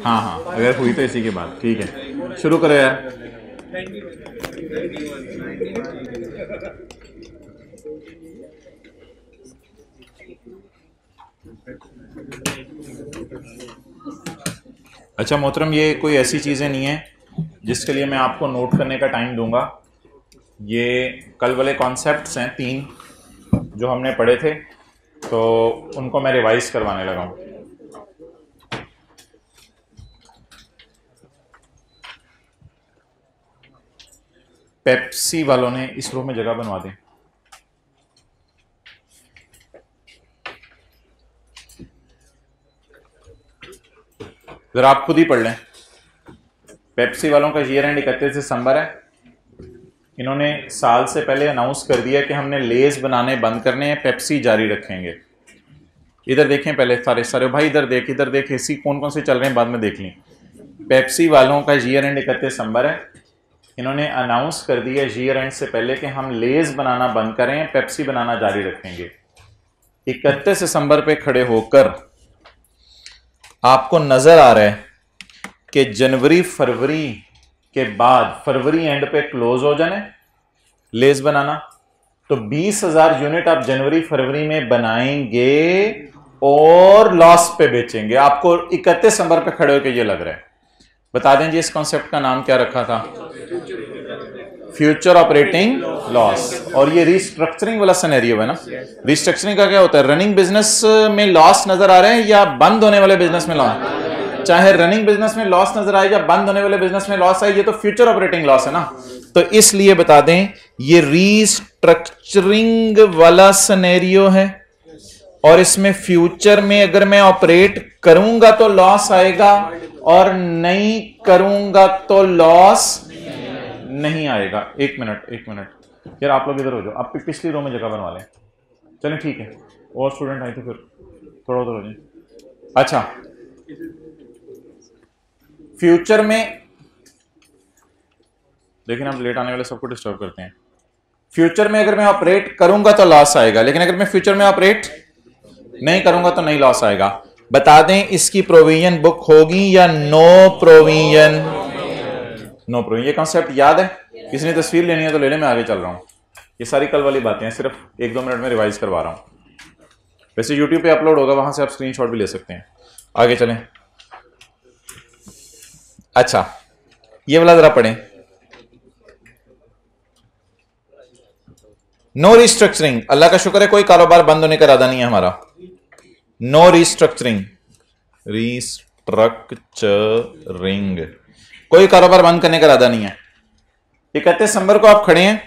हाँ हाँ, अगर हुई तो इसी के बाद ठीक है, शुरू करो यार। अच्छा मोहतरम, ये कोई ऐसी चीज़ें नहीं है जिसके लिए मैं आपको नोट करने का टाइम दूंगा। ये कल वाले कॉन्सेप्ट्स हैं 3 जो हमने पढ़े थे, तो उनको मैं रिवाइज करवाने लगा हूँ। पेप्सी वालों ने इस रूम में जगह बनवा दी। जरा आप खुद ही पढ़ लें। पेप्सी वालों का ईयर एंड 31 दिसंबर है। इन्होंने साल से पहले अनाउंस कर दिया कि हमने लेज बनाने बंद करने हैं, पेप्सी जारी रखेंगे। इधर देखें पहले, सारे सारे भाई इधर देख, एसी कौन कौन से चल रहे हैं बाद में देख लें। पेप्सी वालों का ईयर एंड 31 दिसंबर है। इन्होंने अनाउंस कर दिया ईयर एंड से पहले कि हम लेज बनाना बंद करें, पेप्सी बनाना जारी रखेंगे। 31 दिसंबर पे खड़े होकर आपको नजर आ रहा है कि जनवरी फरवरी के बाद, फरवरी एंड पे क्लोज हो जाने लेज बनाना, तो 20,000 यूनिट आप जनवरी फरवरी में बनाएंगे और लॉस पे बेचेंगे। आपको 31 दिसंबर पे खड़े होकर ये लग रहा है। बता दें जी, इस कॉन्सेप्ट का नाम क्या रखा था? Future operating loss. और ये रिस्ट्रक्चरिंग वाला सिनेरियो है ना। रिस्ट्रक्चरिंग का क्या होता है? रनिंग बिजनेस में लॉस नजर आ रहे हैं या बंद होने वाले बिजनेस में लॉस? चाहे रनिंग बिजनेस में लॉस नजर आए या बंद होने वाले बिजनेस में लॉस आए, ये तो फ्यूचर ऑपरेटिंग लॉस है ना। तो इसलिए बता दें ये रिस्ट्रक्चरिंग वाला सिनेरियो है, और इसमें फ्यूचर में अगर मैं ऑपरेट करूंगा तो लॉस आएगा और नहीं करूंगा तो लॉस नहीं आएगा। एक मिनट यार, आप लोग इधर हो जाओ, आप पिछली रो में जगह बनवा लें। चलें ठीक है, और स्टूडेंट आए थे फिर थोड़ा उधर हो जाए। अच्छा, फ्यूचर में लेकिन हम लेट आने वाले सबको डिस्टर्ब करते हैं। फ्यूचर में अगर मैं ऑपरेट करूंगा तो लॉस आएगा, लेकिन अगर मैं फ्यूचर में ऑपरेट नहीं करूंगा तो नहीं लॉस आएगा। बता दें इसकी प्रोविजन बुक होगी या नो प्रोविजन? No provision. ये कॉन्सेप्ट याद है? किसी ने तस्वीर लेनी है तो ले ले, मैं आगे चल रहा हूं। ये सारी कल वाली बातें हैं, सिर्फ 1-2 मिनट में रिवाइज करवा रहा हूं। वैसे यूट्यूब पे अपलोड होगा, वहां से आप स्क्रीनशॉट भी ले सकते हैं। आगे चलें। अच्छा, ये वाला जरा पढ़ें। No restructuring. अल्लाह का शुक्र है कोई कारोबार बंद होने का इरादा नहीं है हमारा। No restructuring. रिस्ट्रक्चरिंग, कोई कारोबार बंद करने का इरादा नहीं है। 31 दिसंबर को आप खड़े हैं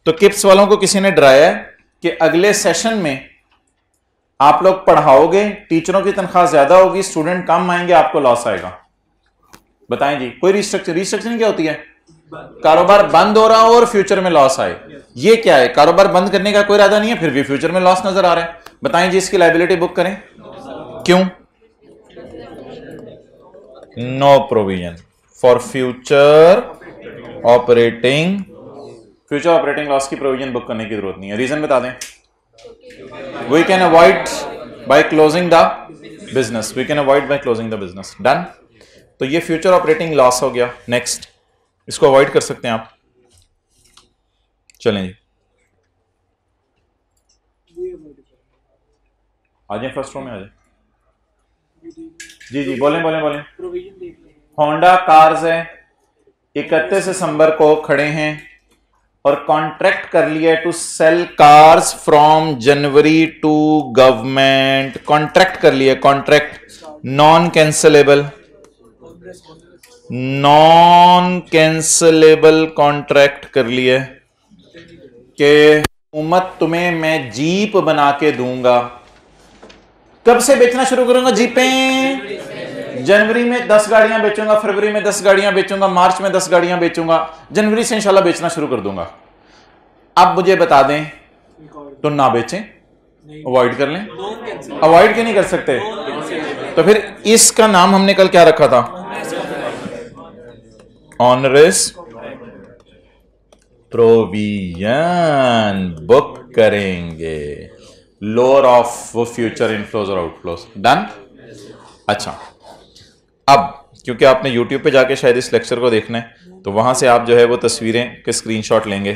तो किप्स वालों को किसी ने डराया है कि अगले सेशन में आप लोग पढ़ाओगे, टीचरों की तनख्वाह ज्यादा होगी, स्टूडेंट कम आएंगे, आपको लॉस आएगा। बताएं जी, कोई रिस्ट्रक्चरिंग क्या होती है? कारोबार बंद हो रहा हो और फ्यूचर में लॉस आए। ये क्या है? कारोबार बंद करने का कोई इरादा नहीं है, फिर भी फ्यूचर में लॉस नजर आ रहा है। बताएं जी, इसकी लायबिलिटी बुक करें। क्यों? No provision for future operating loss की प्रोविजन बुक करने की जरूरत नहीं है। रीजन बता दें। We can avoid by closing the business. Done. तो ये फ्यूचर ऑपरेटिंग लॉस हो गया। नेक्स्ट, इसको अवॉइड कर सकते हैं आप। चलें जी, आ जाए फर्स्ट रो में आ जाए। जी बोलें। होंडा कार्स है, 31 दिसंबर को खड़े हैं और कॉन्ट्रैक्ट कर लिया to sell cars from January to government. Contract कर लिया, कॉन्ट्रैक्ट नॉन कैंसलेबल कॉन्ट्रैक्ट कर लिया कि हुकूमत तुम्हें मैं जीप बना के दूंगा। कब से बेचना शुरू करूंगा जीपें? जनवरी में 10 गाड़ियां बेचूंगा, फरवरी में 10 गाड़ियां बेचूंगा, मार्च में 10 गाड़ियां बेचूंगा, जनवरी से इंशाल्लाह बेचना शुरू कर दूंगा। अब मुझे बता दें तो ना बेचें, अवॉइड कर लें। अवॉइड क्यों नहीं कर सकते? तो फिर इसका नाम हमने कल क्या रखा था? ऑनरस प्रोविजन बुक करेंगे, लोअर ऑफ वो फ्यूचर इनफ्लोज और आउटफ्लोज। डन। अच्छा, अब क्योंकि आपने YouTube पे जाके शायद इस लेक्चर को देखना है, तो वहां से आप जो है वो तस्वीरें के स्क्रीनशॉट लेंगे।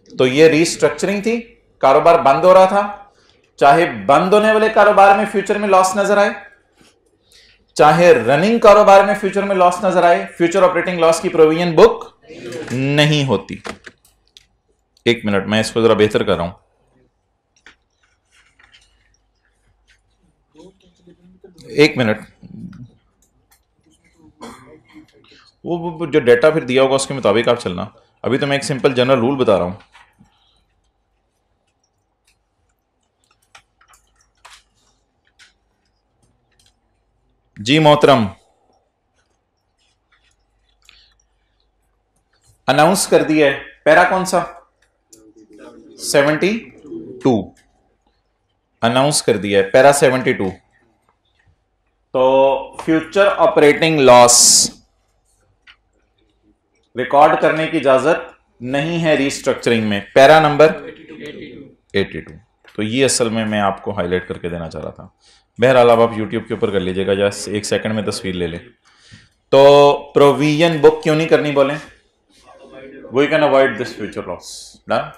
तो ये रीस्ट्रक्चरिंग थी, कारोबार बंद हो रहा था। चाहे बंद होने वाले कारोबार में फ्यूचर में लॉस नजर आए, चाहे रनिंग कारोबार में फ्यूचर में लॉस नजर आए, फ्यूचर ऑपरेटिंग लॉस की प्रोविजन बुक नहीं होती। एक मिनट, मैं इसको जरा बेहतर कर रहा हूं। एक मिनट, वो जो डेटा फिर दिया होगा उसके मुताबिक आप चलना। अभी तो मैं एक सिंपल जनरल रूल बता रहा हूं। जी मोहतरम, अनाउंस कर दिया है। पैरा कौन सा? 72 अनाउंस कर दिया है, पैरा 72। तो फ्यूचर ऑपरेटिंग लॉस रिकॉर्ड करने की इजाजत नहीं है रीस्ट्रक्चरिंग में, पैरा नंबर 82। तो ये असल में मैं आपको हाईलाइट करके देना चाह रहा था। बहरहाल अब आप YouTube के ऊपर कर लीजिएगा, या एक सेकंड में तस्वीर ले लें। तो प्रोविजन बुक क्यों नहीं करनी बोले? We can avoid this future loss. Done,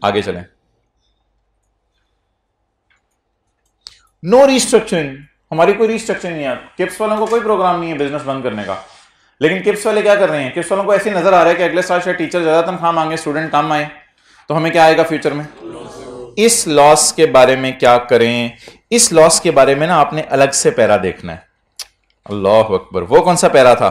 आगे चलें। नो रीस्ट्रक्चरिंग, हमारी कोई रीस्ट्रक्चरिंग नहीं है। किप्स वालों को कोई प्रोग्राम नहीं है बिजनेस बंद करने का, लेकिन किप्स वाले क्या कर रहे हैं? किप्स वालों को ऐसे नजर आ रहा है कि अगले साल शायद टीचर ज्यादा तनख्वाह मांगे, स्टूडेंट कम आए, तो हमें क्या आएगा फ्यूचर में? इस लॉस के बारे में क्या करें? इस लॉस के बारे में ना आपने अलग से पैरा देखना है। अल्लाह अकबर, वो कौन सा पैरा था?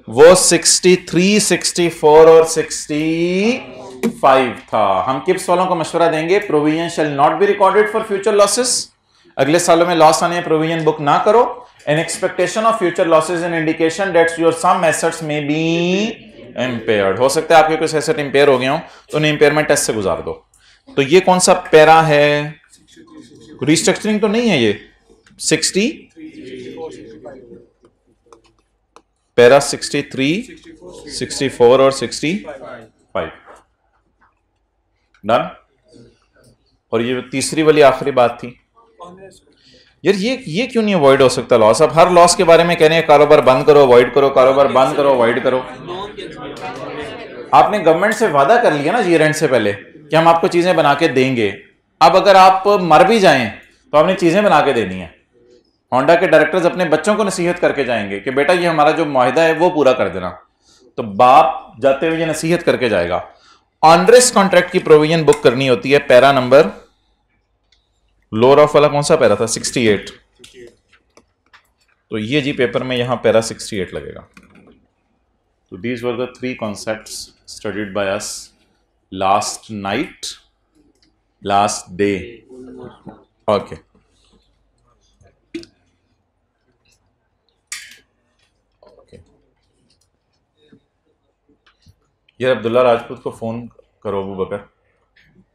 वो 63, 64 और 65 था। हम किप्स वालों को मशवरा देंगे, provision shall not be recorded for future losses. अगले सालों में लॉस आने, प्रोविजन बुक ना करो। An expectation of future losses an indication that your some assets में बी इंपेयर्ड। हो सकता है आपके कुछ एसेट इंपेयर हो गए हो, तो उन्हें इंपेयरमेंट टेस्ट से गुजार दो। तो ये कौन सा पैरा है? रिस्ट्रक्चरिंग तो नहीं है ये। 60 पैरा 63, 64 और 65 डन। और ये तीसरी वाली आखिरी बात थी यार, ये क्यों नहीं अवॉइड हो सकता लॉस? अब हर लॉस के बारे में कह रहे हैं कारोबार बंद करो अवॉइड करो, कारोबार बंद करो अवॉइड करो। आपने गवर्नमेंट से वादा कर लिया ना ईयर एंड से पहले कि हम आपको चीजें बना के देंगे। अब अगर आप मर भी जाएं तो आपने चीजें बना के देनी है। होंडा के डायरेक्टर्स अपने बच्चों को नसीहत करके जाएंगे कि बेटा ये हमारा जो मुआहिदा है वो पूरा कर देना। तो बाप जाते हुए ये नसीहत करके जाएगा। ऑनरेस कॉन्ट्रैक्ट की प्रोविजन बुक करनी होती है। पैरा नंबर लोअर ऑफ वाला कौन सा पैरा था? 68। तो ये जी पेपर में यहां पैरा 68 लगेगा। तो these were the 3 concepts studied by us last night, last day. Okay, यार अब्दुल्ला राजपूत को फोन करो अबू बकर।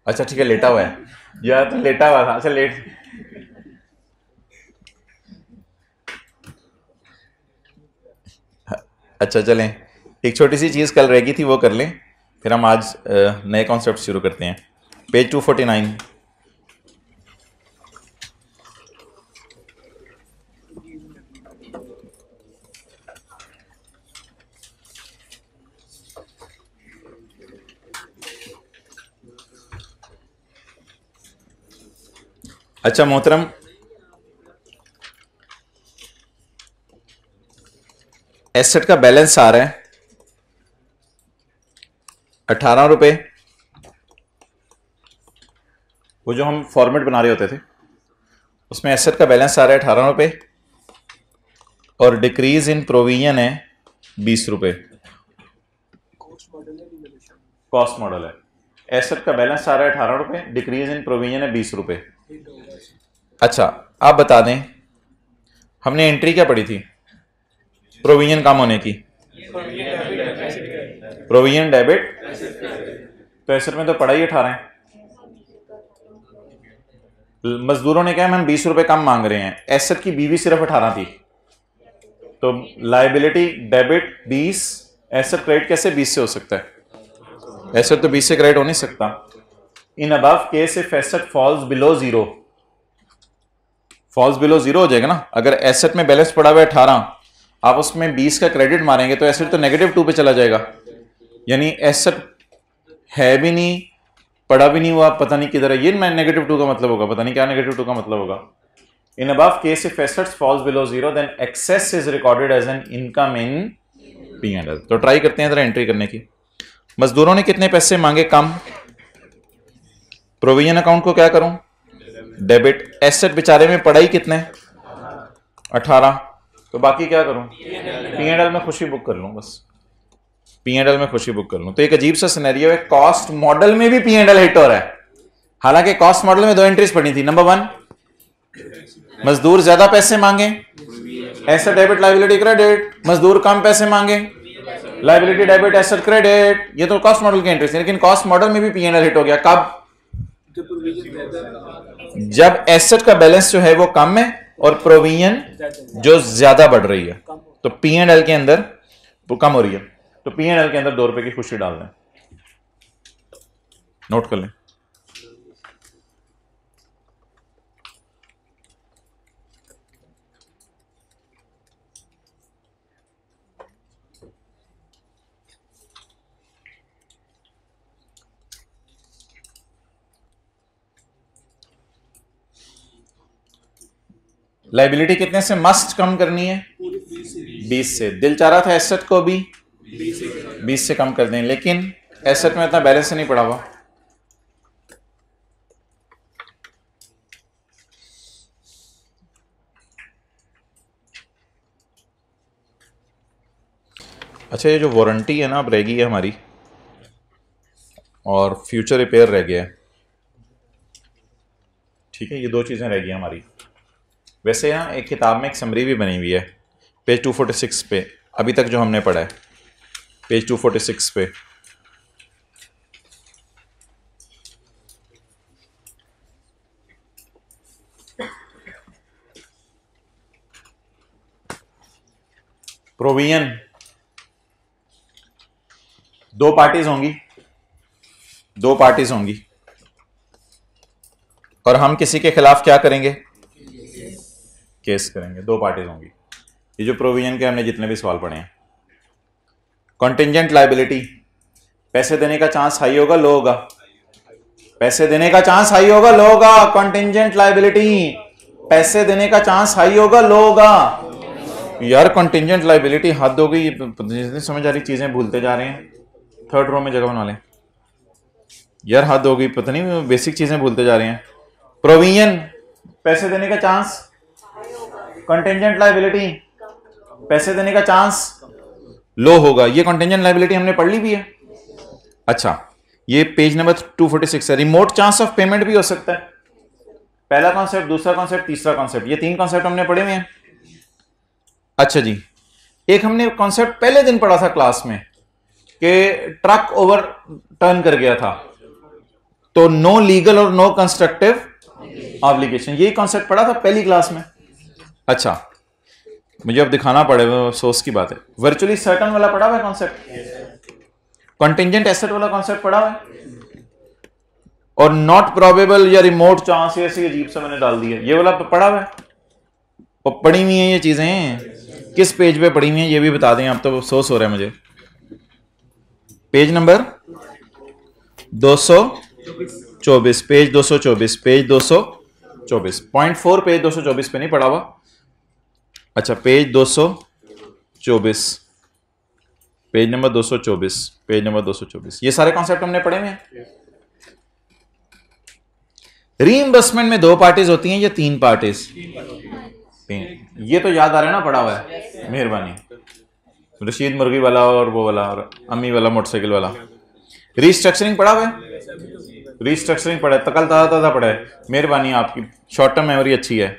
अच्छा ठीक है, लेटा हुआ है यार, तो लेटा हुआ था। अच्छा लेट, अच्छा चलें, एक छोटी सी चीज़ कल रह गई थी वो कर लें, फिर हम आज नए कॉन्सेप्ट शुरू करते हैं। पेज 249। अच्छा मोहतरम, एसेट का बैलेंस आ रहा है 18 रुपए। वो जो हम फॉर्मेट बना रहे होते थे उसमें एसेट का बैलेंस आ रहा है 18 रुपए और डिक्रीज इन प्रोविजन है 20 रुपए। कॉस्ट मॉडल है। एसेट का बैलेंस आ रहा है 18 रुपए, डिक्रीज इन प्रोविजन है 20 रुपए। अच्छा आप बता दें, हमने एंट्री क्या पढ़ी थी प्रोविजन कम होने की? Provision debit. तो एसेट में तो पढ़ा ही 18 है। मजदूरों ने कहा हम 20 रुपए कम मांग रहे हैं, एसेट की बीवी सिर्फ 18 थी, तो लायबिलिटी डेबिट 20, एसेट क्रेडिट कैसे 20 से हो सकता है? एसेट तो 20 से क्रेडिट हो नहीं सकता। इन above case if asset falls below 0, false below zero हो जाएगा ना। अगर एसेट में बैलेंस पड़ा हुआ है 18, आप उसमें 20 का क्रेडिट मारेंगे तो एसेट तो -2 पे चला जाएगा, यानी एसेट है भी नहीं, पड़ा भी नहीं हुआ, पता नहीं किधर है। ये -2 का मतलब होगा, पता नहीं क्या -2 का मतलब होगा। In above case if assets falls below zero then excess is recorded as an income in P&L। तो ट्राई करते हैं जरा एंट्री करने की। मजदूरों ने कितने पैसे मांगे? कम। प्रोविजन अकाउंट को क्या करूं? डेबिट। एसेट बेचारे में पड़ा ही कितने? 18। तो बाकी क्या करूं? P&L में खुशी बुक कर लूं बस, P&L में खुशी बुक कर लूं। तो एक अजीब सा सिनेरियो है, कॉस्ट मॉडल में भी P&L हिट हो रहा है। हालांकि कॉस्ट मॉडल में 2 एंट्रीज पड़ी थी। नंबर 1, मजदूर ज्यादा पैसे मांगे, एसेट डेबिट लायबिलिटी क्रेडिट। मजदूर कम पैसे मांगे, लायबिलिटी डेबिट एसेट क्रेडिट। ये तो कॉस्ट मॉडल की एंट्रीज थी, लेकिन कॉस्ट मॉडल में भी P&L हिट हो गया। कब? जब एसेट का बैलेंस जो है वो कम है और प्रोविजन जो ज्यादा बढ़ रही है, तो P&L के अंदर वो कम हो रही है, तो P&L के अंदर 2 रुपए की खुशी डाल दें। नोट कर लें। लाइबिलिटी कितने से मस्ट कम करनी है? 20 से। दिल चाह रहा था एसेट को भी 20 से कम कर दें, लेकिन एसेट में इतना बैलेंस नहीं पड़ा हुआ। अच्छा, ये जो वारंटी है ना अब रह गई है हमारी, और फ्यूचर रिपेयर रह गया है, ठीक है, ये 2 चीजें रह गई हमारी। वैसे यहाँ एक किताब में एक समरी भी बनी हुई है पेज 246 पे, अभी तक जो हमने पढ़ा है पेज 246 पे। प्रोविजन 2 पार्टीज होंगी, 2 पार्टीज होंगी, और हम किसी के खिलाफ क्या करेंगे? केस करेंगे। 2 पार्टीज होंगी। ये जो प्रोविजन के हमने जितने भी सवाल पढ़े हैं। कॉन्टिंजेंट लायबिलिटी, पैसे देने का चांस हाई होगा लो होगा? पैसे देने का चांस हाई होगा लो होगा? कॉन्टिंजेंट लायबिलिटी, पैसे देने का चांस हाई होगा लो होगा? यार कॉन्टिंजेंट लायबिलिटी हद हो गई, जितनी समझ आ रही चीजें भूलते जा रहे हैं। 3rd रो में जगह बना लें यार, हद हो गई, पता नहीं बेसिक चीजें भूलते जा रहे हैं। प्रोविजन, पैसे देने का चांस, कंटिंजेंट लायबिलिटी, पैसे देने का चांस लो होगा। ये कंटिंजेंट लायबिलिटी हमने पढ़ ली भी है। अच्छा, ये पेज नंबर 246 है। रिमोट चांस ऑफ पेमेंट भी हो सकता है। पहला कॉन्सेप्ट, दूसरा कॉन्सेप्ट, तीसरा कॉन्सेप्ट, ये 3 कॉन्सेप्ट हमने पढ़े हुए हैं। अच्छा जी, एक हमने कॉन्सेप्ट पहले दिन पढ़ा था क्लास में कि ट्रक ओवर टर्न कर गया था, तो नो लीगल और नो कंस्ट्रक्टिव ऑब्लिगेशन, यही कॉन्सेप्ट पढ़ा था पहली क्लास में। अच्छा, मुझे अब दिखाना पड़ेगा, अफसोस की बात है। वर्चुअली सर्टन वाला पढ़ा हुआ है कॉन्सेप्ट, कंटिंजेंट एसेट वाला कॉन्सेप्ट पढ़ा हुआ है, और नॉट प्रोबेबल या रिमोट चांस ऐसी अजीब सा मैंने डाल दिया, ये वाला पढ़ा हुआ है। और पढ़ी हुई है ये चीजें, किस पेज पे पढ़ी हुई है ये भी बता दें आप, तो अफसोस हो रहा है मुझे। Page number 224, page 224, page 224, point 4 page 224 पे नहीं पढ़ा हुआ। अच्छा, page 224, page number 224, page number 224, ये सारे कॉन्सेप्ट हमने पढ़े हुए हैं। रीइंबर्समेंट में 2 पार्टीज होती हैं या 3 पार्टीज? 3। ये तो याद आ रहा है ना, पढ़ा हुआ है, मेहरबानी। रशीद मुर्गी वाला और वो वाला और अम्मी वाला मोटरसाइकिल वाला। रिस्ट्रक्चरिंग पढ़ा हुआ है? रिस्ट्रक्चरिंग पढ़ा है, तकल ताजा पढ़ा है, मेहरबानी आपकी, शॉर्ट टर्म मेमोरी अच्छी है।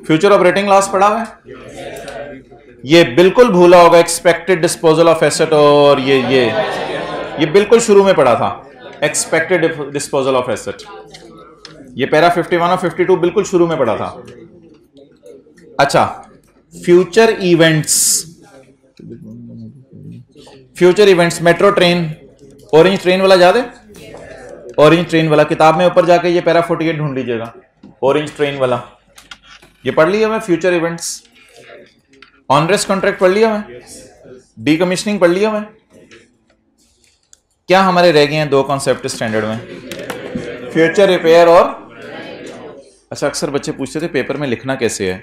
फ्यूचर ऑपरेटिंग लॉस पढ़ा हुआ है? ये बिल्कुल भूला होगा, एक्सपेक्टेड डिस्पोजल ऑफ एसेट, और ये बिल्कुल शुरू में पढ़ा था, एक्सपेक्टेड डिस्पोजल ऑफ एसेट। ये पैरा 51 और 52 बिल्कुल शुरू में पढ़ा था। अच्छा, future events, future events, metro train, orange train वाला याद है? ऑरेंज ट्रेन वाला किताब में ऊपर जाके ये पैरा 48 ढूंढ लीजिएगा, ऑरेंज ट्रेन वाला। ये पढ़ लिया मैं, future events, on rest contract पढ़ लिया मैं, डीकमीशनिंग पढ़ लिया मैं। क्या हमारे रह गए हैं दो कॉन्सेप्ट स्टैंडर्ड में, फ्यूचर रिपेयर और, अच्छा अक्सर बच्चे पूछते थे पेपर में लिखना कैसे है,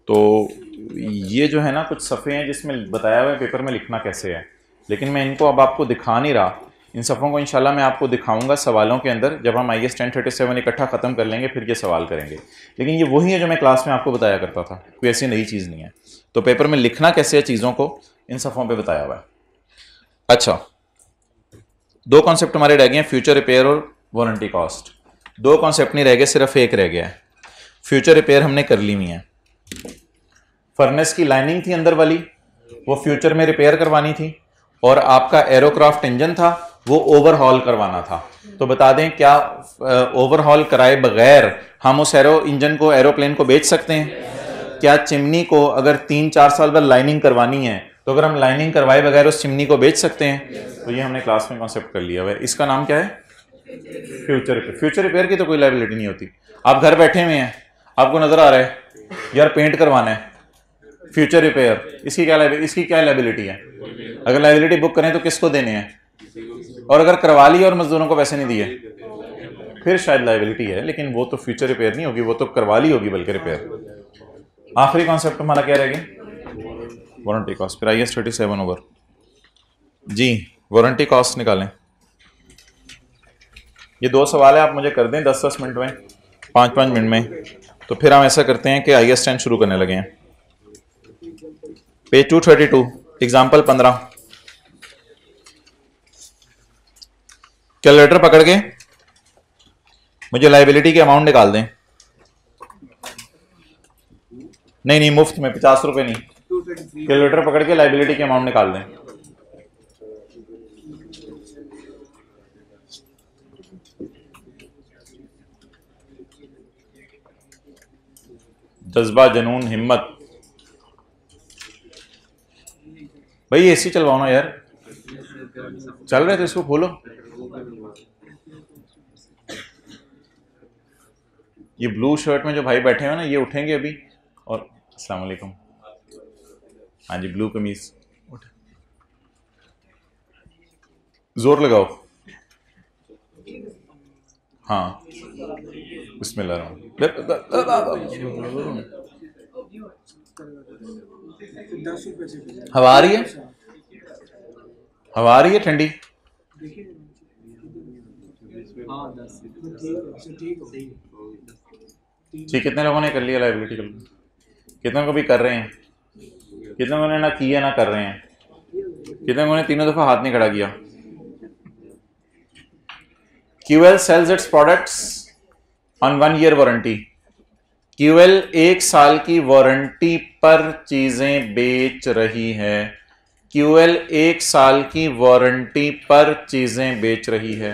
तो ये जो है ना कुछ सफ़े हैं जिसमें बताया हुआ है पेपर में लिखना कैसे है, लेकिन मैं इनको अब आपको दिखा नहीं रहा। इन सफ़ों को इंशाल्लाह मैं आपको दिखाऊंगा सवालों के अंदर, जब हम IAS 1037 इकट्ठा ख़त्म कर लेंगे फिर ये सवाल करेंगे। लेकिन ये वही है जो मैं क्लास में आपको बताया करता था, कोई ऐसी नई चीज़ नहीं है। तो पेपर में लिखना कैसे है चीज़ों को इन सफ़ों पे बताया हुआ है। अच्छा, दो कॉन्सेप्ट हमारे रह गए हैं, फ्यूचर रिपेयर और वारंटी कॉस्ट। दो कॉन्सेप्ट नहीं रह गए, सिर्फ एक रह गया है। फ्यूचर रिपेयर हमने कर ली हुई है। फर्नेस की लाइनिंग थी अंदर वाली, वो फ्यूचर में रिपेयर करवानी थी, और आपका एरोक्राफ्ट इंजन था वो ओवरहॉल करवाना था। तो बता दें क्या ओवरहॉल कराए बगैर हम उस इंजन को, एरोप्लेन को बेच सकते हैं? क्या चिमनी को अगर 3-4 साल बाद लाइनिंग करवानी है तो अगर हम लाइनिंग करवाए बगैर उस चिमनी को बेच सकते हैं? तो ये हमने क्लास में कॉन्सेप्ट कर लिया हुआ है। इसका नाम क्या है? Future repair. फ्यूचर रिपेयर की तो कोई लायबिलिटी नहीं होती। आप घर बैठे हुए हैं, आपको नजर आ रहा है यार पेंट करवाना है, फ्यूचर रिपेयर, इसकी क्या लायबिलिटी है? अगर लायबिलिटी बुक करें तो किसको देने हैं? और अगर करवा लिया और मजदूरों को पैसे नहीं दिए फिर शायद लायबिलिटी है, लेकिन वो तो फ्यूचर रिपेयर नहीं होगी, वो तो करवा ली होगी बल्कि रिपेयर। आखिरी कॉन्सेप्ट हमारा क्या रहेगा? Warranty cost. फिर IAS 37 ओवर जी, वारंटी कॉस्ट निकालें। ये दो सवाल है, आप मुझे कर दें 10-10 मिनट में, 5-5 मिनट में, तो फिर हम ऐसा करते हैं कि IAS 10 शुरू करने लगे हैं। Page 232, example 15। कैलकुलेटर पकड़ के मुझे लायबिलिटी के अमाउंट निकाल दें। नहीं, मुफ्त में, 50 रुपए नहीं। कैलकुलेटर पकड़ के लायबिलिटी के अमाउंट निकाल दें। जज्बा, जुनून, हिम्मत। भाई एसी चलवाओ ना यार, चल रहे थे, इसको खोलो। ये ब्लू शर्ट में जो भाई बैठे हैं ना, ये उठेंगे अभी। और अस्सलाम वालेकुम, हाँ जी, ब्लू कमीज, जोर लगाओ। हाँ, बिस्मिल्लाह। हवा आ रही है? हवा आ रही है ठंडी? ठीक, कितने लोगों ने कर लिया लायबिलिटी? कितने को भी कर रहे हैं? कितने लोगों ने ना किया ना कर रहे हैं? कितने लोगों ने तीनों दफा हाथ नहीं खड़ा किया? QL sells its products on 1 year warranty. QL 1 साल की वारंटी पर चीजें बेच रही है। QL 1 साल की वारंटी पर चीजें बेच रही है।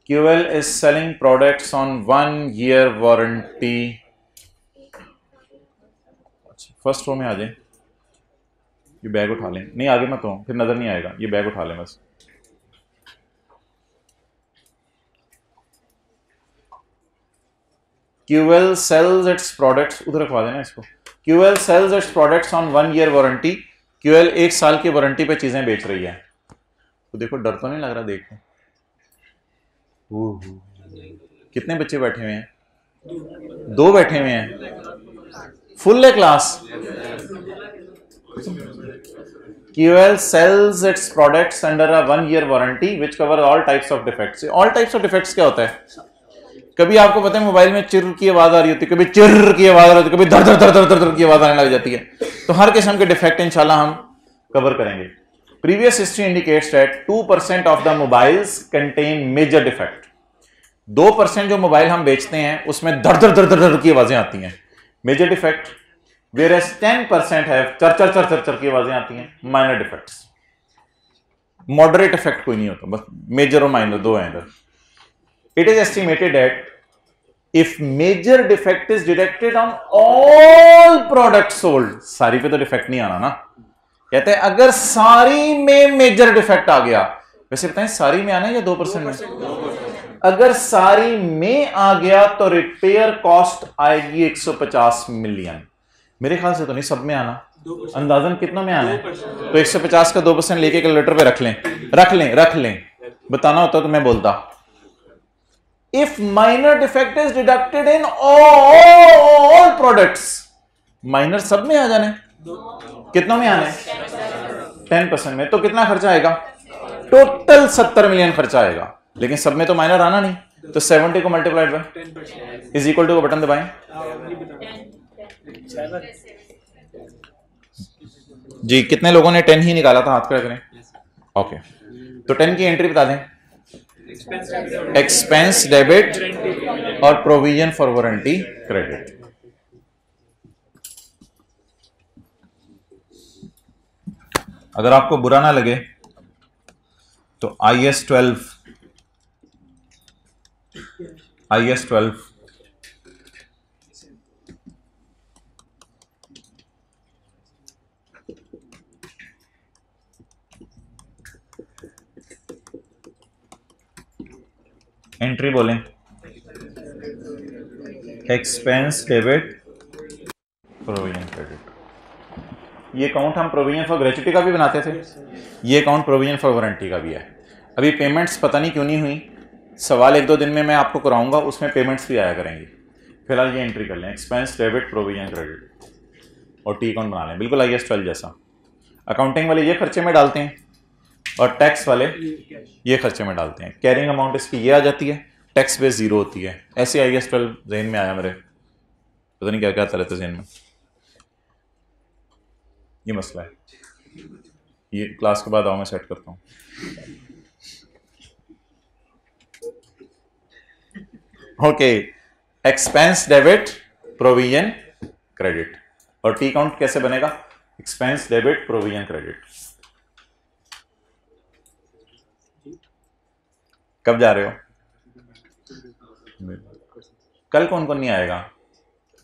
QL is selling products on 1 year warranty. First row में आ जाए, ये बैग उठा लें। नहीं, आगे मत हो, फिर नजर नहीं आएगा। ये बैग उठा लें बस। QL sells its products, उधर रखवा देना इसको। QL sells its products on 1 year warranty. QL 1 साल की वारंटी पे चीजें बेच रही है। तो देखो, डर तो नहीं लग रहा? देखो कितने बच्चे बैठे हुए हैं? 2 बैठे हुए हैं। फुल है class. QL sells its products under a 1 year warranty which cover all types of defects। all types of defects क्या होता है? कभी आपको पता है मोबाइल में चिर की आवाज आ रही होती है, कभी चिर की आवाज आ रही होती है, कभी धर धर धर धर धर धर की आवाज आने लग जाती है। तो हर किस्म के डिफेक्ट इंशाल्लाह हम कवर करेंगे। Previous history indicates that 2% of the mobiles contain major defect. 2% जो मोबाइल हम बेचते हैं उसमें धर धर धर धर धर की आवाजें आती हैं, मेजर डिफेक्ट। वेयरएज 10% है चर चर चर चर चर की आवाजें आती हैं, माइनर डिफेक्ट्स। मॉडरेट इफेक्ट कोई नहीं होता, बस मेजर और माइनर दो हैं इधर। It is estimated that if major defect is detected on all products sold, सारी पे तो डिफेक्ट नहीं आना ना, कहते हैं अगर सारी में मेजर डिफेक्ट आ गया। वैसे बताएं, सारी में आना है या 2% में? अगर सारी में आ गया तो रिपेयर कॉस्ट आएगी 150 मिलियन। मेरे ख्याल से तो नहीं सब में आना, अंदाजन कितना में आना है? तो 150 का 2% लेके कैलकुलेटर पे रख लें। बताना होता तो मैं बोलता if minor defect is deducted in all products, minor सब में आ जाने, कितना में आना है? 10% में। तो कितना खर्चा आएगा? टोटल 70 मिलियन खर्चा आएगा, लेकिन सब में तो माइनर आना नहीं। तो 70 को multiplied by is equal to, button दबाएं जी। कितने लोगों ने 10 ही निकाला था? हाथ खड़ा करें। ओके, तो 10 की एंट्री बता दें। एक्सपेंस डेबिट और प्रोविजन फॉर वारंटी क्रेडिट। अगर आपको बुरा ना लगे तो IS 12 एंट्री बोलें, एक्सपेंस डेबिट प्रोविजन क्रेडिट। ये अकाउंट हम प्रोविजन फॉर ग्रेच्युटी का भी बनाते थे, ये अकाउंट प्रोविजन फॉर वारंटी का भी है। अभी पेमेंट्स पता नहीं क्यों नहीं हुई, सवाल 1-2 दिन में मैं आपको कराऊंगा, उसमें पेमेंट्स भी आया करेंगी। फिलहाल ये एंट्री कर लें, एक्सपेंस डेबिट प्रोविजन क्रेडिट और टी अकाउंट बना लें, बिल्कुल IS 12 जैसा। अकाउंटिंग वाले ये खर्चे में डालते हैं और टैक्स वाले ये खर्चे में डालते हैं। कैरिंग अमाउंट इसकी ये आ जाती है, टैक्स बेस 0 होती है। ऐसे IS 12 जहन में आया मेरे, पता नहीं क्या क्या आता रहता जहन में। ये मसला है, ये क्लास के बाद आओ मैं सेट करता हूँ। Okay, expense debit provision credit और टी अकाउंट कैसे बनेगा? Expense debit provision credit. कब जा रहे हो? कल कौन कौन नहीं आएगा?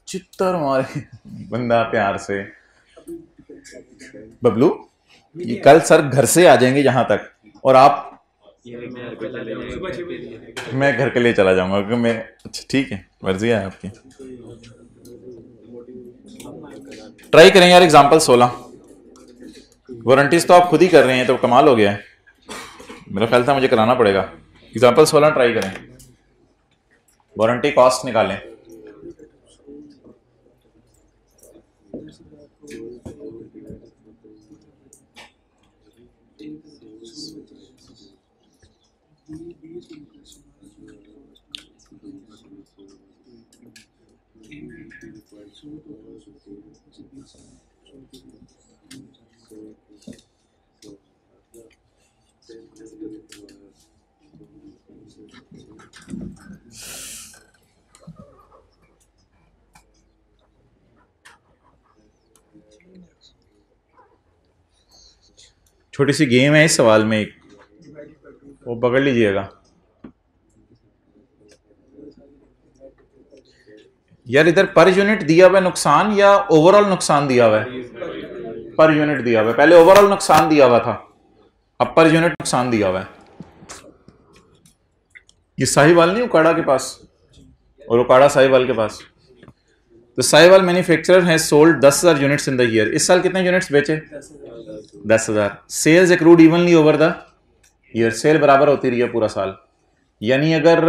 चित्तर मारे बंदा प्यार से। बबलू, ये कल सर घर से आ जाएंगे यहां तक और आप, मैं घर के लिए चला जाऊंगा क्योंकि मैं, अच्छा ठीक है, मर्जी है आपकी। ट्राई करें यार एग्जांपल 16। वारंटीज तो आप खुद ही कर रहे हैं तो कमाल हो गया है, मेरा ख्याल था मुझे कराना पड़ेगा। एग्जांपल 16 ट्राई करें, वारंटी कॉस्ट निकालें। छोटी सी गेम है इस सवाल में, एक वो पकड़ लीजिएगा यार। इधर पर यूनिट दिया हुआ है नुकसान या ओवरऑल नुकसान दिया हुआ है? पर यूनिट दिया हुआ है, पहले ओवरऑल नुकसान दिया हुआ था, अब पर यूनिट नुकसान दिया हुआ है। ये साहिवाल नहीं उकाड़ा के पास और उकाड़ा साहिवाल के पास। तो साहिवाल मैन्युफैक्चरर है sold 10,000 units in the year. इस साल कितने यूनिट्स बेचे? 10,000। Sales accrued evenly over the year, sale बराबर होती रही है पूरा साल। यानी अगर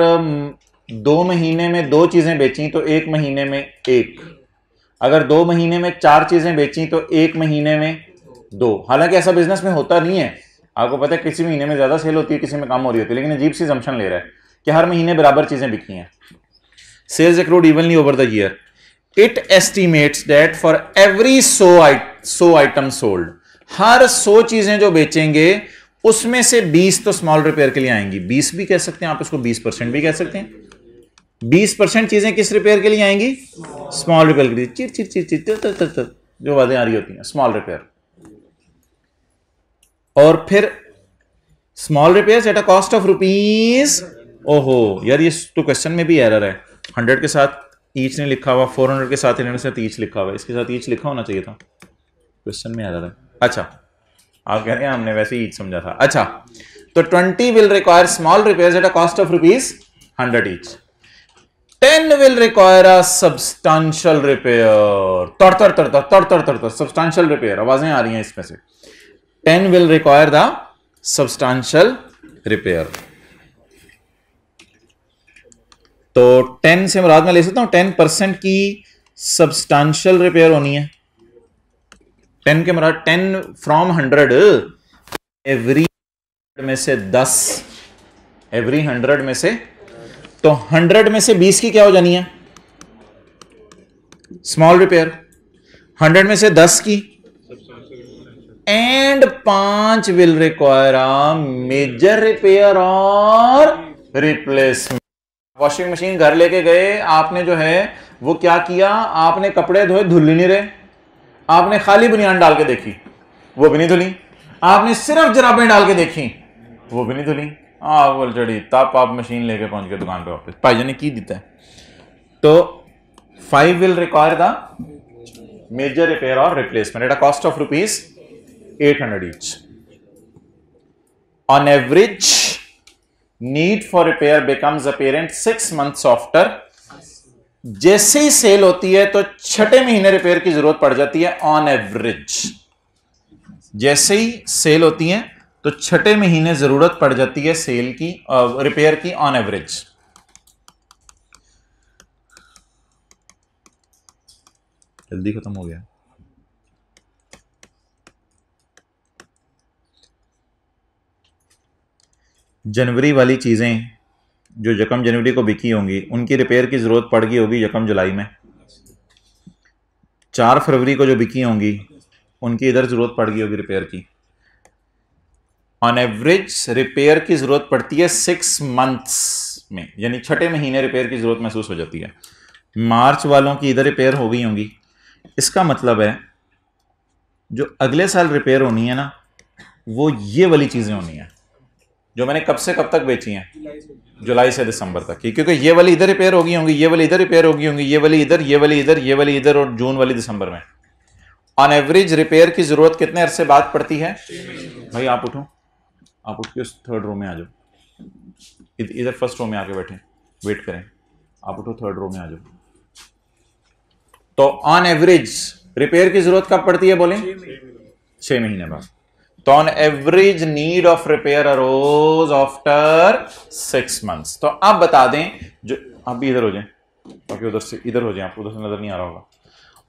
2 महीने में 2 चीजें बेची तो 1 महीने में 1, अगर 2 महीने में 4 चीजें बेची तो 1 महीने में 2। हालांकि ऐसा बिजनेस में होता नहीं है, आपको पता है किसी महीने में ज्यादा सेल होती है, किसी में कम हो रही होती है, लेकिन अजीब सी जम्पशन ले रहा है कि हर महीने बराबर चीजें बिकी हैं। Sales accrued evenly over the year, it estimates that for every 100 item sold, हर 100 चीजें जो बेचेंगे उसमें से 20 तो स्मॉल रिपेयर के लिए आएंगी। 20 भी कह सकते हैं आप इसको, 20% भी कह सकते हैं। 20% चीजें किस रिपेयर के लिए आएंगी? स्मॉल रिपेयर के लिए। चिर चिर चिर चिर जो बातें आ रही होती हैं, स्मॉल रिपेयर। और फिर small repair eight a cost of rupees, ओहो यार ये तो क्वेश्चन में भी एरर है, 100 के साथ ईच नहीं लिखा हुआ, 400 के साथ इन्होंने साथ ईच लिखा हुआ है, इसके साथ ईच लिखा होना चाहिए था, क्वेश्चन में एरर है। अच्छा आप कह रहे हैं हमने वैसे ही ईच समझा था। अच्छा तो 20 will require small repairs eight a cost of rupees 100 each. 10 will require a substantial repair. तर substantial repair. आवाजें आ रही हैं इसमें से. 10 will require the substantial repair. तो 10 से मुराद मैं ले सकता हूं 10% की substantial repair होनी है. 10 के मुराद 10 from 100. एवरी में से 10, एवरी 100 में से, तो 100 में से 20 की क्या हो जानी है? Small repair. 100 में से 10 की, and 5 will require a major repair और रिप्लेसमेंट. वॉशिंग मशीन घर लेके गए, आपने जो है वो क्या किया, आपने कपड़े धोए, धुल ही नहीं रहे. आपने खाली बुनियान डाल के देखी, वो भी नहीं धुली. आपने सिर्फ जराबें डाल के देखी, वो भी नहीं धुली. बोल चढ़ी, तब आप मशीन लेके पहुंच गए दुकान पे वापस. भाईजान ने की देता है. तो 5 will require the major repair और replacement at a cost of ₹800 each. On average, need for repair becomes apparent 6 months after. जैसे ही सेल होती है तो 6ठे महीने रिपेयर की जरूरत पड़ जाती है. ऑन एवरेज जैसे ही सेल होती है तो 6ठे महीने जरूरत पड़ जाती है सेल की, रिपेयर की, ऑन एवरेज. जल्दी खत्म हो गया. जनवरी वाली चीजें जो यकम जनवरी को बिकी होंगी, उनकी रिपेयर की जरूरत पड़ गई होगी यकम जुलाई में. 4 फरवरी को जो बिकी होंगी, उनकी इधर जरूरत पड़ गई होगी रिपेयर की. ऑन एवरेज रिपेयर की जरूरत पड़ती है 6 मंथ्स में, यानी 6ठे महीने रिपेयर की जरूरत महसूस हो जाती है. मार्च वालों की इधर रिपेयर हो गई होंगी. इसका मतलब है जो अगले साल रिपेयर होनी है ना, वो ये वाली चीजें होनी है जो मैंने कब से कब तक बेची हैं, जुलाई से दिसंबर तक की. क्योंकि ये वाली इधर रिपेयर हो गई होंगी, ये वाली इधर रिपेयर हो गई होंगी, ये वाली इधर, ये वाली इधर, ये वाली इधर, और जून वाली दिसंबर में. ऑन एवरेज रिपेयर की जरूरत कितने अरसे बाद पड़ती है? भाई आप उठो, आप उठ के उस 3rd रो में आ जाओ. इधर 1st रो में आके बैठे, वेट करें. आप उठो, 3rd रो में आ जाओ. तो ऑन एवरेज रिपेयर की जरूरत कब पड़ती है बोलें? 6 महीने बाद. तो on average need of repair arose after 6 months. तो अब बता दें, जो आप भी इधर हो जाएं, बाकी उधर से इधर हो जाएं, आपको उधर से नजर नहीं आ रहा होगा.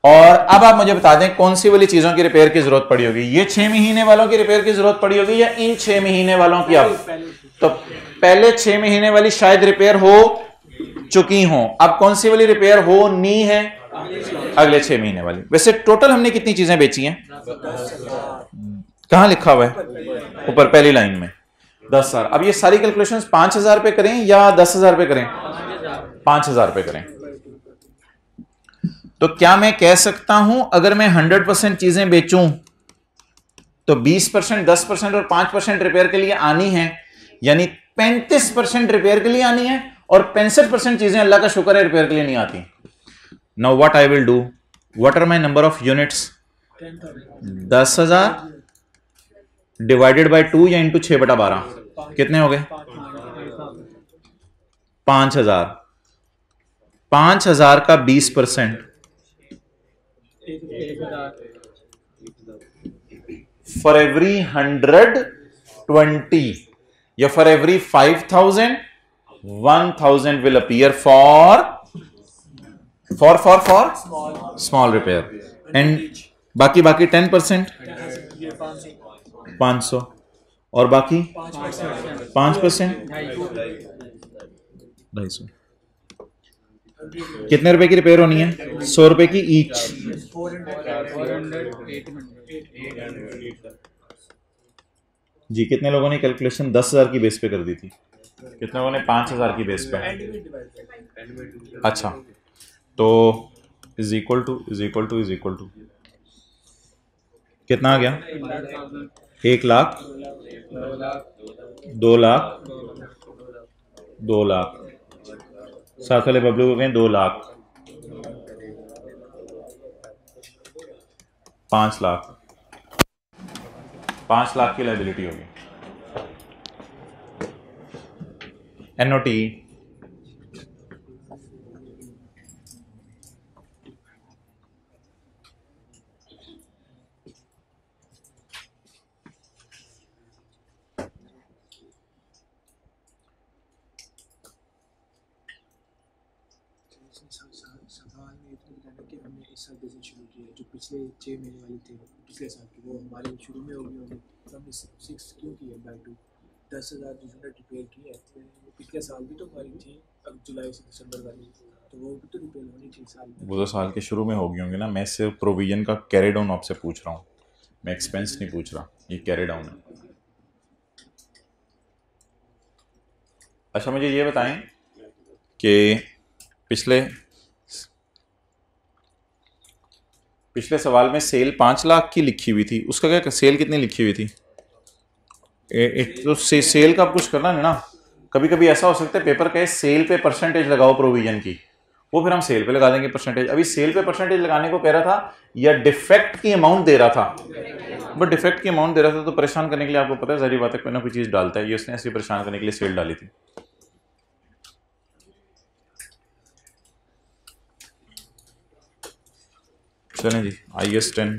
और अब आप मुझे बता दें कौन सी वाली चीजों की रिपेयर की जरूरत पड़ी होगी. ये 6 महीने वालों की रिपेयर की जरूरत पड़ी होगी या इन 6 महीने वालों की? अब तो पहले 6 महीने वाली शायद रिपेयर हो चुकी हो. अब कौन सी वाली रिपेयर होनी है? अगले 6 महीने वाली. वैसे टोटल हमने कितनी चीजें बेची हैं? कहां लिखा हुआ है? ऊपर पहली लाइन में 10,000. अब ये सारी कैलकुलेशंस 5,000 पे करें या 10,000 पे करें? 5,000 पे करें. तो क्या मैं कह सकता हूं अगर मैं 100% चीजें बेचूं तो 20%, 10% और 5% रिपेयर के लिए आनी है, यानी 35% रिपेयर के लिए आनी है, और 65% चीजें अल्लाह का शुक्र है रिपेयर के लिए नहीं आती. Now what I will do, what are my number of units? 10,000 divided by 2 या इंटू 6/12 कितने हो गए? 5,000. 5,000 का 20% फॉर एवरी 120 या for every 5,000 1,000 will appear for small repair. And बाकी 10% 500 और बाकी 5% 250. कितने रुपए की रिपेयर होनी है? 100 रुपए की ईच. जी कितने लोगों ने कैलकुलेशन 10,000 की बेस पे कर दी थी? कितने लोगों ने 5,000 की बेस पे? अच्छा, तो इज इक्वल टू कितना आ गया? 1 लाख, 2 लाख, 2 लाख. साथ वाले बबलू को कहें 2 लाख, 5 लाख. 5 लाख की लायबिलिटी होगी. एनओटी साल बिजनेस शुरू किया है, जो पिछले 6 महीने वाले थे पिछले साल की, वो हमारे शुरू में हो गई होगी, तो हमने 6 क्यों किया बाय 2, 10,000 जो यूनिट रिपेयर की है। वो पिछले साल भी तो हमारी थी, अब जुलाई से दिसंबर वाली, तो वो भी तो रिपेयर होनी चाहिए साल में। वो तो साल के शुरू में होगी होंगी ना। मैं सिर्फ प्रोविजन का कैरी डाउन आपसे पूछ रहा हूँ, मैं एक्सपेंस नहीं पूछ रहा, ये कैरी डाउन है। अच्छा मुझे ये बताएं कि पिछले सवाल में सेल 5 लाख की लिखी हुई थी, उसका क्या सेल कितनी लिखी हुई थी? तो सेल का कुछ करना नहीं ना। कभी कभी ऐसा हो सकता है पेपर कहे सेल पे परसेंटेज लगाओ प्रोविजन की, वो फिर हम सेल पे लगा देंगे परसेंटेज। अभी सेल पे परसेंटेज लगाने को कह रहा था या डिफेक्ट की अमाउंट दे रहा था? बट डिफेक्ट की अमाउंट दे रहा था तो परेशान करने के लिए, आपको पता है सारी बातें कोई ना कोई चीज डालता है, ये उसने ऐसे परेशान करने के लिए सेल डाली थी। चलें जी, IS 10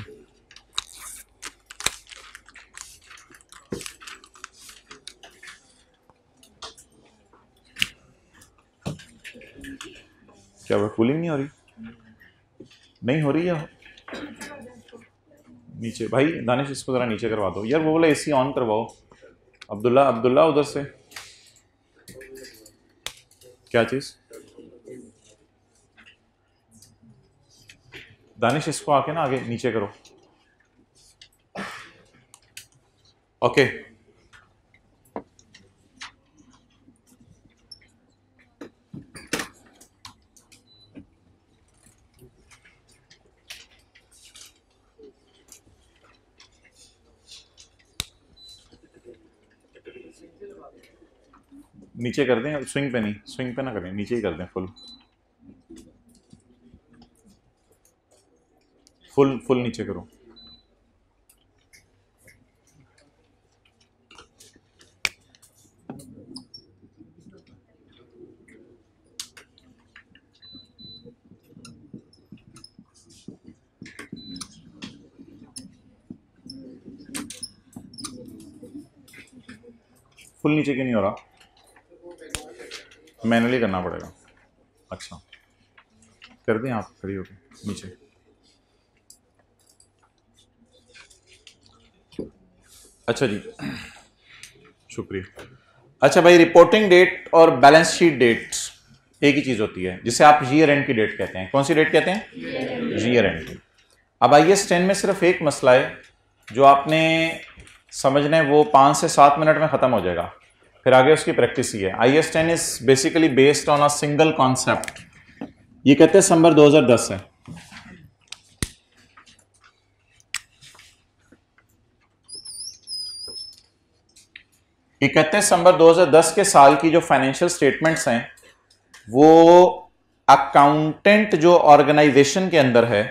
क्या वो कूलिंग नहीं हो रही? नहीं हो रही है नीचे? भाई दानिश इसको जरा नीचे करवा दो यार, वो बोला AC ऑन करवाओ। अब्दुल्ला उधर से क्या चीज? दानिश इसको आके ना आगे नीचे करो। ओके नीचे कर दें, स्विंग पे नहीं, स्विंग पे ना करें, नीचे ही कर दें। फुल नीचे करो। फुल नीचे क्यों नहीं हो रहा? मैनुअली करना पड़ेगा। अच्छा कर दें आप खड़ी होकर नीचे। अच्छा जी शुक्रिया। अच्छा भाई, रिपोर्टिंग डेट और बैलेंस शीट डेट्स एक ही चीज होती है, जिसे आप ईयर एंड की डेट कहते हैं। कौन सी डेट कहते हैं? ईयर एंड की। अब IS 10 में सिर्फ एक मसला है जो आपने समझना है, वो 5 से 7 मिनट में खत्म हो जाएगा, फिर आगे उसकी प्रैक्टिस ही है। IS 10 is basically based on a single concept. ये कहते हैं दिसंबर 2010 है। ये कहते हैं दिसंबर 2010 के साल की जो फाइनेंशियल स्टेटमेंट्स हैं, वो अकाउंटेंट जो ऑर्गेनाइजेशन के अंदर है,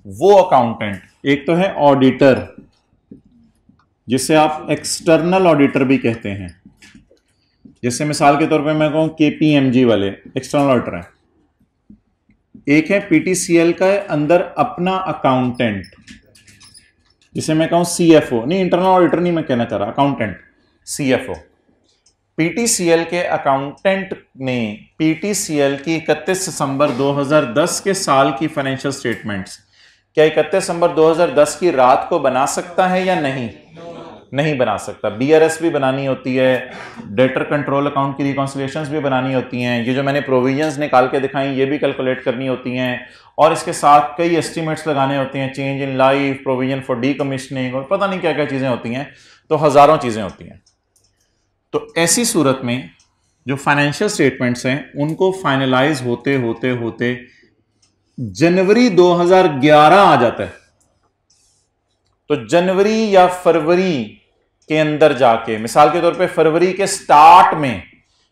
वो अकाउंटेंट, एक तो है ऑडिटर जिसे आप एक्सटर्नल ऑडिटर भी कहते हैं, जैसे मिसाल के तौर पे मैं कहूं KPMG वाले एक्सटर्नल ऑडिटर हैं। एक है PTCL का अंदर अपना अकाउंटेंट, जिसे मैं कहूं CFO, नहीं इंटरनल ऑडिटर नहीं मैं कहना चाह रहा, अकाउंटेंट CFO। PTCL के अकाउंटेंट ने PTCL की 31 दिसंबर 2010 के साल की फाइनेंशियल स्टेटमेंट्स क्या 31 दिसंबर 2010 की रात को बना सकता है या नहीं? नहीं बना सकता। BRS भी बनानी होती है, डेटर कंट्रोल अकाउंट की रिकॉन्सिलिएशंस भी बनानी होती हैं, ये जो मैंने प्रोविजंस निकाल के दिखाई ये भी कैलकुलेट करनी होती हैं, और इसके साथ कई एस्टिमेट्स लगाने होते हैं, change in life, provision for decommissioning, और पता नहीं क्या क्या चीज़ें होती हैं, तो हज़ारों चीज़ें होती हैं। तो ऐसी सूरत में जो फाइनेंशियल स्टेटमेंट्स हैं उनको फाइनलाइज होते होते होते जनवरी 2011 आ जाता है। तो जनवरी या फरवरी के अंदर जाके, मिसाल के तौर पे फरवरी के स्टार्ट में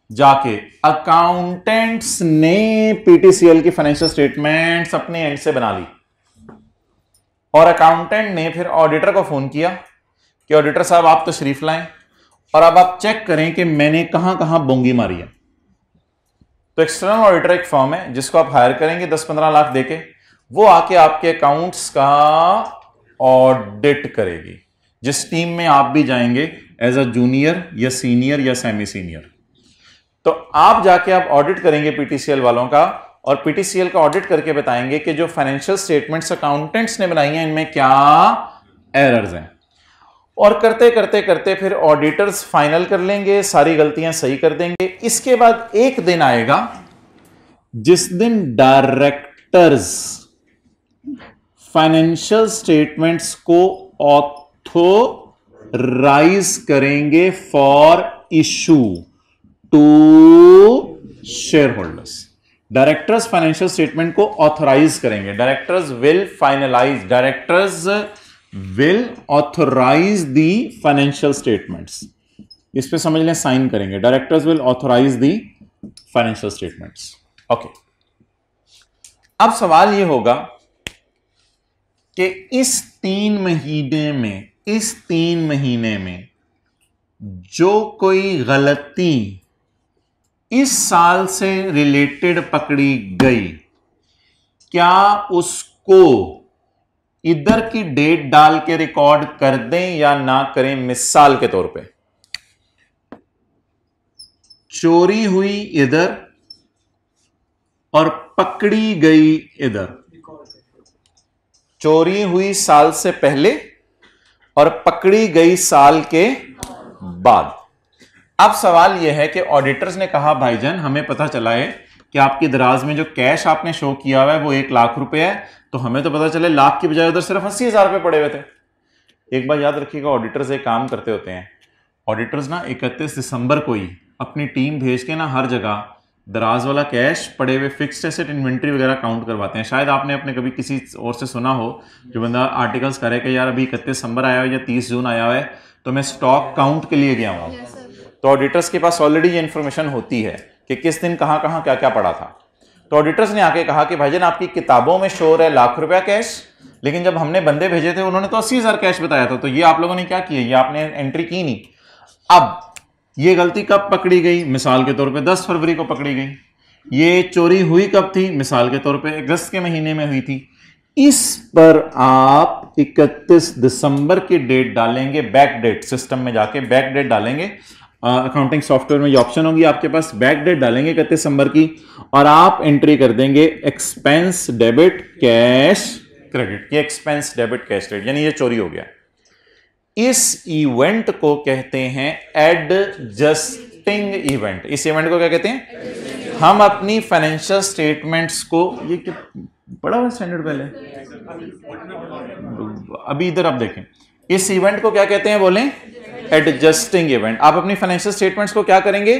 जाके अकाउंटेंट्स ने PTCL की फाइनेंशियल स्टेटमेंट्स अपने एंड से बना ली, और अकाउंटेंट ने फिर ऑडिटर को फोन किया कि ऑडिटर साहब आप तशरीफ लाएं और अब आप चेक करें कि मैंने कहां कहां बोंगी मारी है। तो एक्सटर्नल ऑडिटर एक फर्म है जिसको आप हायर करेंगे 10-15 लाख देके, वो आके आपके अकाउंट्स का ऑडिट करेगी, जिस टीम में आप भी जाएंगे एज अ जूनियर या सीनियर या सेमी सीनियर। तो आप जाके आप ऑडिट करेंगे PTCL वालों का, और पीटीसीएल का ऑडिट करके बताएंगे कि जो फाइनेंशियल स्टेटमेंट्स अकाउंटेंट्स ने बनाई हैं इनमें क्या एरर्स हैं। और करते करते करते फिर ऑडिटर्स फाइनल कर लेंगे, सारी गलतियां सही कर देंगे। इसके बाद एक दिन आएगा जिस दिन डायरेक्टर्स फाइनेंशियल स्टेटमेंट्स को ऑथोराइज करेंगे for issue to shareholders. Directors financial statement को ऑथोराइज करेंगे। Directors will authorize the financial statements. इस पे समझ लें, साइन करेंगे। Directors will authorize the financial statements. Okay, अब सवाल यह होगा कि इस 3 महीने में जो कोई गलती इस साल से रिलेटेड पकड़ी गई, क्या उसको इधर की डेट डाल के रिकॉर्ड कर दें या ना करें? मिसाल के तौर पे चोरी हुई इधर और पकड़ी गई इधर। चोरी हुई साल से पहले और पकड़ी गई साल के बाद। अब सवाल यह है कि ऑडिटर्स ने कहा भाईजान हमें पता चला है कि आपकी दराज में जो कैश आपने शो किया हुआ है वो 1 लाख रुपए है, तो हमें तो पता चले लाख की बजाय उधर सिर्फ 80,000 रुपए पड़े हुए थे। एक बार याद रखिएगा, ऑडिटर्स एक काम करते होते हैं। ऑडिटर्स ना 31 दिसंबर को ही अपनी टीम भेज के ना हर जगह दराज वाला कैश, पड़े हुए फिक्स्ड एसेट, इन्वेंट्री वगैरह काउंट करवाते हैं। शायद आपने अपने कभी किसी और से सुना हो, जो बंदा आर्टिकल्स करे कि यार अभी 31 दिसंबर आया हो या 30 जून आया हुआ है तो मैं स्टॉक काउंट के लिए गया हूँ। तो ऑडिटर्स के पास ऑलरेडी ये इन्फॉर्मेशन होती है कि किस दिन कहाँ कहाँ क्या क्या पड़ा था। तो ऑडिटर्स ने आके कहा कि भाईजान आपकी किताबों में शो है लाख रुपया कैश, लेकिन जब हमने बंदे भेजे थे उन्होंने तो 80,000 कैश बताया था, तो ये आप लोगों ने क्या किया, ये आपने एंट्री की नहीं। अब ये गलती कब पकड़ी गई? मिसाल के तौर पे 10 फरवरी को पकड़ी गई। ये चोरी हुई कब थी? मिसाल के तौर पे अगस्त के महीने में हुई थी। इस पर आप 31 दिसंबर की डेट डालेंगे, बैक डेट, सिस्टम में जाके बैक डेट डालेंगे। अकाउंटिंग सॉफ्टवेयर में ये ऑप्शन होगी आपके पास, बैक डेट डालेंगे 31 दिसंबर की, और आप एंट्री कर देंगे एक्सपेंस डेबिट कैश क्रेडिट। ये एक्सपेंस डेबिट कैश क्रेडिट यानी ये चोरी हो गया। इस इवेंट को कहते हैं एडजस्टिंग इवेंट। इस इवेंट को क्या कहते हैं? हम अपनी फाइनेंशियल स्टेटमेंट्स को, ये क्या बड़ा हुआ स्टैंडर्ड पहले, अभी इधर आप देखें, इस इवेंट को क्या कहते हैं? बोलें, एडजस्टिंग इवेंट। आप अपनी फाइनेंशियल स्टेटमेंट्स को क्या करेंगे?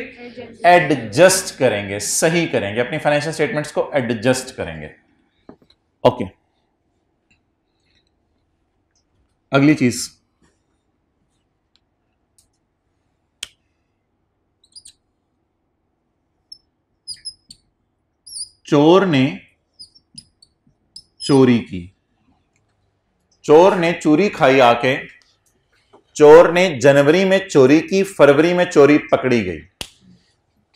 एडजस्ट करेंगे, सही करेंगे, अपनी फाइनेंशियल स्टेटमेंट्स को एडजस्ट करेंगे। ओके, अगली चीज, चोर ने चोरी की, चोर ने चोरी खाई आके, चोर ने जनवरी में चोरी की, फरवरी में चोरी पकड़ी गई।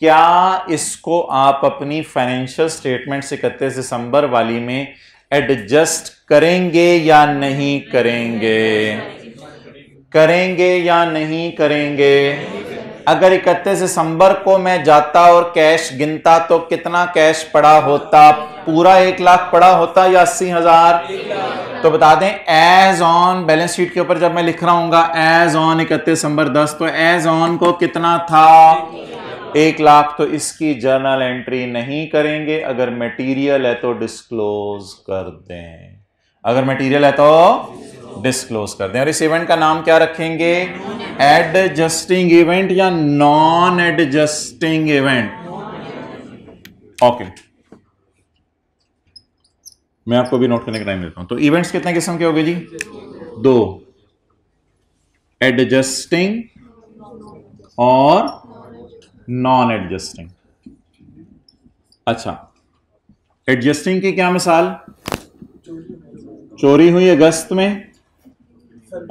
क्या इसको आप अपनी फाइनेंशियल स्टेटमेंट 31 दिसंबर वाली में एडजस्ट करेंगे या नहीं करेंगे? करेंगे या नहीं करेंगे? अगर 31 दिसंबर को मैं जाता और कैश गिनता तो कितना कैश पड़ा होता? पूरा 1 लाख पड़ा होता या 80,000? तो बता दें, एज ऑन बैलेंस शीट के ऊपर जब मैं लिख रहा हूं एज ऑन 31 दिसंबर 10, तो एज ऑन को कितना था? 1 लाख। तो इसकी जर्नल एंट्री नहीं करेंगे। अगर मटेरियल है तो डिस्क्लोज कर दें, अगर मटेरियल है तो डिस्क्लोज कर दें। और इस इवेंट का नाम क्या रखेंगे? एडजस्टिंग इवेंट या नॉन एडजस्टिंग इवेंट। ओके, मैं आपको भी नोट करने का टाइम देता हूं। तो इवेंट्स कितने किस्म के हो गए जी? 2, एडजस्टिंग और नॉन एडजस्टिंग। अच्छा, एडजस्टिंग की क्या मिसाल? चोरी हुई अगस्त में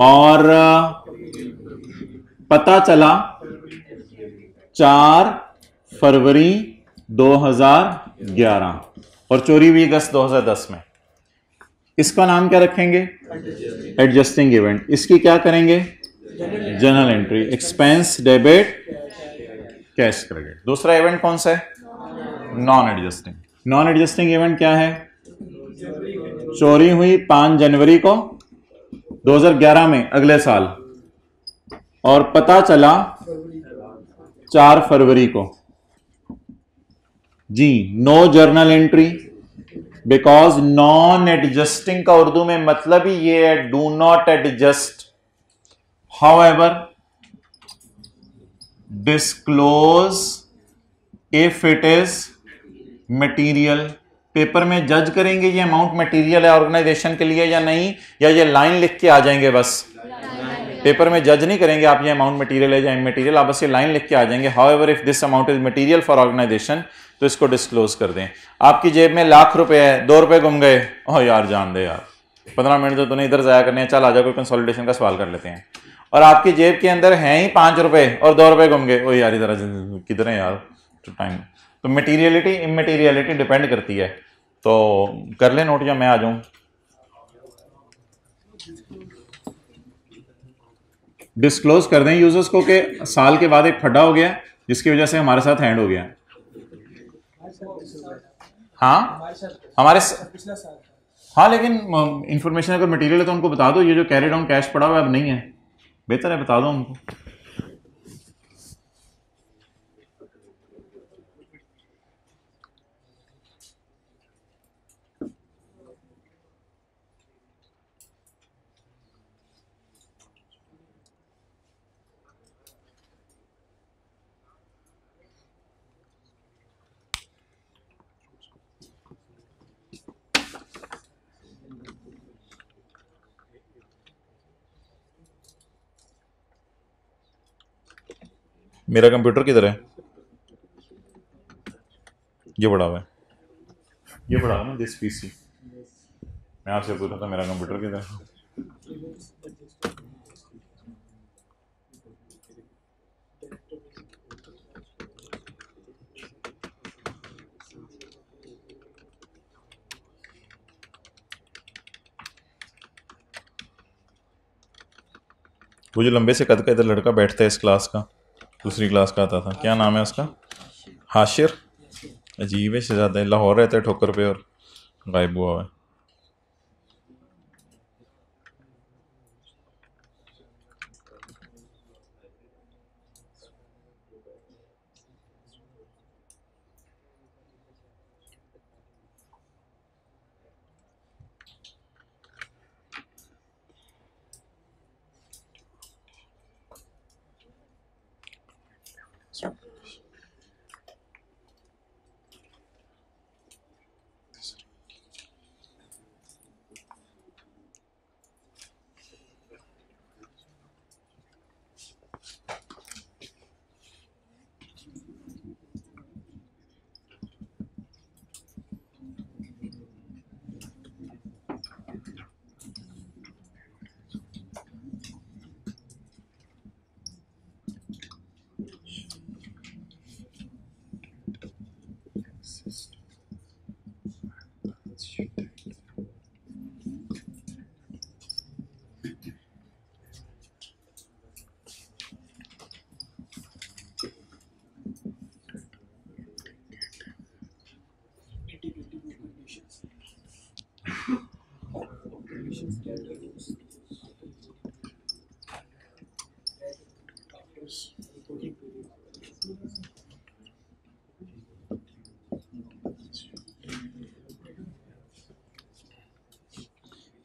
और पता चला 4 फरवरी 2011 और चोरी हुई अगस्त 2010 में। इसका नाम क्या रखेंगे? Adjusting event. इसकी क्या करेंगे? Journal entry, expense debit cash credit. दूसरा इवेंट कौन सा है? Non adjusting. Non adjusting event क्या है? चोरी हुई 5 जनवरी को 2011 में, अगले साल, और पता चला 4 फरवरी को। जी, no journal entry, because non adjusting का उर्दू में मतलब ही ये है do not adjust. However disclose if it is material. Paper में जज करेंगे ये अमाउंट मटीरियल है ऑर्गेनाइजेशन के लिए या नहीं, या ये लाइन लिख के आ जाएंगे बस? पेपर में जज नहीं करेंगे आप ये अमाउंट मटीरियल है या इमटीरियल, आप बस ये लाइन लिख के आ जाएंगे। However if this amount is material for organization, तो इसको डिस्क्लोज कर दें। आपकी जेब में ₹1,00,000 है, 2 रुपए गुम गए, ओह यार जान दे यार, 15 मिनट तो तूने इधर जाया करने हैं, चल आजा कोई कंसोलिडेशन का सवाल कर लेते हैं। और आपकी जेब के अंदर हैं ही 5 रुपए और 2 रुपए गुम गए, ओह यार इधर किधर है यार, टाइम। तो मटीरियलिटी इमटीरियलिटी डिपेंड करती है। तो कर ले नोट या मैं आ जाऊं? डिस्क्लोज कर दें यूजर्स को कि साल के बाद एक फड्डा हो गया जिसकी वजह से हमारे साथ हैंड हो गया। हाँ हमारे पिछला साल। हाँ, लेकिन इंफॉर्मेशन अगर मटेरियल है तो उनको बता दो, ये जो कैरी डाउन कैश पड़ा हुआ है अब नहीं है, बेहतर है बता दो उनको। मेरा कंप्यूटर किधर है? ये बड़ा हुआ है, ये बड़ा हुआ ना दिस पीसी। मैं आपसे पूछा था मेरा कंप्यूटर किधर है? वो जो लंबे से कद का इधर लड़का बैठता है इस क्लास का, दूसरी क्लास का आता था, क्या नाम है उसका? हाशिर। अजीब है, शहजादा है, लाहौर रहता है ठोकर पे और गायब हुआ है।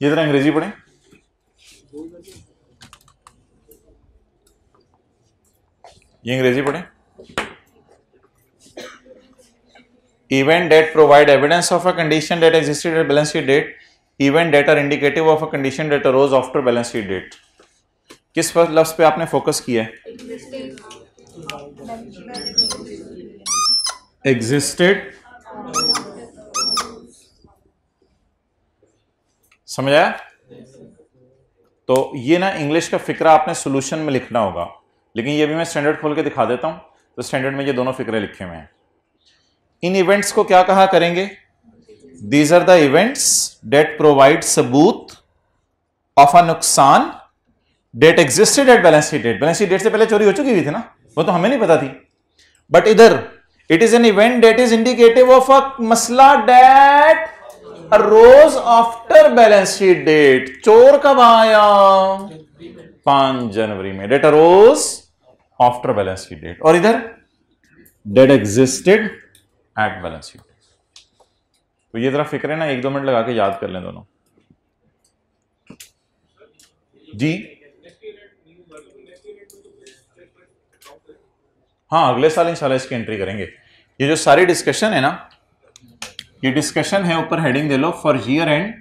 ये जरा अंग्रेजी पढ़ें। ये अंग्रेजी पढ़ें। Event that provide evidence of a condition that existed at balance sheet date, event that are indicative of a condition that arose after balance sheet date। किस लफ्ज पे आपने फोकस किया है? Existed। समझ आया? तो ये ना इंग्लिश का फिक्रा आपने सोल्यूशन में लिखना होगा, लेकिन ये भी मैं स्टैंडर्ड खोल के दिखा देता हूं। तो स्टैंडर्ड में ये दोनों फिक्रे लिखे हुए हैं। इन इवेंट्स को क्या कहा करेंगे? These are the events that provide सबूत ऑफ अ नुकसान that existed at balance sheet date. Balance sheet date से पहले चोरी हो चुकी हुई थी ना, वो तो हमें नहीं पता थी, बट इधर it is an event that is indicative of a मसला that arose after balance sheet date. चोर कब आया? 5 जनवरी में। Date arose after balance sheet date. और इधर date existed at balance sheet. तो ये जरा फिक्र है ना, 1-2 मिनट लगा के याद कर लें दोनों जी। हाँ, अगले साल इंशाल्लाह इसकी एंट्री करेंगे। ये जो सारी डिस्कशन है ना, ये डिस्कशन है, ऊपर heading they low for year and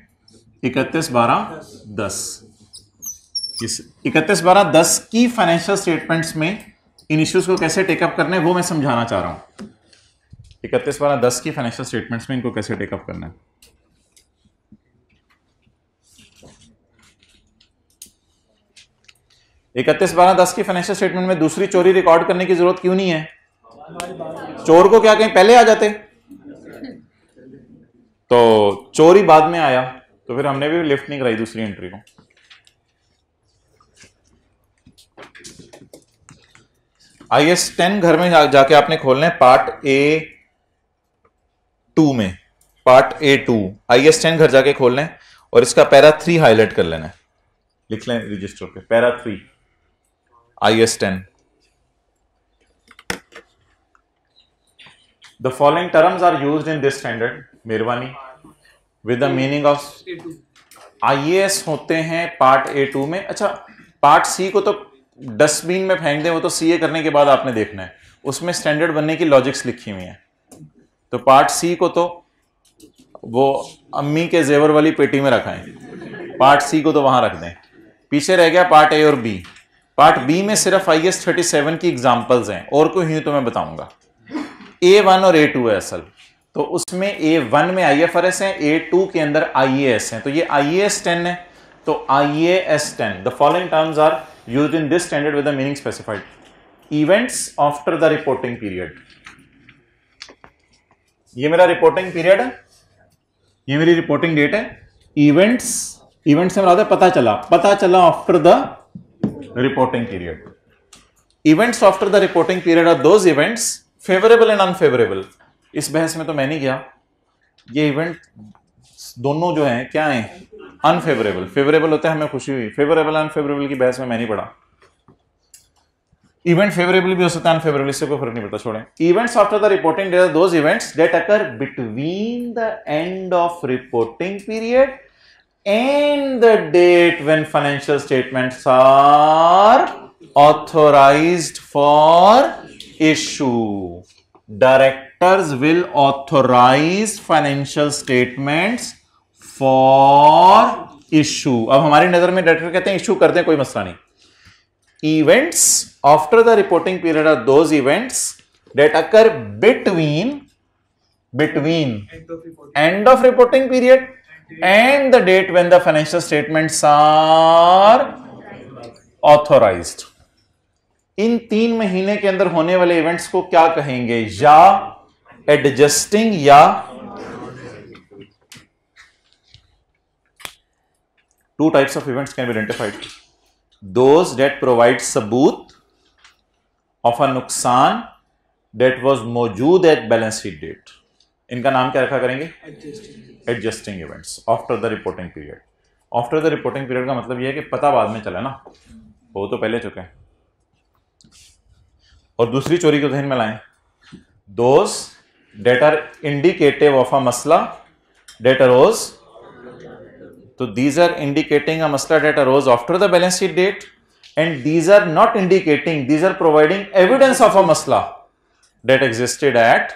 31/12/10। इस 31/12/10 की फाइनेंशियल स्टेटमेंट्स में इन इश्यूज को कैसे टेकअप करना है वो मैं समझाना चाह रहा हूं। 31/12/10 की फाइनेंशियल स्टेटमेंट्स में इनको कैसे टेकअप करना है। 31/12/10 की फाइनेंशियल स्टेटमेंट में दूसरी चोरी रिकॉर्ड करने की जरूरत क्यों नहीं है? चोर को क्या कहीं पहले आ जाते, तो चोरी बाद में आया, तो फिर हमने भी लिफ्ट नहीं कराई दूसरी एंट्री को। IAS 10 घर में जाके आपने खोलना है पार्ट A2 में, पार्ट A2 IAS 10 घर जाके खोलना है और इसका पैरा 3 हाईलाइट कर लेना है, लिख लें रजिस्टर पे para 3 IAS 10। The following terms are used in this standard, मेहरबानी, with the meaning of IAS होते हैं पार्ट A2 में। अच्छा, पार्ट C को तो डस्टबिन में फेंक दें, वो तो CA करने के बाद आपने देखना है, उसमें स्टैंडर्ड बनने की लॉजिक्स लिखी हुई है। तो पार्ट C को तो वो अम्मी के जेवर वाली पेटी में रखा है, पार्ट C को तो वहां रख दें। पीछे रह गया पार्ट A और B। पार्ट B में सिर्फ IAS 37 की एग्जांपल्स हैं, और कोई ही तो मैं बताऊंगा। A1 और A2 है असल, तो उसमें A1 में IFRS है, A2 के अंदर IAS है। तो ये IAS 10 है, तो IAS 10 the following terms are used in this standard with the meaning specified. Events after the reporting period, ये मेरा रिपोर्टिंग पीरियड है, ये मेरी रिपोर्टिंग डेट है। इवेंट्स से मतलब पता चला after the reporting period. Events after the reporting period are those events favourable and unfavourable. इस बहस में तो मैं नहीं गया, ये इवेंट दोनों जो हैं क्या हैं? अनफेवरेबल। फेवरेबल होता है हमें खुशी हुई, फेवरेबल अनफेवरेबल की बहस में मैं नहीं पढ़ा। इवेंट फेवरेबल भी हो सकता है, अनफेवरेबल, इससे कोई फर्क नहीं पड़ता, छोड़ें। Events after the reporting date are those events that occur between the end of reporting period and the date when financial statements are authorized for issue. Directors will authorize financial statements for issue. अब हमारी नजर में director कहते हैं issue करते हैं, कोई मसला नहीं। Events after the reporting period are those events that occur between end of reporting period and the date when the financial statements are authorized. इन 3 महीने के अंदर होने वाले इवेंट्स को क्या कहेंगे? या एडजस्टिंग या two types of events can be identified. Those that provide सबूत of a नुकसान that was मौजूद at balance sheet date. इनका नाम क्या रखा करेंगे? Adjusting events after the reporting period. After the reporting period का मतलब यह है कि पता बाद में चला ना, वो तो पहले चुके हैं। और दूसरी चोरी को ध्यान में लाएं, those that are indicative of a मसला डेट अरोज, तो दीज आर इंडिकेटिंग अ मसला that arose after the balance sheet date, and these are not indicating, these are providing evidence of a मसला that existed at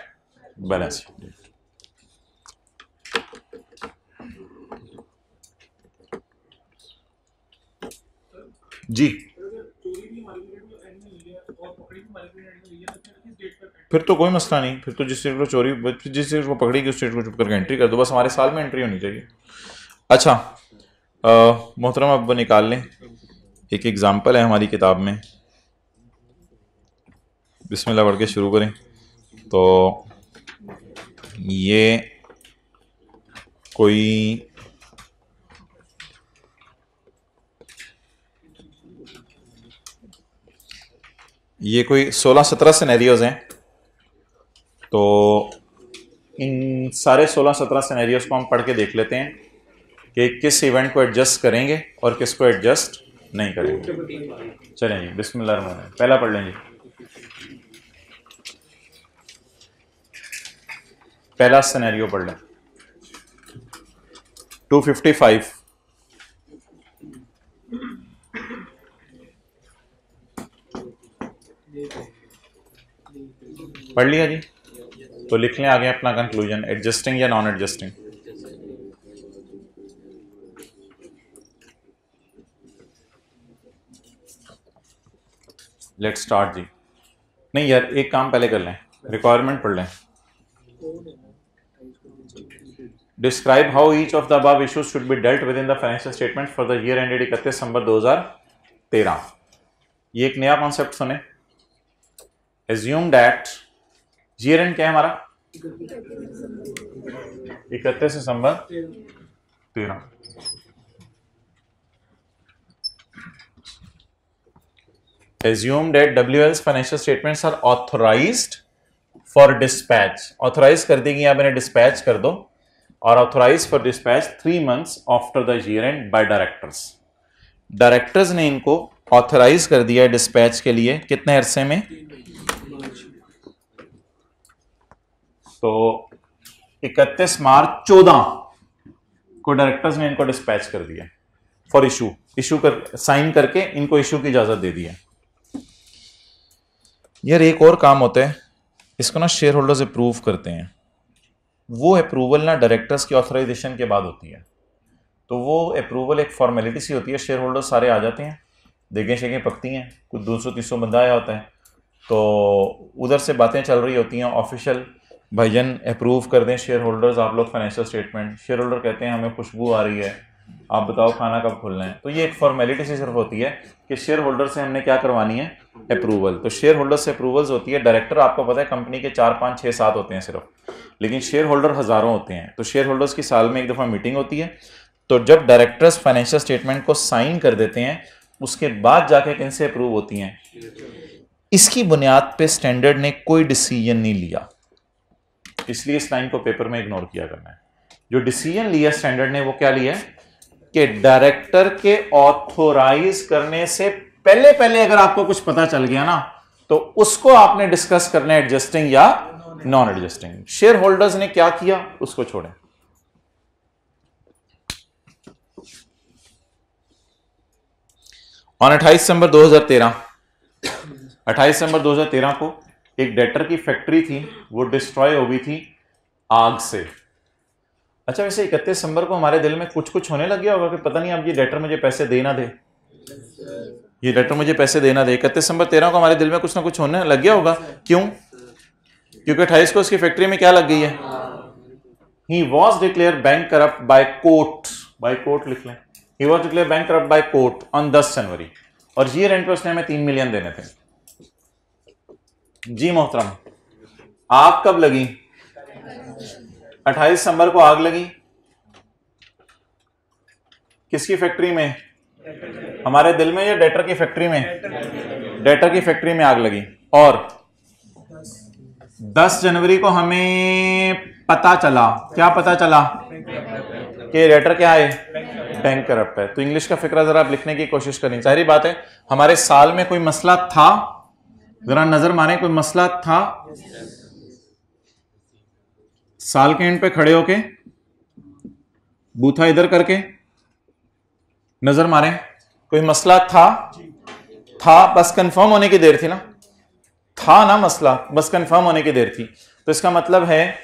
balance sheet date. जी, फिर तो कोई मसला नहीं, फिर तो जिस डेट को चोरी, जिस डेट को पकड़ी उस डेट को चुप करके एंट्री कर दो, बस हमारे साल में एंट्री होनी चाहिए। अच्छा, मोहतरम अब निकाल लें, एक एग्जाम्पल है हमारी किताब में, बिस्मिल्लाह पढ़ के शुरू करें। तो ये कोई 16-17 सिनेरियोज हैं। तो इन सारे 16-17 सिनेरियोस को हम पढ़ के देख लेते हैं कि किस इवेंट को एडजस्ट करेंगे और किसको एडजस्ट नहीं करेंगे। चलें जी, बिस्मिल्लाह रहमान रहीम। पहला पढ़ लें जी, पहला सिनेरियो पढ़ लें। 255 पढ़ लिया जी, तो लिख लें आगे अपना कंक्लूजन, एडजस्टिंग या नॉन एडजस्टिंग। लेट्स स्टार्ट जी। नहीं यार, एक काम पहले कर लें, रिक्वायरमेंट पढ़ लें। Describe how each of the above issues should be dealt with in the financial statement for the year ended 31 दिसंबर 2013। ये एक नया कॉन्सेप्ट सुने। एज्यूम दैट ईयर एंड क्या है हमारा, 31 दिसंबर 13। Assume that WL's financial statements are authorized for dispatch. Authorize कर देगी, आप इन्हें dispatch कर दो, और authorized for dispatch 3 months after the year end by directors. Directors ने इनको authorize कर दिया dispatch के लिए कितने अरसे में, तो 31 मार्च 14 को डायरेक्टर्स ने इनको डिस्पैच कर दिया फॉर इशू कर साइन करके इनको इशू की इजाजत दे दी है। यार एक और काम होता है, इसको ना शेयर होल्डर्स अप्रूव करते हैं, वो अप्रूवल ना डायरेक्टर्स की ऑथराइजेशन के बाद होती है, तो वो अप्रूवल एक फॉर्मेलिटी सी होती है। शेयर होल्डर्स सारे आ जाते हैं, देखें शेखें पकती हैं, कुछ 200-300 बंदा आया होता है, तो उधर से बातें चल रही होती हैं ऑफिशियल, भाईजान अप्रूव कर दें शेयर होल्डर्स आप लोग फाइनेंशियल स्टेटमेंट। शेयर होल्डर कहते हैं हमें खुशबू आ रही है, आप बताओ खाना कब खुलना है। तो ये एक फॉर्मेलिटी सी सिर्फ होती है कि शेयर होल्डर से हमने क्या करवानी है, अप्रूवल। तो शेयर होल्डर से अप्रूवल्स होती है। डायरेक्टर आपको पता है कंपनी के 4, 5, 6, 7 होते हैं सिर्फ, लेकिन शेयर होल्डर हज़ारों होते हैं। तो शेयर होल्डर्स की साल में एक दफ़ा मीटिंग होती है, तो जब डायरेक्टर्स फाइनेंशियल स्टेटमेंट को साइन कर देते हैं उसके बाद जाके किन से अप्रूव होती हैं। इसकी बुनियाद पे स्टैंडर्ड ने कोई डिसीजन नहीं लिया, इसलिए इस लाइन को पेपर में इग्नोर किया करना है। जो डिसीजन लिया स्टैंडर्ड ने वो क्या लिया कि डायरेक्टर के ऑथोराइज करने से पहले पहले अगर आपको कुछ पता चल गया ना तो उसको आपने डिस्कस करना है एडजस्टिंग या नॉन एडजस्टिंग। शेयर होल्डर्स ने क्या किया उसको छोड़ें। ऑन 28 दिसंबर 2013 को एक डेटर की फैक्ट्री थी, वो डिस्ट्रॉय हो गई थी आग से। अच्छा, वैसे 31 दिसंबर को हमारे दिल में कुछ कुछ होने लग गया होगा कि पता नहीं अब ये डेटर मुझे पैसे दे ना दे, ये डेटर मुझे पैसे देना दे। 31 दिसंबर 13 को हमारे दिल में कुछ ना कुछ होने लग गया होगा। क्यों? क्योंकि 28 को उसकी फैक्ट्री में क्या लग गई है, he was declare bank corrupt by court लिख लें, he was declare bank corrupt by court on 10 जनवरी, और ईयर एंड पे उसने हमें 3 मिलियन देने थे। जी मोहतरम, आग कब लगी? 28 दिसंबर को आग लगी। किसकी फैक्ट्री में? हमारे दिल में या डेटर की फैक्ट्री में? डेटर की फैक्ट्री में आग लगी। और 10 जनवरी को हमें पता चला, क्या पता चला? कि डेटर क्या है? बैंक करप्ट है। तो इंग्लिश का फिक्रा जरा आप लिखने की कोशिश करें। जाहिर बात है हमारे साल में कोई मसला था, जरा नजर मारें, कोई मसला था? साल के एंड पे खड़े होके बूथा इधर करके नजर मारें, कोई मसला था? बस कंफर्म होने की देर थी ना, था ना मसला, बस कंफर्म होने की देर थी। तो इसका मतलब है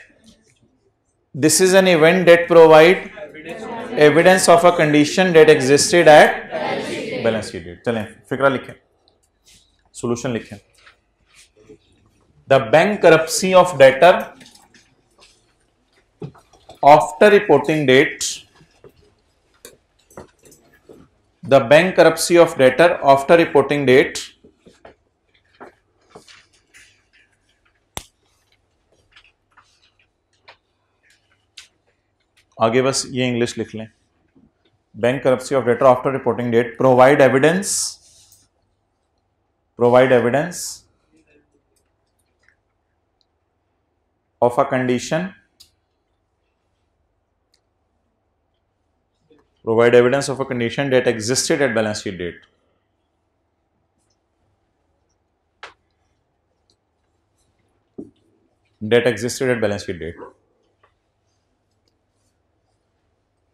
this is an event that provide evidence of a condition that existed at balance sheet date. चलें फिक्रा लिखें, सॉल्यूशन लिखें। The bankruptcy of debtor after reporting date, the bank bankruptcy of debtor after reporting date आगे बस ये English लिख लें। Bankruptcy of debtor after reporting date provide evidence of a condition, provide evidence of a condition that existed at balance sheet date. That existed at balance sheet date.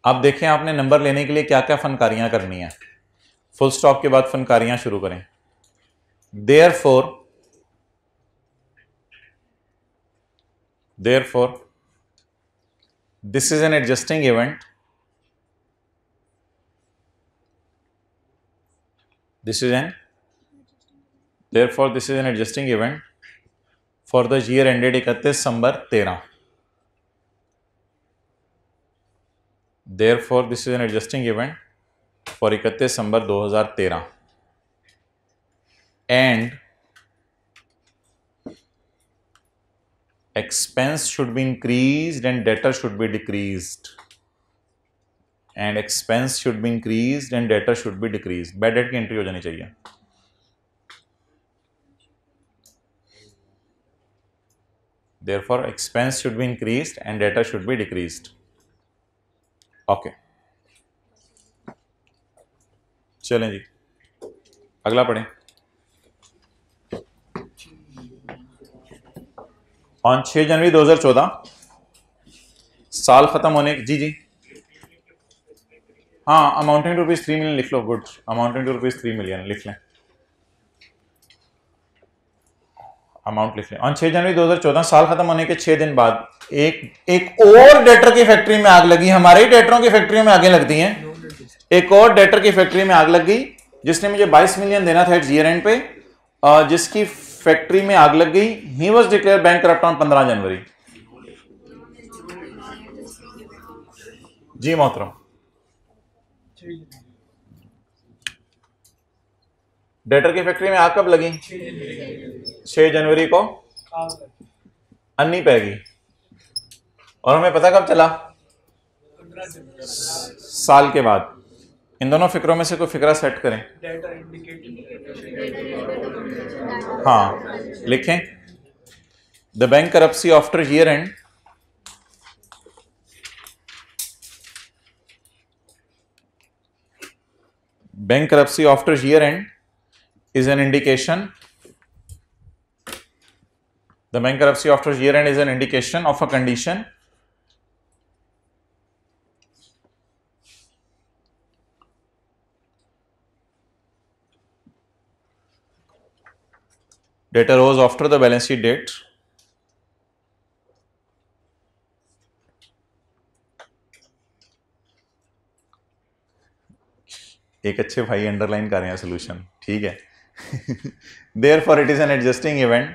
अब देखें आपने number लेने के लिए क्या क्या फनकारियां करनी है। फुल स्टॉप के बाद फनकारियां शुरू करें। Therefore, this is an adjusting event. Therefore, this is an adjusting event for the year ended 31 December 13. Therefore, this is an adjusting event for 31 December 2013. And expense should be increased and debtor should be decreased. And expense should be increased and debtor should be decreased. Bad debt की entry हो जानी चाहिए। Therefore, expense should be increased and debtor should be decreased. Okay. चलें जी, अगला पढ़ें। On 6 जनवरी 2014 साल खत्म होने जी हाँ, अमाउंटिंग टू रुपीज 3 मिलियन लिख लो। Good, amounting to rupees 3 million लिख लें, अमाउंट लिख लें। ऑन 6 जनवरी 2014 साल खत्म होने के 6 दिन बाद एक और डेटर की फैक्ट्री में आग लगी। हमारे ही डेटरों की फैक्ट्री में आगे लगती हैं। एक और डेटर की फैक्ट्री में आग लग गई जिसने मुझे 22 मिलियन देना था ईयर एंड पे, जिसकी फैक्ट्री में आग लग गई। He was declare bankrupt on 15 जनवरी। जी मोहतरम, डेटर की फैक्ट्री में आग कब लगी? 6 जनवरी को अन्नी पैगी। और हमें पता कब चला? साल के बाद। इन दोनों फिक्रों में से कोई फिक्रा सेट करें। हाँ, लिखें the bankruptcy after year and bankruptcy after year end is an indication. The bankruptcy after year end is an indication of a condition that arose after the balance sheet date एक अच्छे भाई underline कर रहे हैं solution, ठीक है। Therefore it is an adjusting event.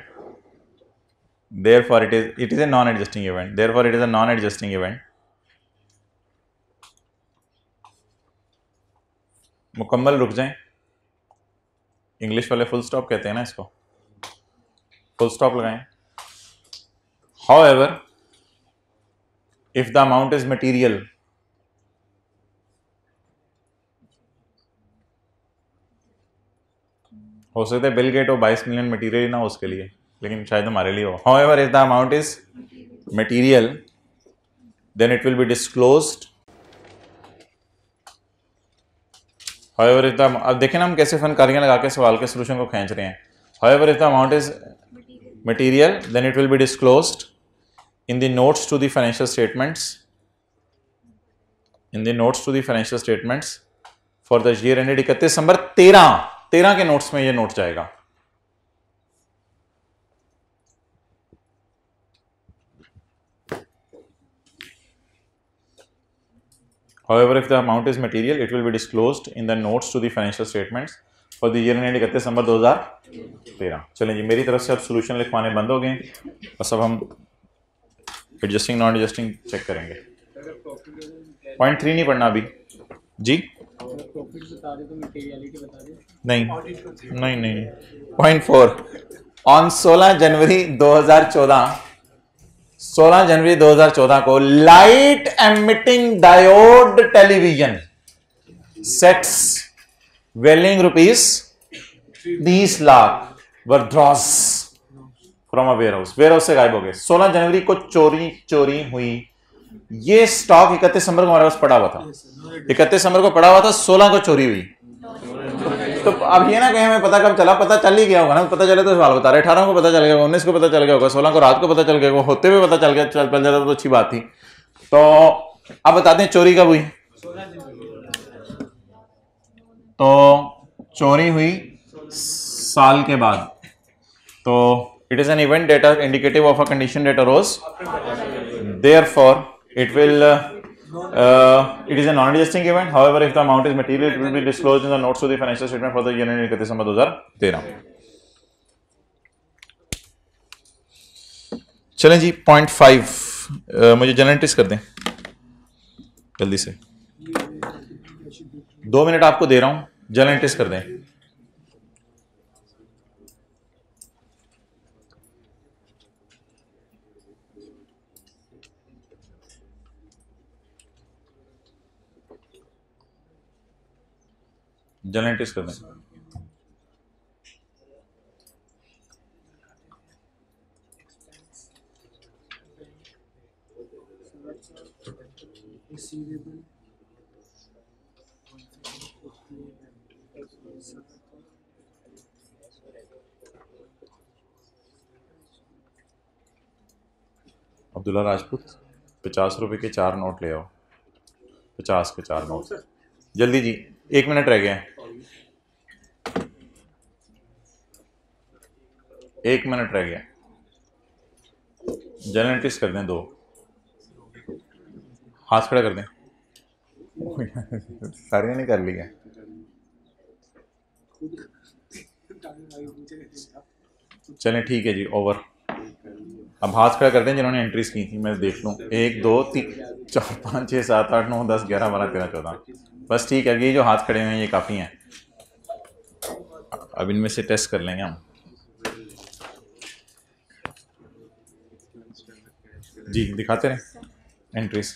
Therefore it is a non-adjusting event. Therefore it is a non-adjusting event. मुकम्मल रुक जाएं। इंग्लिश वाले फुल स्टॉप कहते हैं ना इसको, फुल स्टॉप लगाएं। However, if the amount is material, हो सकता है बिल गेट हो 22 मिलियन मटेरियल ना हो उसके लिए, लेकिन शायद हमारे लिए हो। However, if the amount is material, then it will be disclosed. However, if the अब देखें ना हम कैसे फनकारियां लगा के सवाल के सोल्यूशन को खींच रहे हैं। However, if the amount is material, then it will be disclosed in the notes to the financial statements. In the notes to the financial statements for the year ended 31 दिसंबर 13 के नोट्स में ये note जाएगा। However, if the amount is material, it will be disclosed in the notes to the financial statements for the year ended 31 दिसंबर 2013। चलें जी, मेरी तरफ से अब solution लिखवाने बंद हो गए। बस अब हम एडजस्टिंग नॉन एडजस्टिंग चेक करेंगे। पॉइंट 3 नहीं पढ़ना अभी जी। नहीं। पॉइंट 4 ऑन 16 जनवरी 2014 को light emitting diode television sets valuing ₹20 lakh were draws from a warehouse से गायब हो गए। 16 जनवरी को चोरी हुई। ये स्टॉक 31 दिसंबर को हमारे पास पड़ा हुआ था, 31 दिसंबर को पड़ा हुआ था, 16 को चोरी हुई। तो अब ये ना कहें हमें पता कब चला, पता चल ही गया होगा ना, पता चले तो सवाल बता रहे, 18 को पता चल गया होगा, 19 को पता चल गया होगा, 16 को रात को पता चल गया होगा, होते हुए पता चल गया, चल जाता तो अच्छी बात थी। तो अब बताते हैं चोरी कब हुई। तो चोरी हुई साल के बाद। तो it is an event that are indicative of a condition that arose, therefore it will it is a non-adjusting event. However, if the amount is material, it will be disclosed in the notes to the financial statement for the year ending 31 December 2013. चलें जी 0.5 मुझे general entries कर दें जल्दी से, 2 minute आपको दे रहा हूं, general entries कर दें। जनरल एंट्रीज कर दें। अब्दुल्ला राजपूत 50 रुपए के 4 नोट ले आओ, 50 के 4 नोट जल्दी जी, 1 मिनट रह गया है, 1 मिनट रह गया। जनरल एंट्रीज कर दें 2, हाथ खड़ा कर दें। सारे नहीं कर लिया, चलें ठीक है जी, ओवर। अब हाथ खड़ा कर दें जिन्होंने एंट्रीज की थी, मैं देख लूँ। 1 2 3 4 5 6 7 8 9 10 11 12 13 14, बस ठीक है। ये जो हाथ खड़े हुए हैं ये काफ़ी हैं, अब इनमें से टेस्ट कर लेंगे हम जी। दिखाते रहे एंट्रीज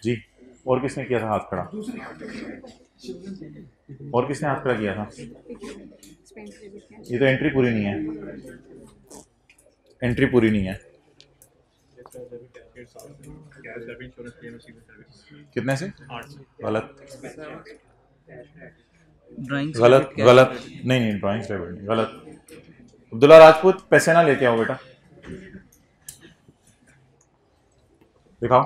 जी। और किसने किया था हाथ खड़ा, और किसने हाथ खड़ा किया था? ये तो एंट्री पूरी नहीं है, एंट्री पूरी नहीं है। कितने से? गलत गलत गलत, नहीं ड्राइंग नहीं, गलत। अब्दुल्ला राजपूत पैसे ना लेके आओ बेटा, दिखाओ।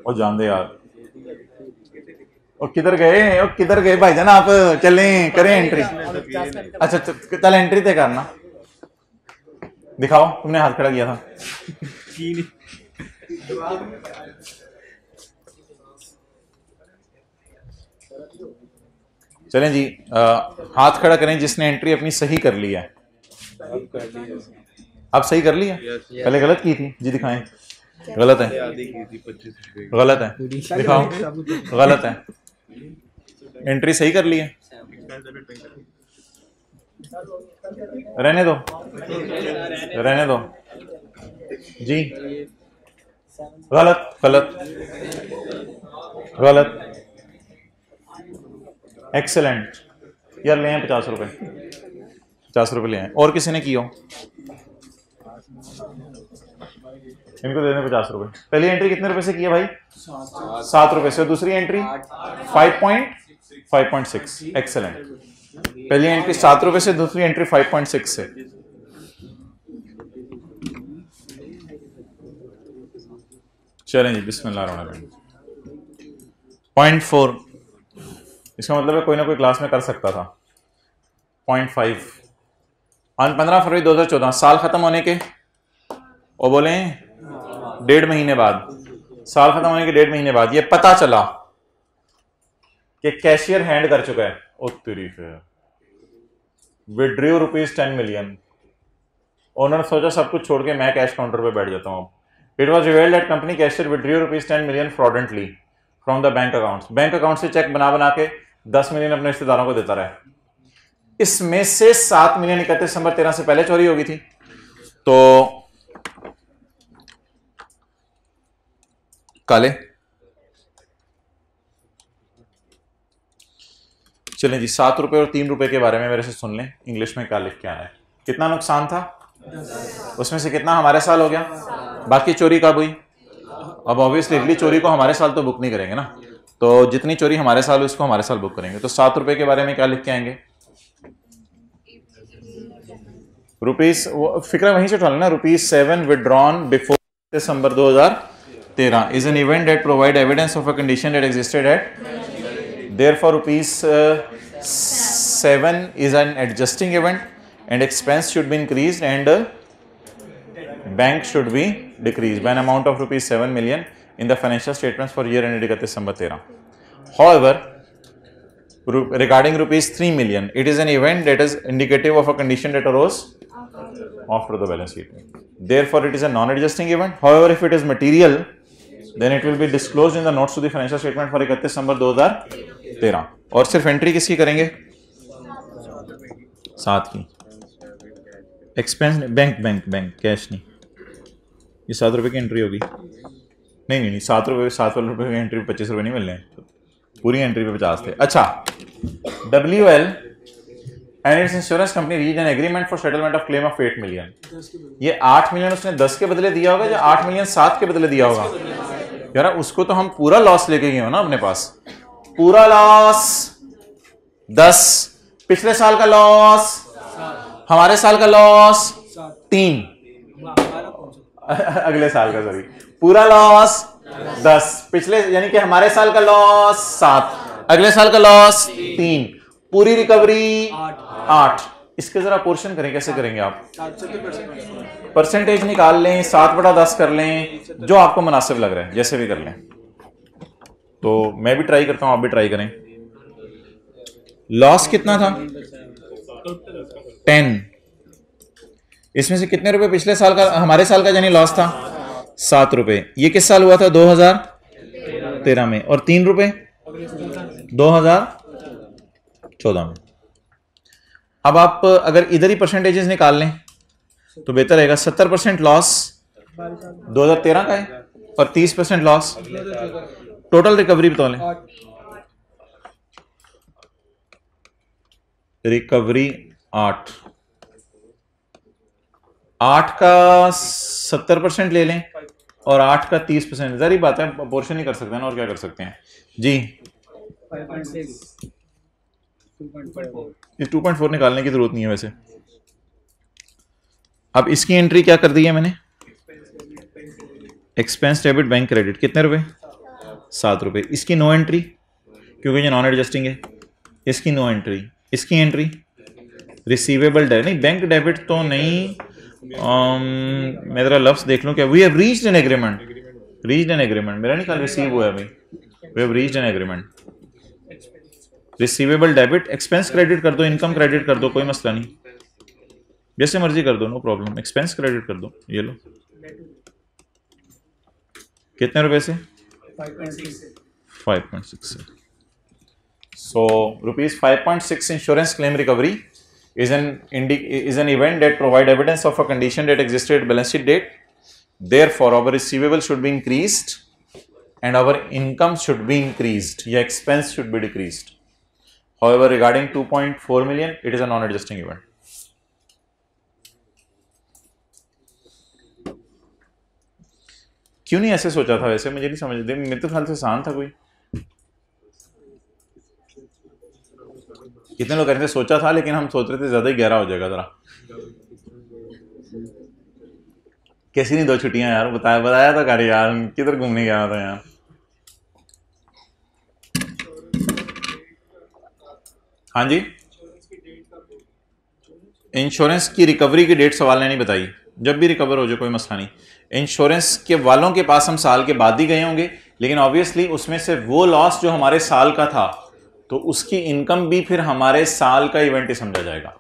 और जान दे यार, और किधर गए भाईजान आप? चलें करें एंट्री। अच्छा चल एंट्री तय करना, दिखाओ तुमने हाथ खड़ा किया था। चलें जी, हाथ खड़ा करें जिसने एंट्री अपनी सही कर ली है। आप सही कर ली है, पहले गलत की थी जी, दिखाएं। गलत है, गलत है, दिखाओ। गलत है, एंट्री सही कर ली है, रहने दो रहने दो जी। गलत गलत गलत, एक्सेलेंट यार, ले आए 50 रुपए, 50 रुपए ले आए। और किसी ने की हो? इनको दे दें 50 रुपए। पहली एंट्री कितने रुपए से की है भाई? 7 रुपए से। दूसरी एंट्री 5.6, एक्सेलेंट। पहली एंट्री 7 रुपए से, दूसरी एंट्री 5.6 से। चलें जी, बिस्मिल्लाहिर्रहमानिर्रहीम। 0.4, इसका मतलब है कोई ना कोई क्लास में कर सकता था। 0.5 आज 15 फरवरी 2014, साल खत्म होने के और बोले 1.5 महीने बाद, साल खत्म होने के 1.5 महीने बाद ये पता चला कि कैशियर हैंड कर चुका है। Withdraw ₹10 million. ओनर सोचा सब कुछ छोड़ के मैं कैश काउंटर पे बैठ जाता हूँ। It was revealed that company cashier withdraw ₹10 million fraudulently from the bank accounts. Bank account से चेक बना के 10 मिलियन अपने रिश्तेदारों को देता रहा। इसमें से 7 मिलियन 31 दिसंबर 13 से पहले चोरी होगी थी। तो काले चलें जी, 7 रुपये और 3 रुपये के बारे में मेरे से सुन लें, इंग्लिश में क्या लिख के आना है। कितना नुकसान था, उसमें से कितना हमारे साल हो गया, बाकी चोरी कब हुई। अब ऑब्वियसली अगली चोरी को हमारे साल तो बुक नहीं करेंगे ना, तो जितनी चोरी हमारे साल हुई उसको हमारे साल बुक करेंगे। तो 7 रुपये के बारे में क्या लिख के आएंगे, रुपीज, फिक्र वहीं से उठा लेना, ₹7 withdrawn before December 2013 is an event that provide evidence of a condition that existed at, therefore ₹7 is an adjusting event and expense should be increased and bank should be decreased by an amount of ₹7 million in the financial statements for year ended 31 December 13. However, regarding ₹3 million, it is an event that is indicative of a condition that arose after the balance sheet. Therefore, it is a non-adjusting event. However, if it is material, then it will be disclosed in the notes to the financial statement for 31 December 2013. और सिर्फ entry किसकी करेंगे, 7 की। Expense bank bank bank cash नहीं, ये 7 रुपये की entry होगी। नहीं 7 रुपये, 7 रुपये की एंट्री 25 रुपये नहीं मिलने, पूरी एंट्री पे 50 थे। अच्छा, WL and its insurance company reached an agreement for settlement of claim of 8 million. ये 8 मिलियन उसने 10 के बदले दिया होगा या 8 मिलियन 7 के बदले दिया होगा। यार उसको तो हम पूरा लॉस लेके गए हो ना अपने पास, पूरा लॉस 10, पिछले साल का लॉस, हमारे साल का लॉस 3, अगले साल का सॉरी, पूरा लॉस 10, पिछले यानी कि हमारे साल का लॉस 7, अगले साल का लॉस 3, पूरी रिकवरी 8। इसके जरा पोर्शन करें, कैसे करेंगे आप, परसेंटेज निकाल लें, 7/10 कर लें, जो आपको मुनासिब लग रहा है, जैसे भी कर लें। तो मैं भी ट्राई करता हूं, आप भी ट्राई करें। लॉस कितना था, 10, इसमें से कितने रुपए पिछले साल का, हमारे साल का यानी लॉस था 7 रुपए। ये किस साल हुआ था, 2013 में, और 3 रुपए 2014 में। अब आप अगर इधर ही परसेंटेजेस निकाल लें तो बेहतर रहेगा। 70% लॉस 2013 का है और 30% लॉस, टोटल रिकवरी बता लें, रिकवरी 8 का 70% ले लें और 8 का 30%, जरी बात है, पोर्शन ही कर सकते हैं ना, और क्या कर सकते हैं जी। 2.4 निकालने की जरूरत नहीं है वैसे। अब इसकी एंट्री क्या कर दी है मैंने, एक्सपेंस डेबिट बैंक क्रेडिट, कितने रुपए, 7 रुपए। इसकी नो एंट्री क्योंकि ये नॉन एडजस्टिंग है, इसकी नो एंट्री। इसकी एंट्री रिसीवेबल डेबिट, नहीं बैंक डेबिट तो नहीं, मैं जरा लफ्ज देख लूं क्या, we have reached N agreement, reached N agreement, मेरा नहीं ख्याल रिसीव हुआ है अभी, वी हैव रीच्ड एन एग्रीमेंट। रिसीवेबल डेबिट, एक्सपेंस क्रेडिट कर दो, इनकम क्रेडिट कर दो, कोई मसला नहीं, जैसे मर्जी कर दो, नो प्रॉब्लम। एक्सपेंस क्रेडिट कर दो, ये लो, कितने रुपए से, 5.6 से। सो ₹5.6 insurance claim recovery is an event that provide evidence of a condition that existed at balance sheet date. Therefore, our receivable should be increased and our income should be increased. Your expense should be decreased. However, regarding 2.4 million, it is a non-adjusting event. क्यों नहीं ऐसे सोचा था वैसे, मुझे नहीं समझ, मेरे तो ख्याल से आसान था। कोई कितने लोग कहते थे सोचा था, लेकिन हम सोच रहे थे ज्यादा ही गहरा हो जाएगा जरा। कैसी नहीं 2 छुट्टियां यार, बताया था कार्य यार, किधर घूमने गया था यार। हाँ जी, इंश्योरेंस की रिकवरी की डेट सवाल ने नहीं बताई, जब भी रिकवर हो जाए कोई मसला नहीं। इंश्योरेंस के वालों के पास हम साल के बाद ही गए होंगे, लेकिन ऑब्वियसली उसमें से वो लॉस जो हमारे साल का था, तो उसकी इनकम भी फिर हमारे साल का इवेंट ही समझा जाएगा।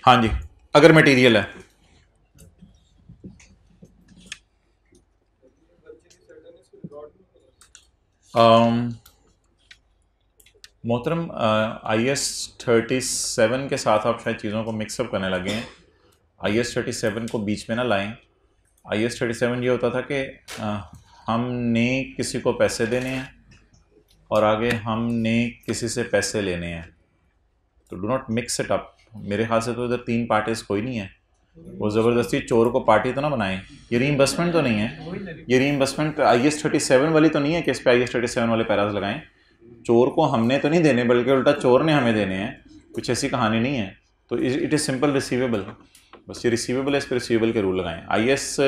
हाँ जी, अगर मटेरियल है, मोहतरम IS 37 के साथ आप शायद चीज़ों को मिक्सअप करने लगे हैं। IS 37 को बीच में ना लाएं। IS 37 ये होता था कि हमने किसी को पैसे देने हैं और आगे हमने किसी से पैसे लेने हैं, तो do not mix it up. मेरे ख्याल से तो इधर 3 पार्टीज कोई नहीं है, वो ज़बरदस्ती चोर को पार्टी तो ना बनाएं। ये रीइंबर्समेंट तो नहीं है, ये रीइंबर्समेंट IS 37 वाली तो नहीं है कि इस पे IS 37 वाले पैराज लगाएं। चोर को हमने तो नहीं देने, बल्कि उल्टा चोर ने हमें देने हैं, कुछ ऐसी कहानी नहीं है। तो इट इज़ सिंपल रिसीवेबल, बस ये रिसीवेबल है, इस पर रिसीवेबल के रूल लगाएं। IS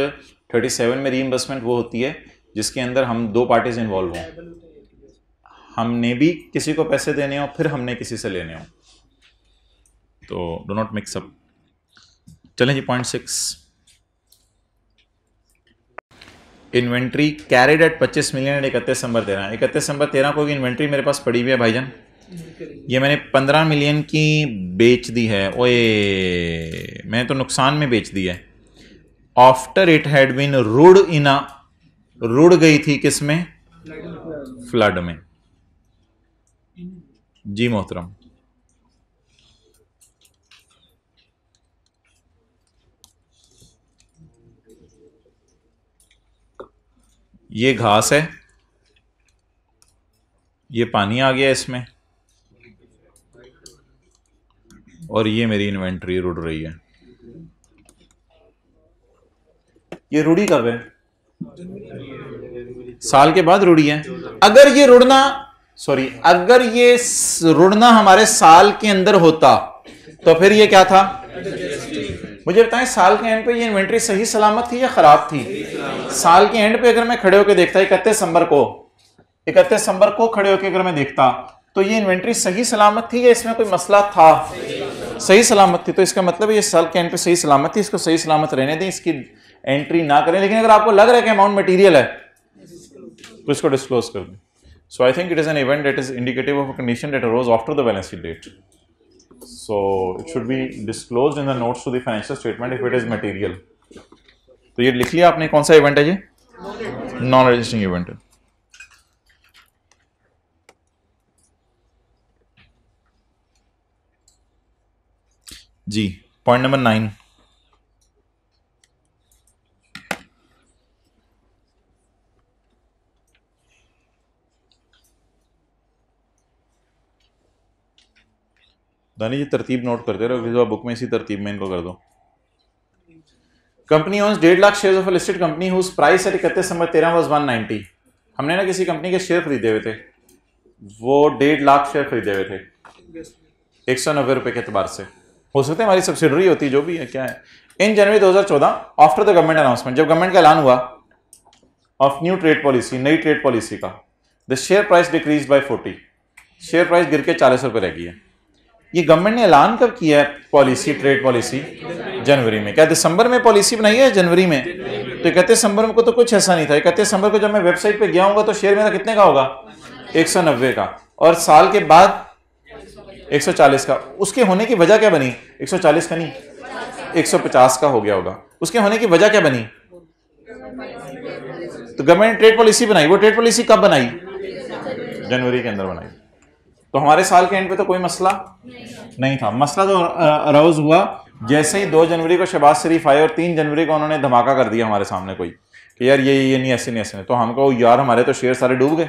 37 में रीइंबर्समेंट वो होती है जिसके अंदर हम 2 पार्टीज इन्वॉल्व हों, हमने भी किसी को पैसे देने हो, फिर हमने किसी से लेने हो, तो डो नॉट मिक्स अप। चलें जी, point 6, inventory carried at 25 million 31 दिसंबर 13। 31 दिसंबर 13 को इन्वेंट्री मेरे पास पड़ी हुई है भाईजान, ये मैंने 15 मिलियन की बेच दी है। ओए, मैंने तो नुकसान में बेच दी है। आफ्टर इट हैड बीन रुड़ इन अ, रुड़ गई थी किसमें? फ्लड में। जी मोहतरम, ये घास है, ये पानी आ गया इसमें, और ये मेरी इन्वेंट्री रुड़ रही है। ये रुड़ी कब है? साल के बाद रुड़ी है। अगर ये रुड़ना, सॉरी, अगर ये रुड़ना हमारे साल के अंदर होता तो फिर ये क्या था? मुझे बताएं, साल के एंड पे ये इन्वेंट्री सही सलामत थी या खराब थी? साल के एंड पे अगर मैं खड़े होकर देखता 31 दिसंबर को खड़े होकर अगर मैं देखता तो ये इन्वेंट्री सही सलामत थी या इसमें कोई मसला था? सही सलामत थी। तो इसका मतलब ये साल के एंड पे सही सलामत थी, इसको सही सलामत रहने दें, इसकी एंट्री ना करें। लेकिन अगर आपको लग रहा है कि अमाउंट मटेरियल है तो इसको डिस्क्लोज कर दें। So I think it is an event that is indicative of a condition that arose after the balance sheet date, so it should be disclosed in the notes to the financial statement if it is material। तो ये लिख लिया आपने, कौन सा event है ये? Non registering event है। जी, पॉइंट नंबर 9, दानी जी तरतीब नोट करते रहो, किसी बुक में इसी तरतीब में इनको कर दो। Company owns 1.5 lakh shares of a listed company whose price at 31 December 13 was 190। हमने ना किसी कंपनी के शेयर खरीदे हुए थे, वो 1.5 लाख शेयर खरीदे हुए थे 190 रुपए के एतबार से। हो सकता है हमारी सब्सिडरी होती, जो भी है, क्या है। इन जनवरी 2014 आफ्टर द गवर्नमेंट अनाउंसमेंट, जब गवर्नमेंट का ऐलान हुआ ऑफ न्यू ट्रेड पॉलिसी, नई ट्रेड पॉलिसी का, the share price decrease by 40, share price गिर के 40 रुपए रह गई है। ये गवर्नमेंट ने ऐलान कब किया है पॉलिसी, ट्रेड पॉलिसी? जनवरी में। क्या दिसंबर में पॉलिसी बनाई है जनवरी में? तो 31 दिसंबर को तो कुछ ऐसा नहीं था। 31 दिसंबर को जब मैं वेबसाइट पे गया हूँ तो शेयर मेरा कितने का होगा? 190 का, और साल के बाद 140 का। उसके होने की वजह क्या बनी? 140 का नहीं, 150 का हो गया होगा। उसके होने की वजह क्या बनी? तो गवर्नमेंट ने ट्रेड पॉलिसी बनाई। वो ट्रेड पॉलिसी कब बनाई? जनवरी के अंदर बनाई। तो हमारे साल के एंड पे तो कोई मसला नहीं था। मसला तो अराउज हुआ जैसे ही 2 जनवरी को शहबाज शरीफ आए और 3 जनवरी को उन्होंने धमाका कर दिया हमारे सामने कोई कि यार ये नहीं, ऐसे नहीं, ऐसे नहीं। तो हमको यार हमारे तो शेयर सारे डूब गए।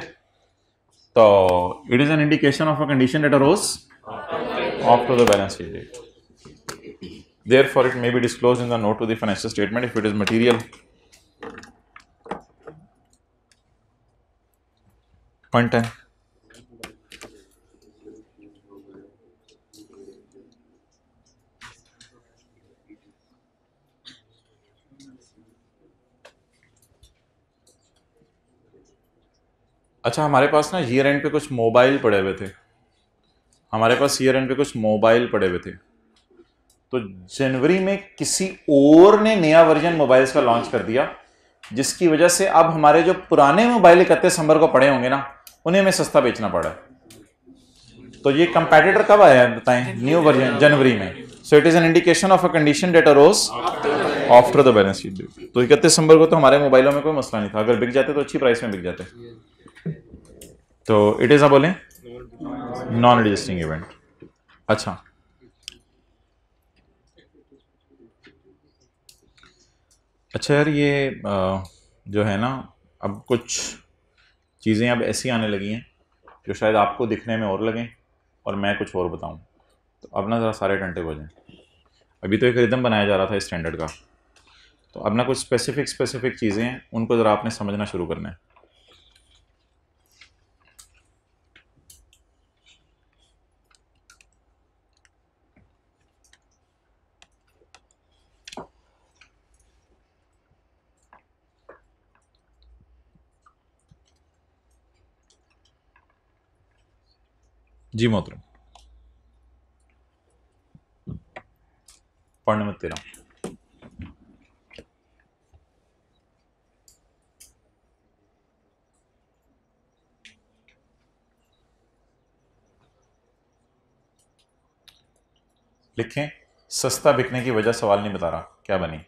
तो it is an indication of a condition that arose after the balance sheet date, therefore it may be disclosed in the note to the financial statement if it is material. Point 10, अच्छा, हमारे पास ना year end पे कुछ mobile पड़े हुए थे, तो जनवरी में किसी और ने नया वर्जन मोबाइल्स का लॉन्च कर दिया, जिसकी वजह से अब हमारे जो पुराने मोबाइल 31 दिसंबर को पड़े होंगे ना, उन्हें हमें सस्ता बेचना पड़ा है। तो ये कंपेटिटर कब आया है बताएं? न्यू वर्जन जनवरी में। So it is an indication of a condition that arose after the balance sheet date. तो 31 दिसंबर को तो हमारे मोबाइलों में कोई मसला नहीं था, अगर बिक जाते तो अच्छी प्राइस में बिक जाते। तो इट इज, बोले, नॉन रजिस्टरिंग इवेंट। अच्छा, यार ये जो है ना, अब कुछ चीज़ें अब ऐसी आने लगी हैं जो शायद आपको दिखने में और लगें और मैं कुछ और बताऊं। तो अब ना ज़रा सारे टंटे बजें। अभी तो एक रिदम बनाया जा रहा था स्टैंडर्ड का, तो अब ना कुछ स्पेसिफिक चीज़ें हैं, उनको ज़रा आपने समझना शुरू करना है। जी मोहतरम, पढ़ने मत तेरा। लिखें, सस्ता बिकने की वजह सवाल नहीं बता रहा क्या बनी।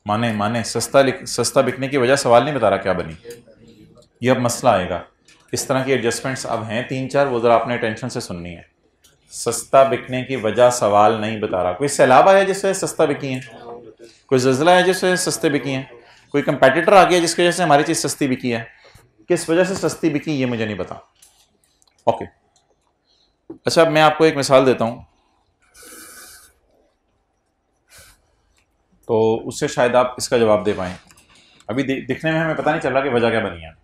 माने सस्ता बिकने की वजह सवाल नहीं बता रहा क्या बनी। ये अब मसला आएगा। इस तरह की एडजस्टमेंट्स अब हैं 3-4, वो ज़रा आपने टेंशन से सुननी है। सस्ता बिकने की वजह सवाल नहीं बता रहा। कोई सैलाब आया जिससे सस्ता बिकी है, कोई ज़ल्ज़ला आया जिससे सस्ते बिकी हैं, कोई कंपेटिटर आ गया जिसकी वजह से हमारी चीज़ सस्ती बिकी है। किस वजह से सस्ती बिकी ये मुझे नहीं पता। ओके, अच्छा अब मैं आपको एक मिसाल देता हूँ, तो उससे शायद आप इसका जवाब दे पाएँ। अभी दिखने में हमें पता नहीं चल रहा कि वजह क्या बनी है।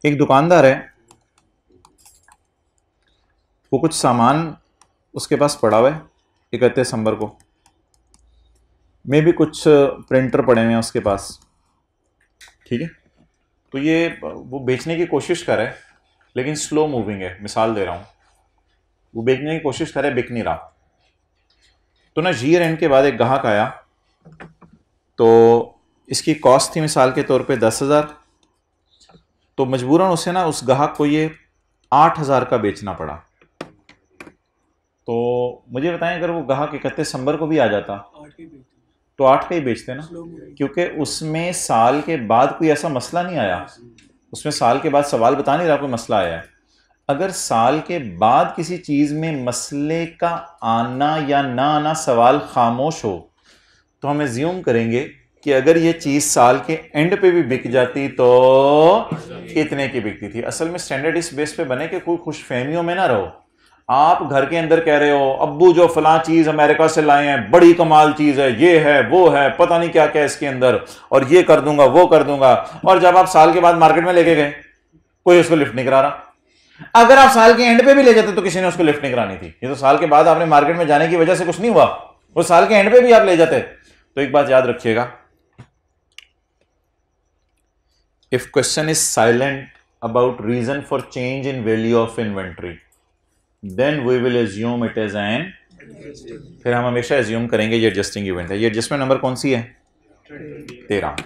एक दुकानदार है, वो कुछ सामान उसके पास पड़ा हुआ है 31 दिसंबर को, में भी कुछ प्रिंटर पड़े हुए हैं उसके पास, ठीक है। तो ये वो बेचने की कोशिश कर रहा है, लेकिन स्लो मूविंग है। मिसाल दे रहा हूँ, वो बेचने की कोशिश कर रहा है, बिक नहीं रहा। तो ना ईयर एंड के बाद एक ग्राहक आया, तो इसकी कॉस्ट थी मिसाल के तौर पे 10,000, तो मजबूरन उसे ना उस ग्राहक को ये 8,000 का बेचना पड़ा। तो मुझे बताएं, अगर वो ग्राहक 31 दिसंबर को भी आ जाता तो 8 का ही बेचते ना, क्योंकि उसमें साल के बाद कोई ऐसा मसला नहीं आया। उसमें साल के बाद सवाल बता नहीं रहा कोई मसला आया है। अगर साल के बाद किसी चीज़ में मसले का आना या ना आना सवाल खामोश हो, तो हम एज्यूम करेंगे कि अगर ये चीज़ साल के एंड पे भी बिक जाती तो इतने की बिकती थी। असल में स्टैंडर्ड इस बेस पे बने कि कोई खुशफहमियों में ना रहो। आप घर के अंदर कह रहे हो, अब्बू जो फलां चीज़ अमेरिका से लाए हैं बड़ी कमाल चीज़ है, ये है वो है, पता नहीं क्या क्या इसके अंदर, और ये कर दूंगा वो कर दूंगा। और जब आप साल के बाद मार्केट में लेके गए, कोई उसको लिफ्ट नहीं करा रहा। अगर आप साल के एंड पे भी ले जाते तो किसी ने उसको लिफ्ट नहीं करानी थी। ये तो साल के बाद आपने मार्केट में जाने की वजह से कुछ नहीं हुआ, वो साल के एंड पे भी आप ले जाते। तो एक बात याद रखिएगा, if question is silent about reason for change in value of inventory, then we will assume it is an, फिर हम हमेशा एज्यूम करेंगे ये एडजस्टिंग इवेंट है। ये एडजस्टमेंट नंबर कौन सी है? 13।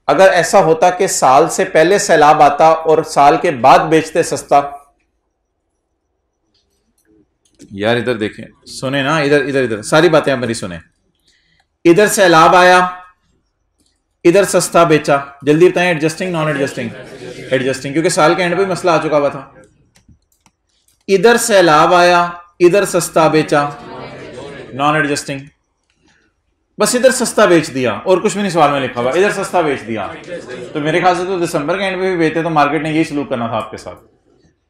अगर ऐसा होता कि साल से पहले सैलाब आता और साल के बाद बेचते सस्ता, यार इधर देखें, सुने ना, इधर इधर इधर सारी बातें आप मेरी सुने। इधर सैलाब आया, इधर सस्ता बेचा। जल्दी बताएं, एडजस्टिंग नॉन एडजस्टिंग? एडजस्टिंग, क्योंकि साल के एंड पे मसला आ चुका हुआ था। इधर सैलाब आया, इधर सस्ता बेचा, नॉन एडजस्टिंग। बस इधर सस्ता बेच दिया और कुछ भी नहीं सवाल में लिखा हुआ, इधर सस्ता बेच दिया। तो मेरे ख्याल से तो दिसंबर के एंड पे भी बेचते तो मार्केट ने यही सलूक करना था आपके साथ।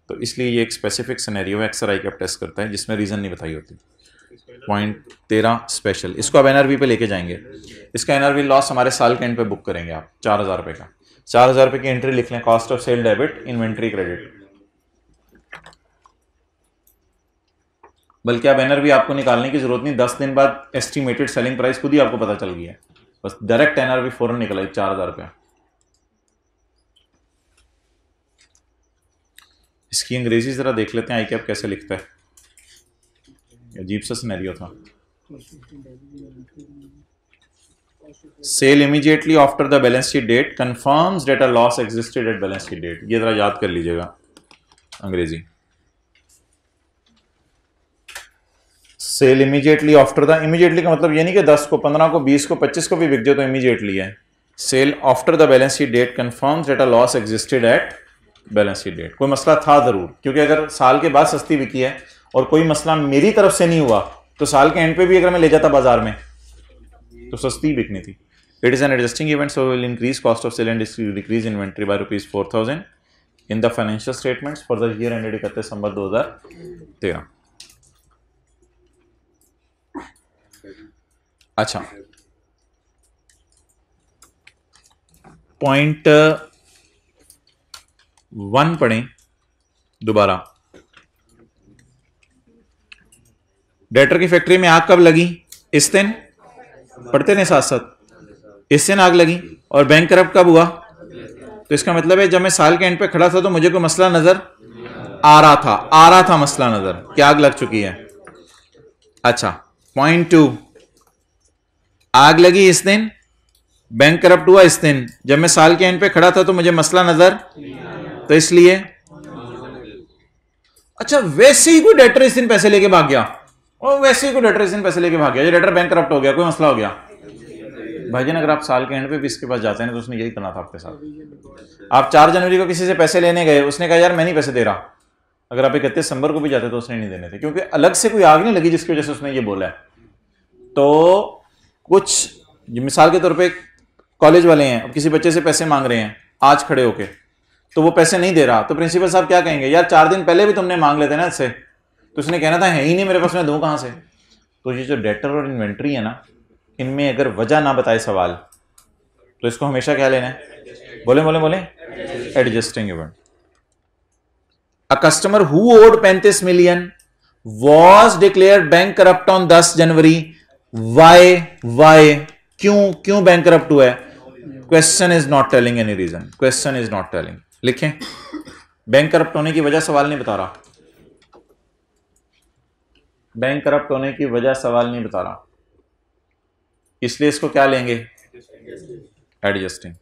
तो इसलिए ये एक स्पेसिफिक सिनेरियो है, अक्सर ICAP टेस्ट करता है जिसमें रीजन नहीं बताई होती। पॉइंट 13 स्पेशल, इसको अब NRV पे लेके जाएंगे। इसका NRV लॉस हमारे साल के एंड पे बुक करेंगे आप 4,000 रुपए का। 4,000 रुपए की एंट्री लिख लें, cost of sale debit, inventory credit. बल्कि अब NRV आपको निकालने की जरूरत नहीं, 10 दिन बाद एस्टिमेटेड सेलिंग प्राइस खुद ही आपको पता चल गई है, बस डायरेक्ट NRV फौरन निकला 4,000 रुपया। इसकी अंग्रेजी जरा देख लेते हैं ICAP कैसे लिखता है। अजीब सा सिनेरियो था। Sale immediately after the balance sheet date confirms that a loss existed at balance sheet date. ये जरा याद कर लीजिएगा अंग्रेजी। Sale immediately after the, immediately का मतलब ये नहीं कि 10 को 15 को 20 को 25 को भी बिक जाए तो इमीडिएटली है। Sale after the balance sheet date confirms that a loss existed at balance sheet date. कोई मसला था जरूर, क्योंकि अगर साल के बाद सस्ती बिकी है और कोई मसला मेरी तरफ से नहीं हुआ, तो साल के एंड पे भी अगर मैं ले जाता बाजार में तो सस्ती बिकनी थी। It is an adjusting event, so will increase cost of sale and decrease inventory by rupees 4,000 in the financial statements for the year ended 31 दिसंबर 2013. अच्छा, पॉइंट 1 पढ़ें दोबारा. डेटर की फैक्ट्री में आग कब लगी? इस दिन. पढ़ते नहीं साथ साथ. इस दिन आग लगी. और बैंक करप्ट कब हुआ? तो इसका मतलब है जब मैं साल के एंड पे खड़ा था तो मुझे कोई मसला नजर आ रहा था मसला नजर कि आग लग चुकी है. अच्छा, पॉइंट 2, आग लगी इस दिन, बैंक करप्ट हुआ इस दिन, जब मैं साल के एंड पे खड़ा था तो मुझे मसला नजर, तो इसलिए. अच्छा, वैसे ही कोई डेटर इस दिन पैसे लेके भाग गया, और वैसे ही कोई डेटर इस दिन पैसे लेके भाग गया, ये डेटर बैंक करप्ट हो गया, कोई मसला हो गया. भाईजान अगर आप साल के एंड पे भी इसके पास जाते हैं तो उसने यही करना था आपके साथ. आप 4 जनवरी को किसी से पैसे लेने गए, उसने कहा यार मैं नहीं पैसे दे रहा. अगर आप 31 दिसंबर को भी जाते तो उसने नहीं देने थे, क्योंकि अलग से कोई आग नहीं लगी जिसकी वजह से उसने ये बोला है. तो कुछ मिसाल के तौर पे कॉलेज वाले हैं, अब किसी बच्चे से पैसे मांग रहे हैं आज खड़े होके, तो वो पैसे नहीं दे रहा, तो प्रिंसिपल साहब क्या कहेंगे? यार 4 दिन पहले भी तुमने मांग लेते ना इससे, तो उसने कहना था है ही नहीं मेरे पास, मैं दूं कहां से. तो ये जो डेटर और इन्वेंट्री है ना, इनमें अगर वजह ना बताए सवाल तो इसको हमेशा क्या लेना है? बोले adjusting event. A customer who owed 35 million was declared bankrupt on 10 January. Why? क्यों बैंक करप्ट हुआ है? Question is not telling any reason. Question is not telling. लिखें, बैंक करप्ट होने की वजह सवाल नहीं बता रहा. बैंक करप्ट होने की वजह सवाल नहीं बता रहा, इसलिए इसको क्या लेंगे? एडजस्टिंग.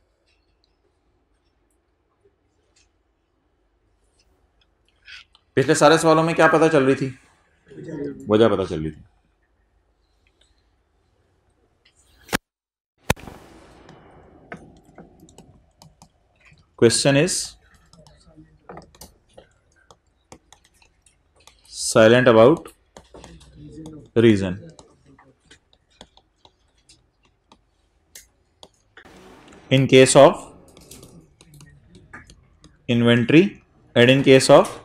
पिछले सारे सवालों में क्या पता चल रही थी? वजह पता चल रही थी. Question is silent about reason. In case of inventory and in case of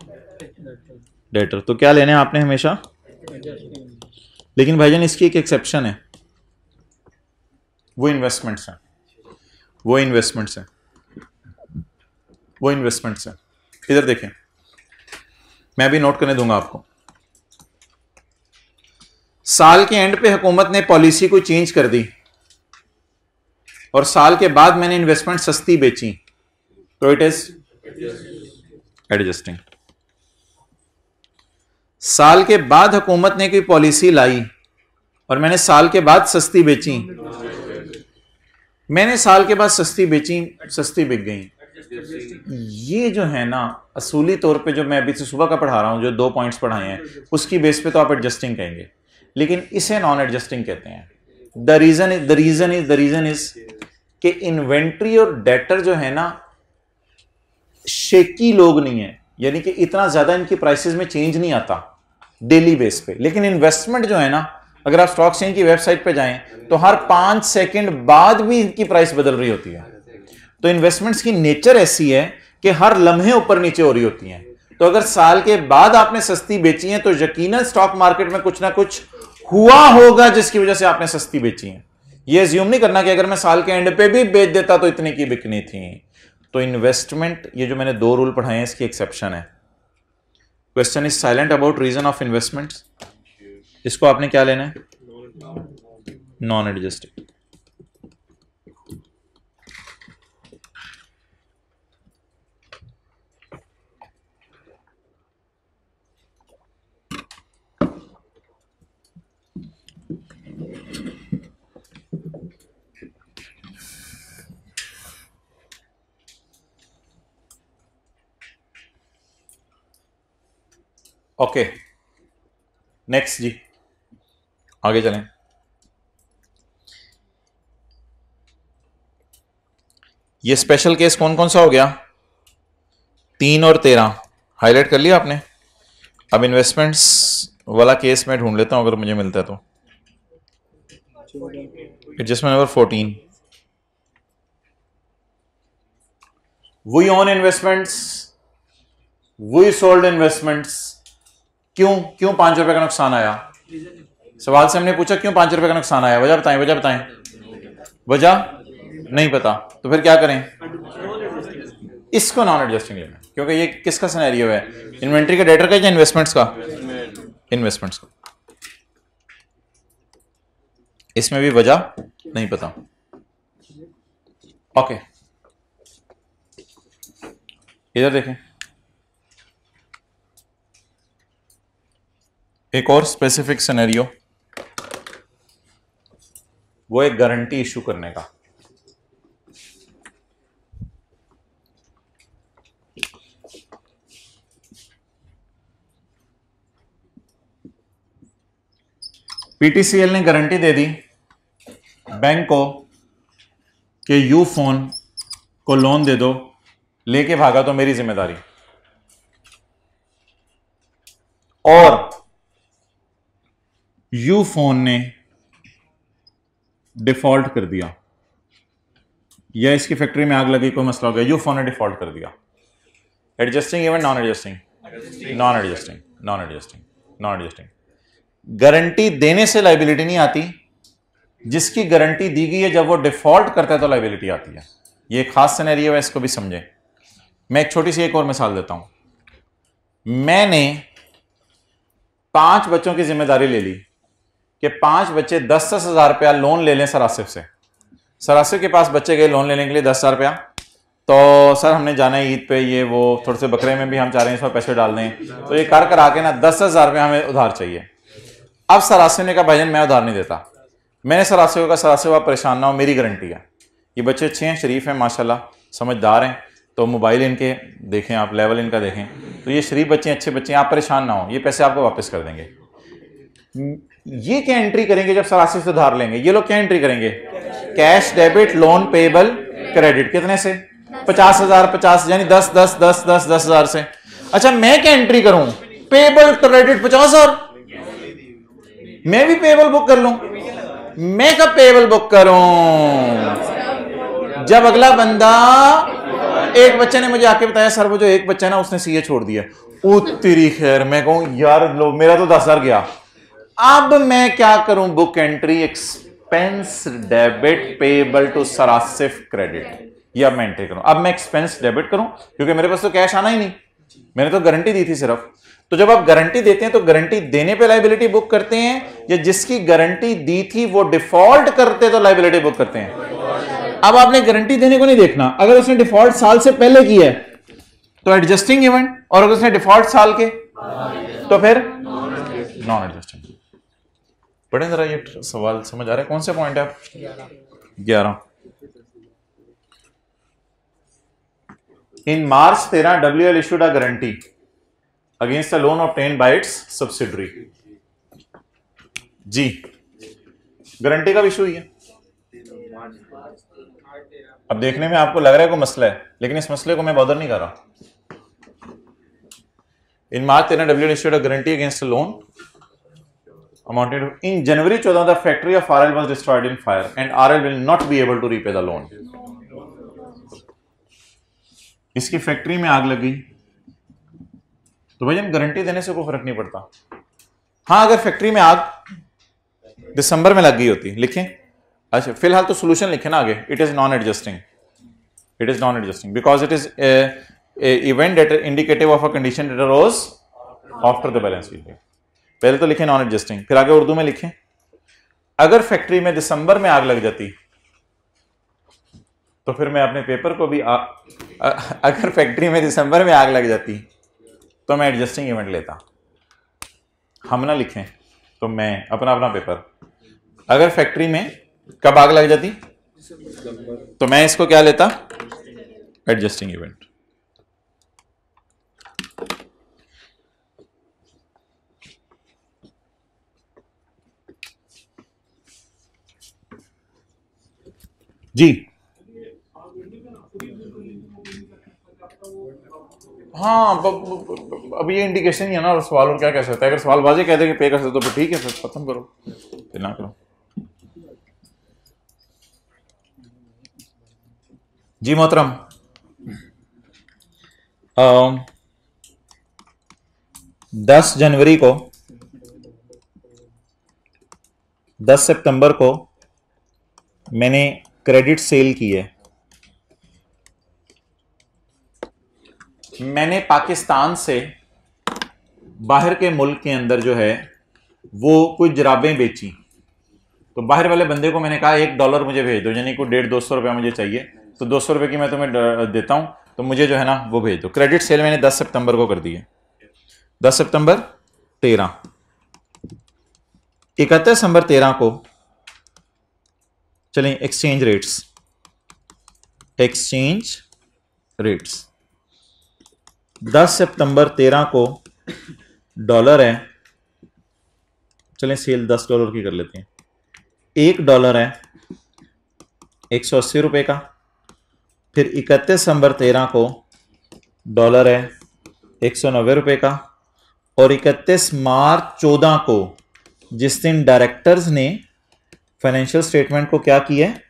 debtor. तो क्या लेने आपने हमेशा? लेकिन भाईजान इसकी एक एक्सेप्शन है, वो इन्वेस्टमेंट्स हैं. इधर देखें, मैं भी नोट करने दूंगा आपको. साल के एंड पे हुकूमत ने पॉलिसी को चेंज कर दी और साल के बाद मैंने इन्वेस्टमेंट सस्ती बेची, तो इट इज एडजस्टिंग. साल के बाद हुकूमत ने कोई पॉलिसी लाई और मैंने साल के बाद सस्ती बेची, मैंने साल के बाद सस्ती बेची, सस्ती बिक गई. ये जो है ना, असूली तौर पे जो मैं अभी से सुबह का पढ़ा रहा हूं, जो 2 पॉइंट्स पढ़ाए हैं, उसकी बेस पे तो आप एडजस्टिंग कहेंगे, लेकिन इसे नॉन एडजस्टिंग कहते हैं. द रीजन इज कि इन्वेंट्री और डेटर जो है ना, शेकी लोग नहीं है, यानी कि इतना ज्यादा इनकी प्राइसेस में चेंज नहीं आता डेली बेस पे. लेकिन इन्वेस्टमेंट जो है ना, अगर आप स्टॉक एक्सचेंज की वेबसाइट पे जाएं तो हर 5 सेकंड बाद भी इनकी प्राइस बदल रही होती है. तो इन्वेस्टमेंट्स की नेचर ऐसी है कि हर लम्हे ऊपर नीचे हो रही होती हैं. तो अगर साल के बाद आपने सस्ती बेची है तो यकीनन स्टॉक मार्केट में कुछ ना कुछ हुआ होगा जिसकी वजह से आपने सस्ती बेची है. ये अज्यूम नहीं करना कि अगर मैं साल के एंड पे भी बेच देता तो इतने की बिकनी थी. तो इन्वेस्टमेंट, ये जो मैंने 2 रूल पढ़ाए हैं, इसकी एक्सेप्शन है. Question is silent about reason of investment. इसको आपने क्या लेना है? Non adjusting. ओके, नेक्स्ट जी, आगे चलें. ये स्पेशल केस कौन कौन सा हो गया? 3 और 13 हाईलाइट कर लिया आपने. अब इन्वेस्टमेंट्स वाला केस मैं ढूंढ लेता हूं अगर मुझे मिलता है तो. Adjustment number 14. We own investments, we sold investments. क्यों 5 रुपए का नुकसान आया? सवाल से हमने पूछा क्यों 5 रुपए का नुकसान आया, वजह बताएं, वजह बताएं। वजह नहीं पता, तो फिर क्या करें? इसको नॉन एडजस्टिंग लेना, क्योंकि ये किसका सिनेरियो है? इन्वेंट्री के डेटर का या इन्वेस्टमेंट्स का? इन्वेस्टमेंट्स का। इसमें भी वजह नहीं पता। ओके, इधर देखें, एक और स्पेसिफिक सिनेरियो, वो एक गारंटी इशू करने का। पीटीसीएल ने गारंटी दे दी बैंक को कि यू फोन को लोन दे दो, लेके भागा तो मेरी जिम्मेदारी। और यू फोन ने डिफॉल्ट कर दिया, या इसकी फैक्ट्री में आग लगी, कोई मसला हो गया, यू फोन ने डिफॉल्ट कर दिया। Adjusting event, non adjusting? Non adjusting, non adjusting, non adjusting. Guarantee देने से लायबिलिटी नहीं आती, जिसकी गारंटी दी गई है जब वो डिफॉल्ट करता है तो लायबिलिटी आती है। ये एक खास सिनेरियो है, इसको भी समझें। मैं एक छोटी सी एक और मिसाल देता हूं। मैंने 5 बच्चों की जिम्मेदारी ले ली कि 5 बच्चे 10-10 हज़ार रुपया लोन ले लें सरासिफ से। सरासिफ के पास बच्चे गए लोन लेने के लिए 10,000 रुपया, तो सर हमने जाना है ईद पे, ये वो थोड़े से बकरे में भी हम चाह रहे हैं इसमें पैसे डाल दें, तो ये कर करा के ना 10,000 रुपया हमें उधार चाहिए। अब सरासिफ ने कहा भाईजान मैं उधार नहीं देता। मैंने सरासिफ का, सरासिफ आप परेशान ना हो, मेरी गारंटी है। ये बच्चे अच्छे हैं, शरीफ हैं, माशाल्लाह समझदार हैं, तो मोबाइल इनके देखें आप, लेवल इनका देखें, तो ये शरीफ बच्चे हैं, अच्छे बच्चे हैं, आप परेशान ना हो, ये पैसे आपको वापस कर देंगे। ये क्या एंट्री करेंगे जब सरासिफ से उधार लेंगे? ये लोग क्या एंट्री करेंगे? Cash debit loan payable credit. कितने से? 50,000, 50 यानी 10,000 से। अच्छा मैं क्या एंट्री करूं? Payable credit 50,000। मैं भी पेबल बुक कर लूं? मैं कब पेबल बुक करूं? जब अगला बंदा, एक बच्चे ने मुझे आके बताया सर वो जो एक बच्चा है ना उसने सीए छोड़ दिया। ओ तेरी खैर, मैं कहूं यार लो मेरा तो 10,000 गया। अब मैं क्या करूं? Book entry expense debit payable to सरासिफ क्रेडिट, ये अब मैं एंट्री करूं। अब मैं एक्सपेंस डेबिट करूं क्योंकि मेरे पास तो कैश आना ही नहीं, मैंने तो गारंटी दी थी सिर्फ। तो जब आप गारंटी देते हैं तो गारंटी देने पे लायबिलिटी बुक करते हैं, या जिसकी गारंटी दी थी वो डिफॉल्ट करते तो लायबिलिटी बुक करते हैं? अब आपने गारंटी देने को नहीं देखना, अगर उसने डिफॉल्ट साल से पहले की है तो एडजस्टिंग इवेंट, और अगर उसने डिफॉल्ट साल के तो फिर नॉन एडजस्टिंग। पढ़ें जरा ये सवाल, समझ आ रहा है? कौन से पॉइंट है आप? 11। इन मार्च 13 WL issued a guarantee against a loan obtained by its subsidiary। जी गारंटी का इशू ही है। अब देखने में आपको लग रहा है कोई मसला है, लेकिन इस मसले को मैं बॉदर नहीं कर रहा। इन मार्च 13 WL issued a guarantee against a loan amounted to, in January 14 the factory of RL was destroyed in fire and RL will not be able to repay the loan। इसकी फैक्ट्री में आग लगी तो भाई guarantee देने से कोई फर्क नहीं पड़ता। हाँ अगर फैक्ट्री में आग दिसंबर में लग गई होती, लिखें। अच्छा फिलहाल तो सोल्यूशन लिखे ना आगे। It is non adjusting, it is non adjusting because it is event that indicative of a condition that arose after the balance sheet. पहले तो लिखे नॉन एडजस्टिंग, फिर आगे उर्दू में लिखें अगर फैक्ट्री में दिसंबर में आग लग जाती तो फिर मैं अपने पेपर को भी अगर फैक्ट्री में दिसंबर में आग लग जाती तो मैं एडजस्टिंग इवेंट लेता। हम ना लिखें तो मैं अपना अपना पेपर, अगर फैक्ट्री में कब आग लग जाती तो मैं इसको क्या लेता? Adjusting event. जी हाँ अब ये इंडिकेशन ही है ना, और सवाल और क्या कह सकता है? अगर सवाल बाजी कह दे कि पे कर सकते तो फिर ठीक है, फिर खत्म करो, फिर ना करो। जी मोहतरम, 10 जनवरी को 10 सितंबर को मैंने क्रेडिट सेल की है। मैंने पाकिस्तान से बाहर के मुल्क के अंदर जो है वो कुछ जराबें बेची, तो बाहर वाले बंदे को मैंने कहा $1 मुझे भेज दो, यानी कोई 150-200 रुपया मुझे चाहिए, तो 200 रुपये की मैं तुम्हें देता हूं, तो मुझे जो है ना वो भेज दो। क्रेडिट सेल मैंने 10 सितंबर को कर दी है। 10 सितंबर 13, 31 दिसंबर 13 को चलें एक्सचेंज रेट्स 10 सितंबर 13 को डॉलर है, चलें सेल $10 की कर लेते हैं। $1 है 180 रुपये का। फिर 31 दिसंबर 13 को डॉलर है 190 रुपये का। और 31 मार्च 14 को जिस दिन डायरेक्टर्स ने फाइनेंशियल स्टेटमेंट को क्या किया है,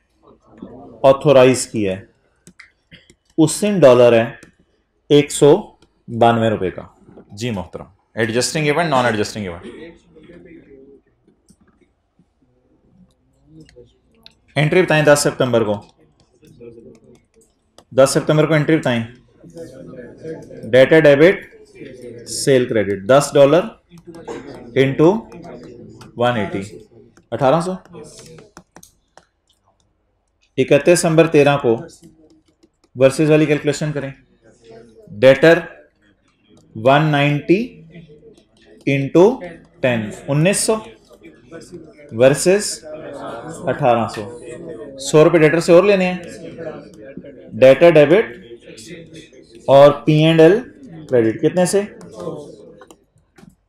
ऑथोराइज किया है, उस दिन डॉलर है 192 रुपये का। जी मोहतरम, adjusting event, non adjusting event. Entry बताएं 10 सितंबर को। 10 सितंबर को एंट्री बताएं। Data debit cell credit $10 into 180, 1800। 31 दिसंबर 13 को वर्सेस वाली कैलकुलेशन करें। Debtor 190 into 10, 1900 versus 1800। 100 रुपये डेटर से और लेने हैं। डेटर डेबिट और P&L क्रेडिट कितने से?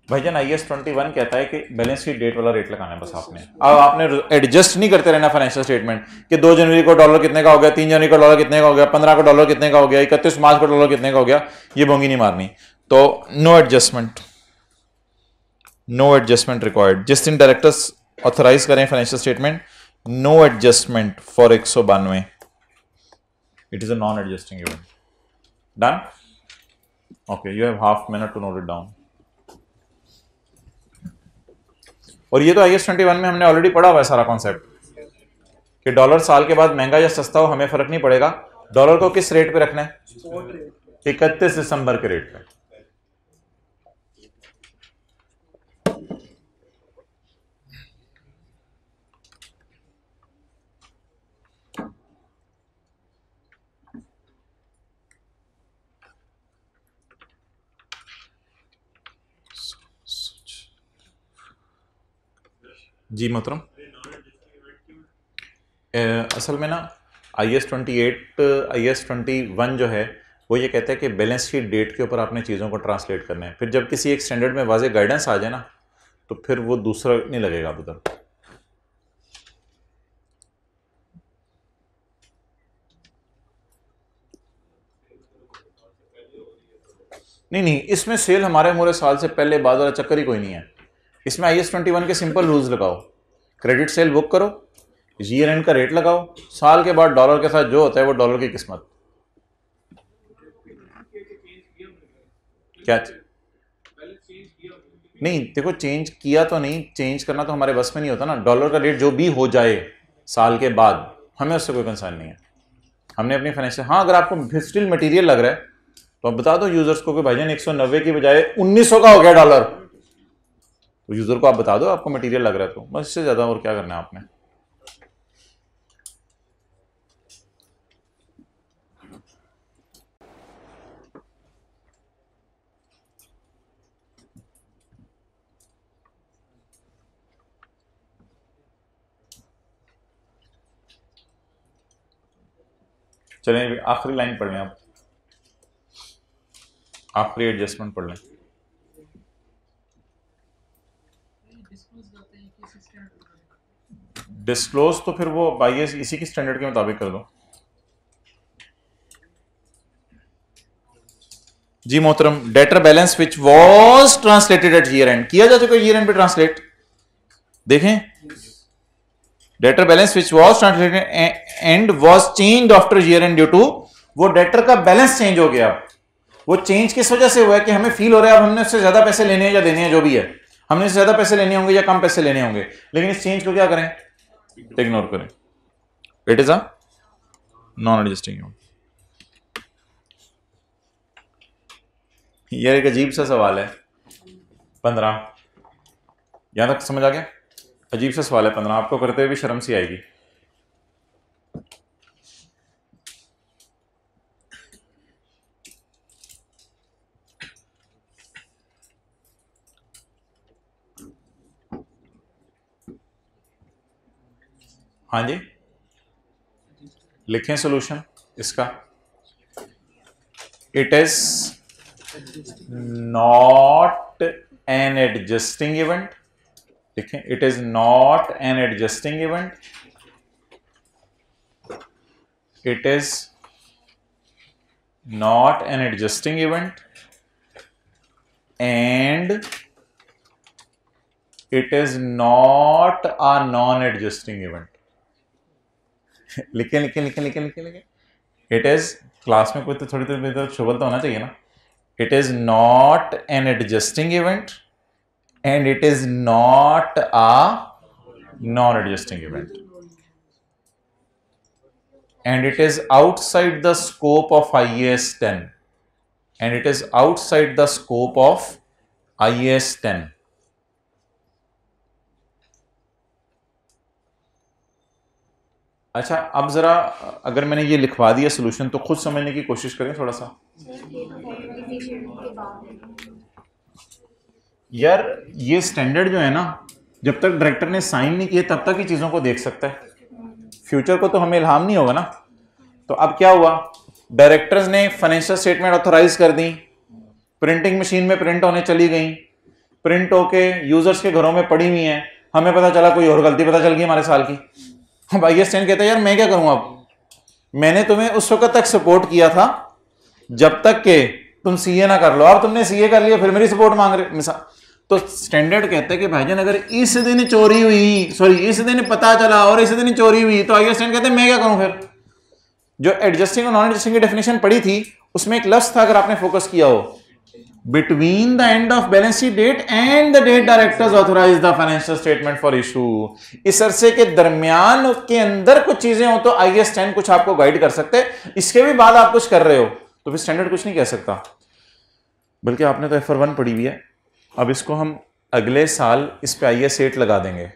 भाईजान IAS 21 कहता है कि बैलेंस शीट डेट वाला रेट लगाना है बस आपने। अब आपने एडजस्ट नहीं करते रहना फाइनेंशियल स्टेटमेंट कि 2 जनवरी को डॉलर कितने का हो गया, 3 जनवरी को डॉलर कितने का हो गया, 15 को डॉलर कितने का हो गया, 31 मार्च को डॉलर कितने का हो गया, ये बोंगी नहीं मारनी। तो नो एडजस्टमेंट रिक्वायर्ड। जिस दिन डायरेक्टर्स ऑथराइज करें financial statement, no adjustment for 192, it is a non adjusting event. Done? Okay, you have half minute to note it down. और ये तो IAS 21 में हमने ऑलरेडी पढ़ा हुआ है सारा कॉन्सेप्ट कि डॉलर साल के बाद महंगा या सस्ता हो हमें फर्क नहीं पड़ेगा, डॉलर को किस रेट पे रखना है? 31 दिसंबर के रेट पे। जी मोहतरम, असल में ना IAS 21 जो है वो ये कहता है कि बैलेंस शीट डेट के ऊपर आपने चीज़ों को ट्रांसलेट करना है। फिर जब किसी एक स्टैंडर्ड में वाज़ेह गाइडेंस आ जाए ना तो फिर वो दूसरा नहीं लगेगा उधर। नहीं, इसमें सेल हमारे मोरे साल से पहले बाद वाला चक्कर ही कोई नहीं है। इसमें IAS 21 के सिंपल रूल्स लगाओ, क्रेडिट सेल बुक करो, ईयर एंड का रेट लगाओ, साल के बाद डॉलर के साथ जो होता है वो डॉलर की किस्मत। क्या नहीं, देखो चेंज किया तो नहीं, चेंज करना तो हमारे बस में नहीं होता ना। डॉलर का रेट जो भी हो जाए साल के बाद हमें उससे कोई कंसर्न नहीं है। हमने अपनी फाइनेंशियल, हाँ अगर आपको स्टिल मटेरियल लग रहा है तो आप बता दो यूजर्स को कि भाईजान 190 की बजाय 1900 का हो गया डॉलर, तो यूजर को आप बता दो आपको मटेरियल लग रहा है, तो बस इससे ज्यादा और क्या करना है आपने। चलें आखिरी लाइन पढ़ लें, आप आखिरी एडजस्टमेंट पढ़ लें। डिस्क्लोज तो फिर वो IAS इसी की स्टैंडर्ड के मुताबिक कर दो। जी मोहतरम, debtor balance which was translated at year end, किया जा चुका है ईयर एंड पे ट्रांसलेट। देखें, debtor balance which was translated and was changed after year end due to, वो डेटर का बैलेंस चेंज हो गया। वो चेंज किस वजह से हुआ है कि हमें फील हो रहा है अब हमने उससे ज्यादा पैसे लेने हैं या देने हैं, जो भी है, हमने उससे ज्यादा पैसे लेने होंगे या कम पैसे लेने होंगे, लेकिन इस चेंज को क्या करें, इग्नोर करें। It is a non adjusting event. यह एक अजीब सा सवाल है 15, यहां तक समझ आ गया? अजीब सा सवाल है 15, आपको करते हुए भी शर्म सी आएगी। हाँ जी, लिखें सोल्यूशन इसका। It is not an adjusting event, लिखें, it is not an adjusting event, it is not an adjusting event and it is not a non adjusting event. लिखें लिखें लिखें लिखें लिखें लिखें। इट इज, क्लास में कोई तो थोड़ी देर तो शुगल तो होना चाहिए ना। It is not an adjusting event and it is not a non adjusting event and it is outside the scope of IAS 10 and it is outside the scope of IAS 10। अच्छा, अब जरा अगर मैंने ये लिखवा दिया सोल्यूशन तो खुद समझने की कोशिश करें थोड़ा सा। यार ये स्टैंडर्ड जो है ना, जब तक डायरेक्टर ने साइन नहीं किए तब तक ही चीजों को देख सकता है, फ्यूचर को तो हमें इल्हाम नहीं होगा ना। तो अब क्या हुआ, डायरेक्टर्स ने फाइनेंशियल स्टेटमेंट ऑथराइज कर दी, प्रिंटिंग मशीन में प्रिंट होने चली गई, प्रिंट होके यूजर्स के घरों में पड़ी हुई हैं, हमें पता चला कोई और गलती पता चल गई हमारे साल की। अब IAS 10 कहता है यार मैं क्या करूं, अब मैंने तुम्हें उस वक्त तक सपोर्ट किया था जब तक के तुम CA ना कर लो, अब तुमने CA कर लिया फिर मेरी सपोर्ट मांग रहे मिसाल। तो स्टैंडर्ड कहता है कि भाईजान अगर इस दिन चोरी हुई, सॉरी इस दिन पता चला और इस दिन चोरी हुई, तो IAS 10 कहते हैं मैं क्या करूं फिर। जो एडजस्टिंग और नॉन एडजस्टिंग की डेफिनेशन पड़ी थी उसमें एक लफ्ज था, अगर आपने फोकस किया हो, between the end of balance sheet date and the date directors authorize the financial statement for issue. इस अरसे के दरमियान के अंदर कुछ चीजें हो तो IAS 10 कुछ आपको गाइड कर सकते हैं, इसके भी बाद आप कुछ कर रहे हो तो फिर स्टैंडर्ड कुछ नहीं कह सकता। बल्कि आपने तो FR1 पढ़ी हुई है, अब इसको हम अगले साल इस पे IAS 8 लगा देंगे,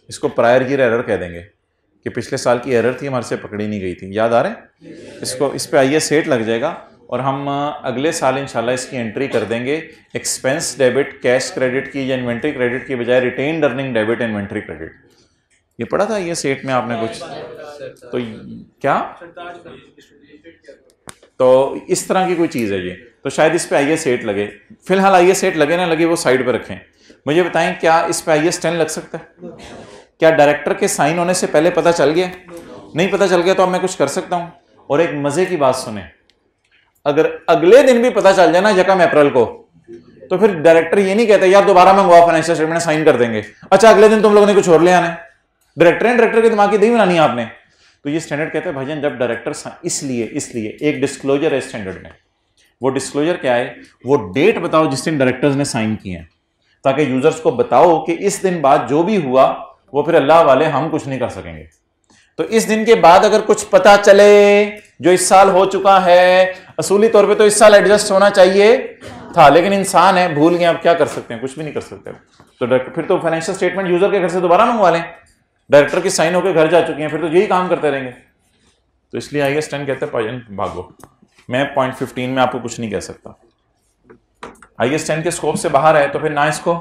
इसको प्रायर ईयर एरर कह देंगे कि पिछले साल की एरर थी हमारे से पकड़ी नहीं गई थी, याद आ रहे हैं? इसको इस पे IAS 8 लग जाएगा और हम अगले साल इंशाल्लाह इसकी एंट्री कर देंगे एक्सपेंस डेबिट कैश क्रेडिट की या इन्वेंट्री क्रेडिट की बजाय retained earning debit inventory credit. ये पढ़ा था IAS 8 में आपने कुछ? तो क्या, तो इस तरह की कोई चीज़ है ये, तो शायद इस पे IAS 8 लगे। फिलहाल IAS 8 लगे ना लगे वो साइड पे रखें। मुझे बताएं क्या इस पे IAS 10 लग सकता है? क्या डायरेक्टर के साइन होने से पहले पता चल गया? नहीं पता चल गया तो अब मैं कुछ कर सकता हूं। और एक मजे की बात सुने, अगर अगले दिन भी पता चल जाए ना 1 अप्रैल को, तो फिर डायरेक्टर ये नहीं कहता यार दोबारा मंगवाओ फाइनेंशियल स्टेटमेंट, साइन कर देंगे, अच्छा अगले दिन तुम लोगों ने कुछ और ले आना है। डायरेक्टर के दिमाग की दही बनानी है आपने। तो ये स्टैंडर्ड कहते हैं भाईजान जब डायरेक्टर, इसलिए एक डिस्क्लोजर है स्टैंडर्ड में। वो डिस्क्लोजर क्या है, वो डेट बताओ जिस दिन डायरेक्टर्स ने साइन किए हैं, ताकि यूजर्स को बताओ कि इस दिन बाद जो भी हुआ वो फिर अल्लाह वाले हम कुछ नहीं कर सकेंगे। तो इस दिन के बाद अगर कुछ पता चले जो इस साल हो चुका है, असूली तौर पे तो इस साल एडजस्ट होना चाहिए था, लेकिन इंसान है भूल गए, अब क्या कर सकते हैं, कुछ भी नहीं कर सकते। तो फिर तो फाइनेंशियल स्टेटमेंट यूजर के घर से दोबारा मंगवा लें, डायरेक्टर की साइन होकर घर जा चुकी हैं, फिर तो यही काम करते रहेंगे। तो इसलिए IAS 10 कहते हैं भाईजान भागो, मैं पॉइंट 15 में आपको कुछ नहीं कह सकता। IAS 10 के स्कोप से बाहर है तो फिर ना इसको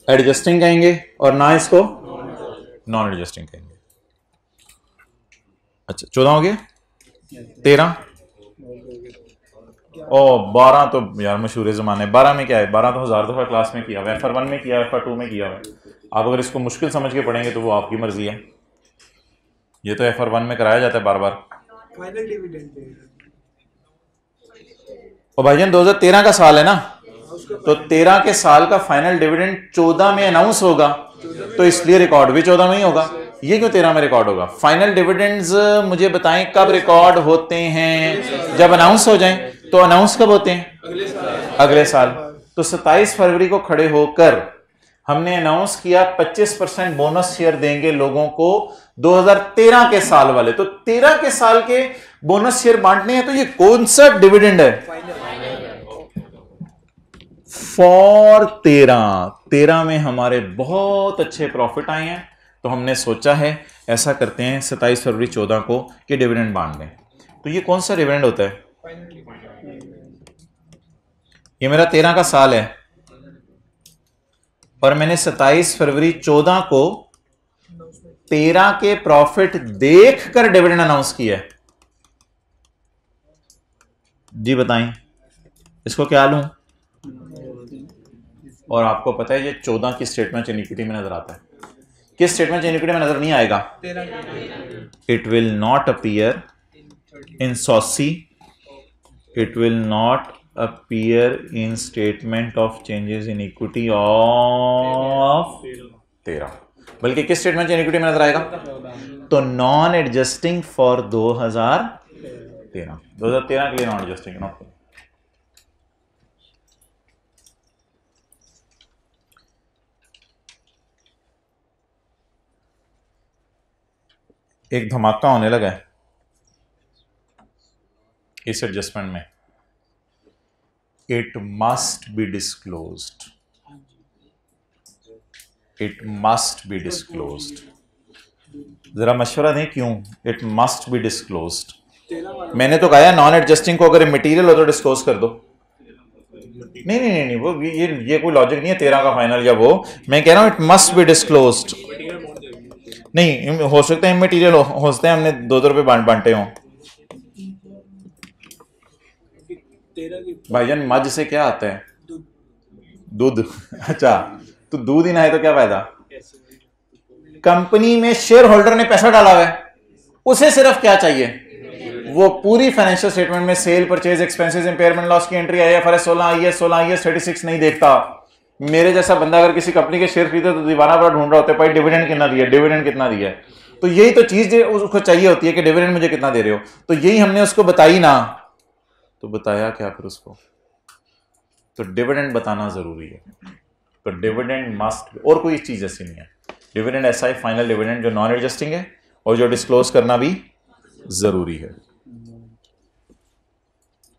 एडजस्टिंग कहेंगे और ना इसको नॉन एडजस्टिंग कहेंगे। अच्छा 14 हो गया, 13 ओ 12 तो यार मशहूर जमाने। 12 में क्या है, 12 तो 1000 दफा क्लास में किया हुआ है, FR1 में किया, FR2 में किया हुआ है। आप अगर इसको मुश्किल समझ के पढ़ेंगे तो वो आपकी मर्जी है। ये तो FR1 में कराया जाता है बार बार। फाइनल डिविडेंड और भाईजान 2013 का साल है ना, तो 13 के साल का फाइनल डिविडेंड 14 में अनाउंस होगा, तो इसलिए रिकॉर्ड भी 14 में ही होगा। ये क्यों 13 में रिकॉर्ड होगा? फाइनल डिविडेंड्स मुझे बताएं कब रिकॉर्ड होते हैं? जब अनाउंस हो जाएं। तो अनाउंस कब होते हैं? अगले साल। तो 27 फरवरी को खड़े होकर हमने अनाउंस किया 25% बोनस शेयर देंगे लोगों को 2013 के साल वाले। तो 13 के साल के बोनस शेयर बांटने हैं। तो ये कौन सा डिविडेंड है? फॉर 13 में हमारे बहुत अच्छे प्रॉफिट आए हैं, तो हमने सोचा है ऐसा करते हैं 27 फरवरी 14 को कि डिविडेंड बांट दें। तो ये कौन सा डिविडेंड होता है? ये मेरा 13 का साल है और मैंने 27 फरवरी 14 को 13 के प्रॉफिट देखकर डिविडेंड अनाउंस किया है। जी बताएं इसको क्या लूं? और आपको पता है ये 14 की स्टेटमेंट इक्विटी में नजर आता है। किस स्टेटमेंट इक्विटी में नजर नहीं आएगा? It will not appear in saucy, it will not appear in statement of changes in equity of 13, बल्कि किस स्टेटमेंट इक्विटी में नजर आएगा? तो नॉन एडजस्टिंग फॉर 2013 के लिए नॉन एडजस्टिंग, नॉट। एक धमाका होने लगा है इस एडजस्टमेंट में। It must be disclosed, it must be disclosed. जरा मशवरा दें क्यों इट मस्ट बी डिस्क्लोज्ड? मैंने तो कहा नॉन एडजस्टिंग को अगर मटेरियल हो तो डिस्क्लोज कर दो। नहीं वो ये कोई लॉजिक नहीं है 13 का फाइनल या वो। मैं कह रहा हूं इट मस्ट बी डिस्क्लोज्ड। नहीं हो सकता है मटेरियल हो सकता है हमने 2-2 रुपए बांटे हों। भाईजान मज से क्या आता है? दूध। अच्छा तो दूध ही ना है तो क्या फायदा? कंपनी में शेयर होल्डर ने पैसा डाला हुआ है, उसे सिर्फ क्या चाहिए? वो पूरी फाइनेंशियल स्टेटमेंट में sale, purchase, expenses, impairment, loss की एंट्री, IFRS 16, IAS 36 नहीं देखता। मेरे जैसा बंदा अगर किसी कंपनी के शेयर खरीदे तो दीवाना बड़ा ढूंढ रहा होता है भाई डिविडेंड कितना दिया, डिविडेंड कितना दिया है। तो यही तो चीज उसको चाहिए होती है कि डिविडेंड मुझे कितना दे रहे हो। तो यही हमने उसको बताई ना, तो बताया क्या फिर उसको? तो डिविडेंड बताना जरूरी है। तो डिविडेंड मस्ट, और कोई चीज ऐसी नहीं है। डिविडेंड ऐसा है फाइनल डिविडेंड जो नॉन एडजस्टिंग है और जो डिस्क्लोज करना भी जरूरी है।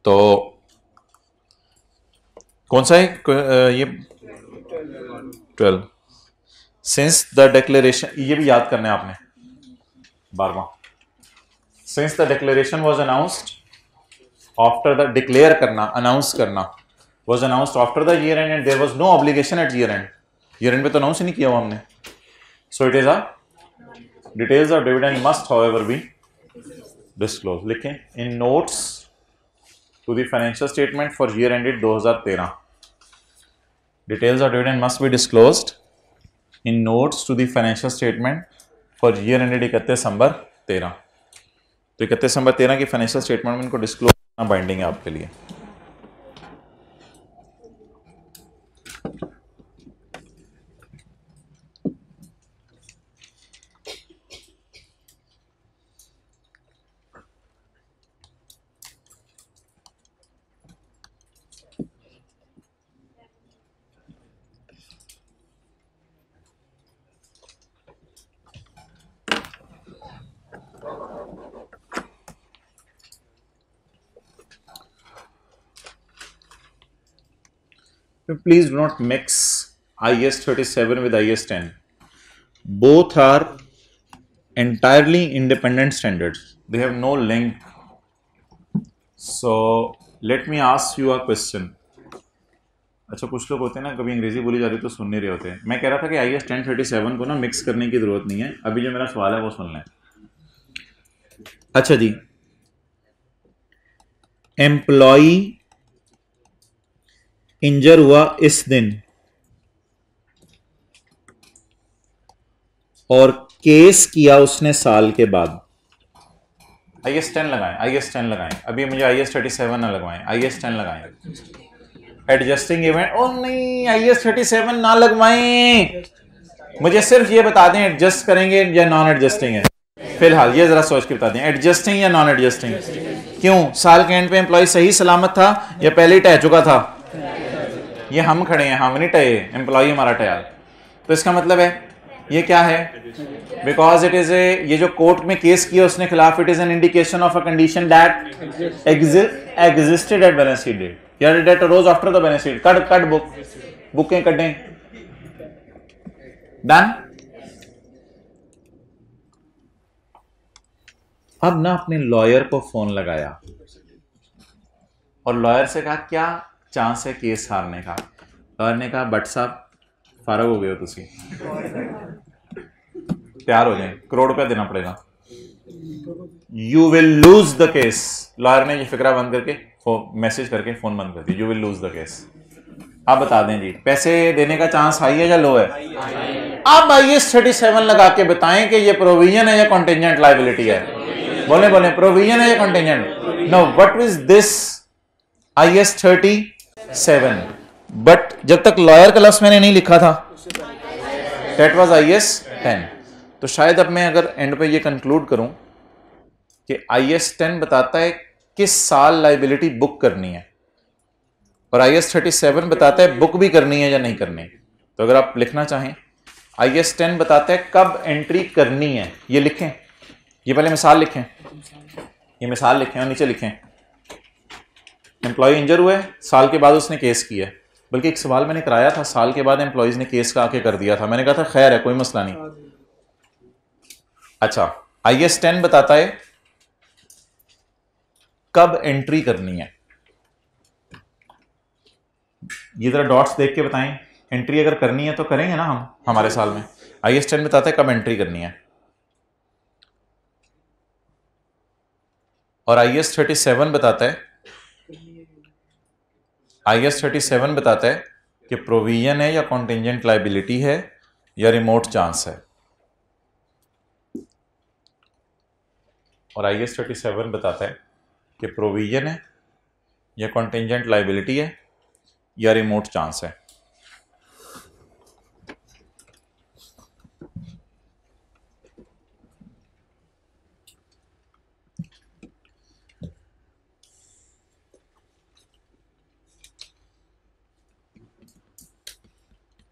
तो कौन सा है ये? 12। सिंस द डिक्लेरेशन, ये भी याद करना है आपने 12वां। Since the declaration was announced after the, declare करना, अनाउंस करना, was announced after the year end and there was no obligation at year end. Year end पे तो अनाउंस ही नहीं किया हुआ हमने। So it is a details of dividend must however be disclose. लिखें in notes to the financial statement for year ended 2013, details of dividend must be disclosed in notes to the financial statement for year ended 31 दिसंबर 13। तो 31 दिसंबर 13 की financial statement में इनको disclose करना binding है आपके लिए। Please do not mix IAS 37 with IAS 10. Both are entirely independent standards. They have no link. So let me ask you a question. अच्छा कुछ लोग होते हैं ना, कभी अंग्रेजी बोली जा रही तो सुन नहीं रहे होते हैं। मैं कह रहा था कि IAS 1037 को ना मिक्स करने की जरूरत नहीं है। अभी जो मेरा सवाल है वो सुन लें। अच्छा जी, एम्प्लॉई इंजर हुआ इस दिन और केस किया उसने साल के बाद। IAS 10 लगाएं, IAS 10 लगाएं। अभी मुझे IAS 37 ना लगवाएं, IAS 10 लगाएं। एडजस्टिंग इवेंट, ओ नहीं IAS 37 ना लगवाएं। मुझे सिर्फ ये बता दें एडजस्ट करेंगे या नॉन एडजस्टिंग है। फिलहाल ये जरा सोच के बता दें, एडजस्टिंग या नॉन एडजस्टिंग? क्यों? साल के एंड पे एम्प्लॉय सही सलामत था या पहले ही टह चुका था? ये हम खड़े हैं, हम नहीं टहे, एम्प्लॉय हमारा टया। तो इसका मतलब है ये क्या है? बिकॉज इट इज ए, ये जो कोर्ट में केस किया उसने खिलाफ, it is an indication of a condition that existed at balance sheet date या that arose after the balance sheet. Cut बुकें कटें। डन। अब ना अपने लॉयर को फोन लगाया और लॉयर से कहा क्या चांस है केस हारने का? लॉयर ने कहा बट साहब फारग हो गए हो तुसी, तैयार हो जाए, करोड़ रुपया देना पड़ेगा, you will lose the case. Lawyer ने ये फिक्रा बंद करके मैसेज करके फोन बंद कर दिया, you will lose the case. आप बता दें जी पैसे देने का चांस हाई है या लो है? आप IAS 37 लगा के बताएं कि ये प्रोविजन है या कॉन्टेंजेंट लायबिलिटी है? बोले प्रोविजन है या contingent? No, what is this IAS 37? But जब तक लॉयर का लफ्ज मैंने नहीं लिखा था, दैट वाज IAS 10। तो शायद अब मैं अगर एंड पे ये कंक्लूड करूं कि IAS 10 बताता है किस साल लायबिलिटी बुक करनी है और IAS 37 बताता है बुक भी करनी है या नहीं करनी। तो अगर आप लिखना चाहें, IAS 10 बताता है कब एंट्री करनी है, ये लिखें, ये पहले मिसाल लिखें, ये मिसाल लिखें और नीचे लिखें एम्प्लॉय इंजर हुआ है, साल के बाद उसने केस किया है। बल्कि एक सवाल मैंने कराया था, साल के बाद एम्प्लॉयज ने केस का आके कर दिया था, मैंने कहा था खैर है कोई मसला नहीं। अच्छा, IAS 10 बताता है कब एंट्री करनी है। ये जरा डॉट्स देख के बताएं, एंट्री अगर करनी है तो करेंगे ना हम हमारे साल में। IAS 10 बताता है कब एंट्री करनी है और IAS 37 बताता है, IAS 37 बताता है कि प्रोविजन है या कॉन्टिंजेंट लायबिलिटी है या रिमोट चांस है। और IAS 37 बताता है कि प्रोविजन है या कॉन्टिंजेंट लायबिलिटी है या रिमोट चांस है।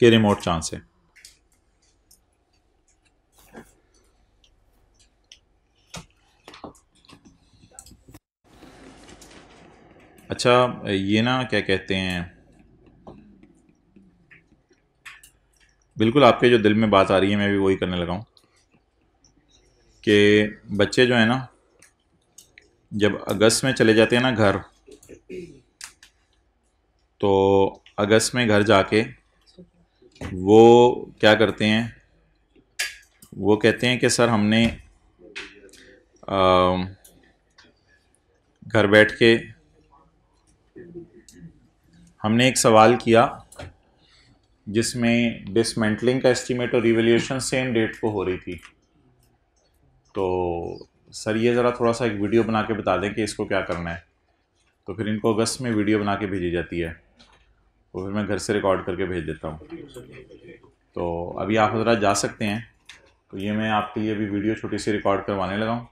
कि रिमोट चांस है। अच्छा, ये ना क्या कहते हैं, बिल्कुल आपके जो दिल में बात आ रही है मैं भी वही करने लगा हूँ कि बच्चे जो है ना जब अगस्त में चले जाते हैं ना घर, तो अगस्त में घर जाके वो क्या करते हैं, वो कहते हैं कि सर हमने घर बैठ के हमने एक सवाल किया जिसमें डिसमेंटलिंग का एस्टीमेट और रिवैल्यूएशन सेम डेट को हो रही थी, तो सर ये ज़रा थोड़ा सा एक वीडियो बना के बता दें कि इसको क्या करना है। तो फिर इनको अगस्त में वीडियो बना के भेजी जाती है, तो फिर मैं घर से रिकॉर्ड करके भेज देता हूँ। तो अभी आप हजरात जा सकते हैं, तो ये मैं आपके लिए अभी वीडियो छोटी सी रिकॉर्ड करवाने लगा हूँ।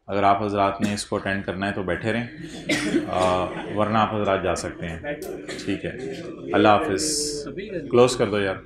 अगर आप हजरात ने इसको अटेंड करना है तो बैठे रहें, वरना आप हजरात जा सकते हैं। ठीक है, अल्लाह हाफिज़। क्लोज़ कर दो यार।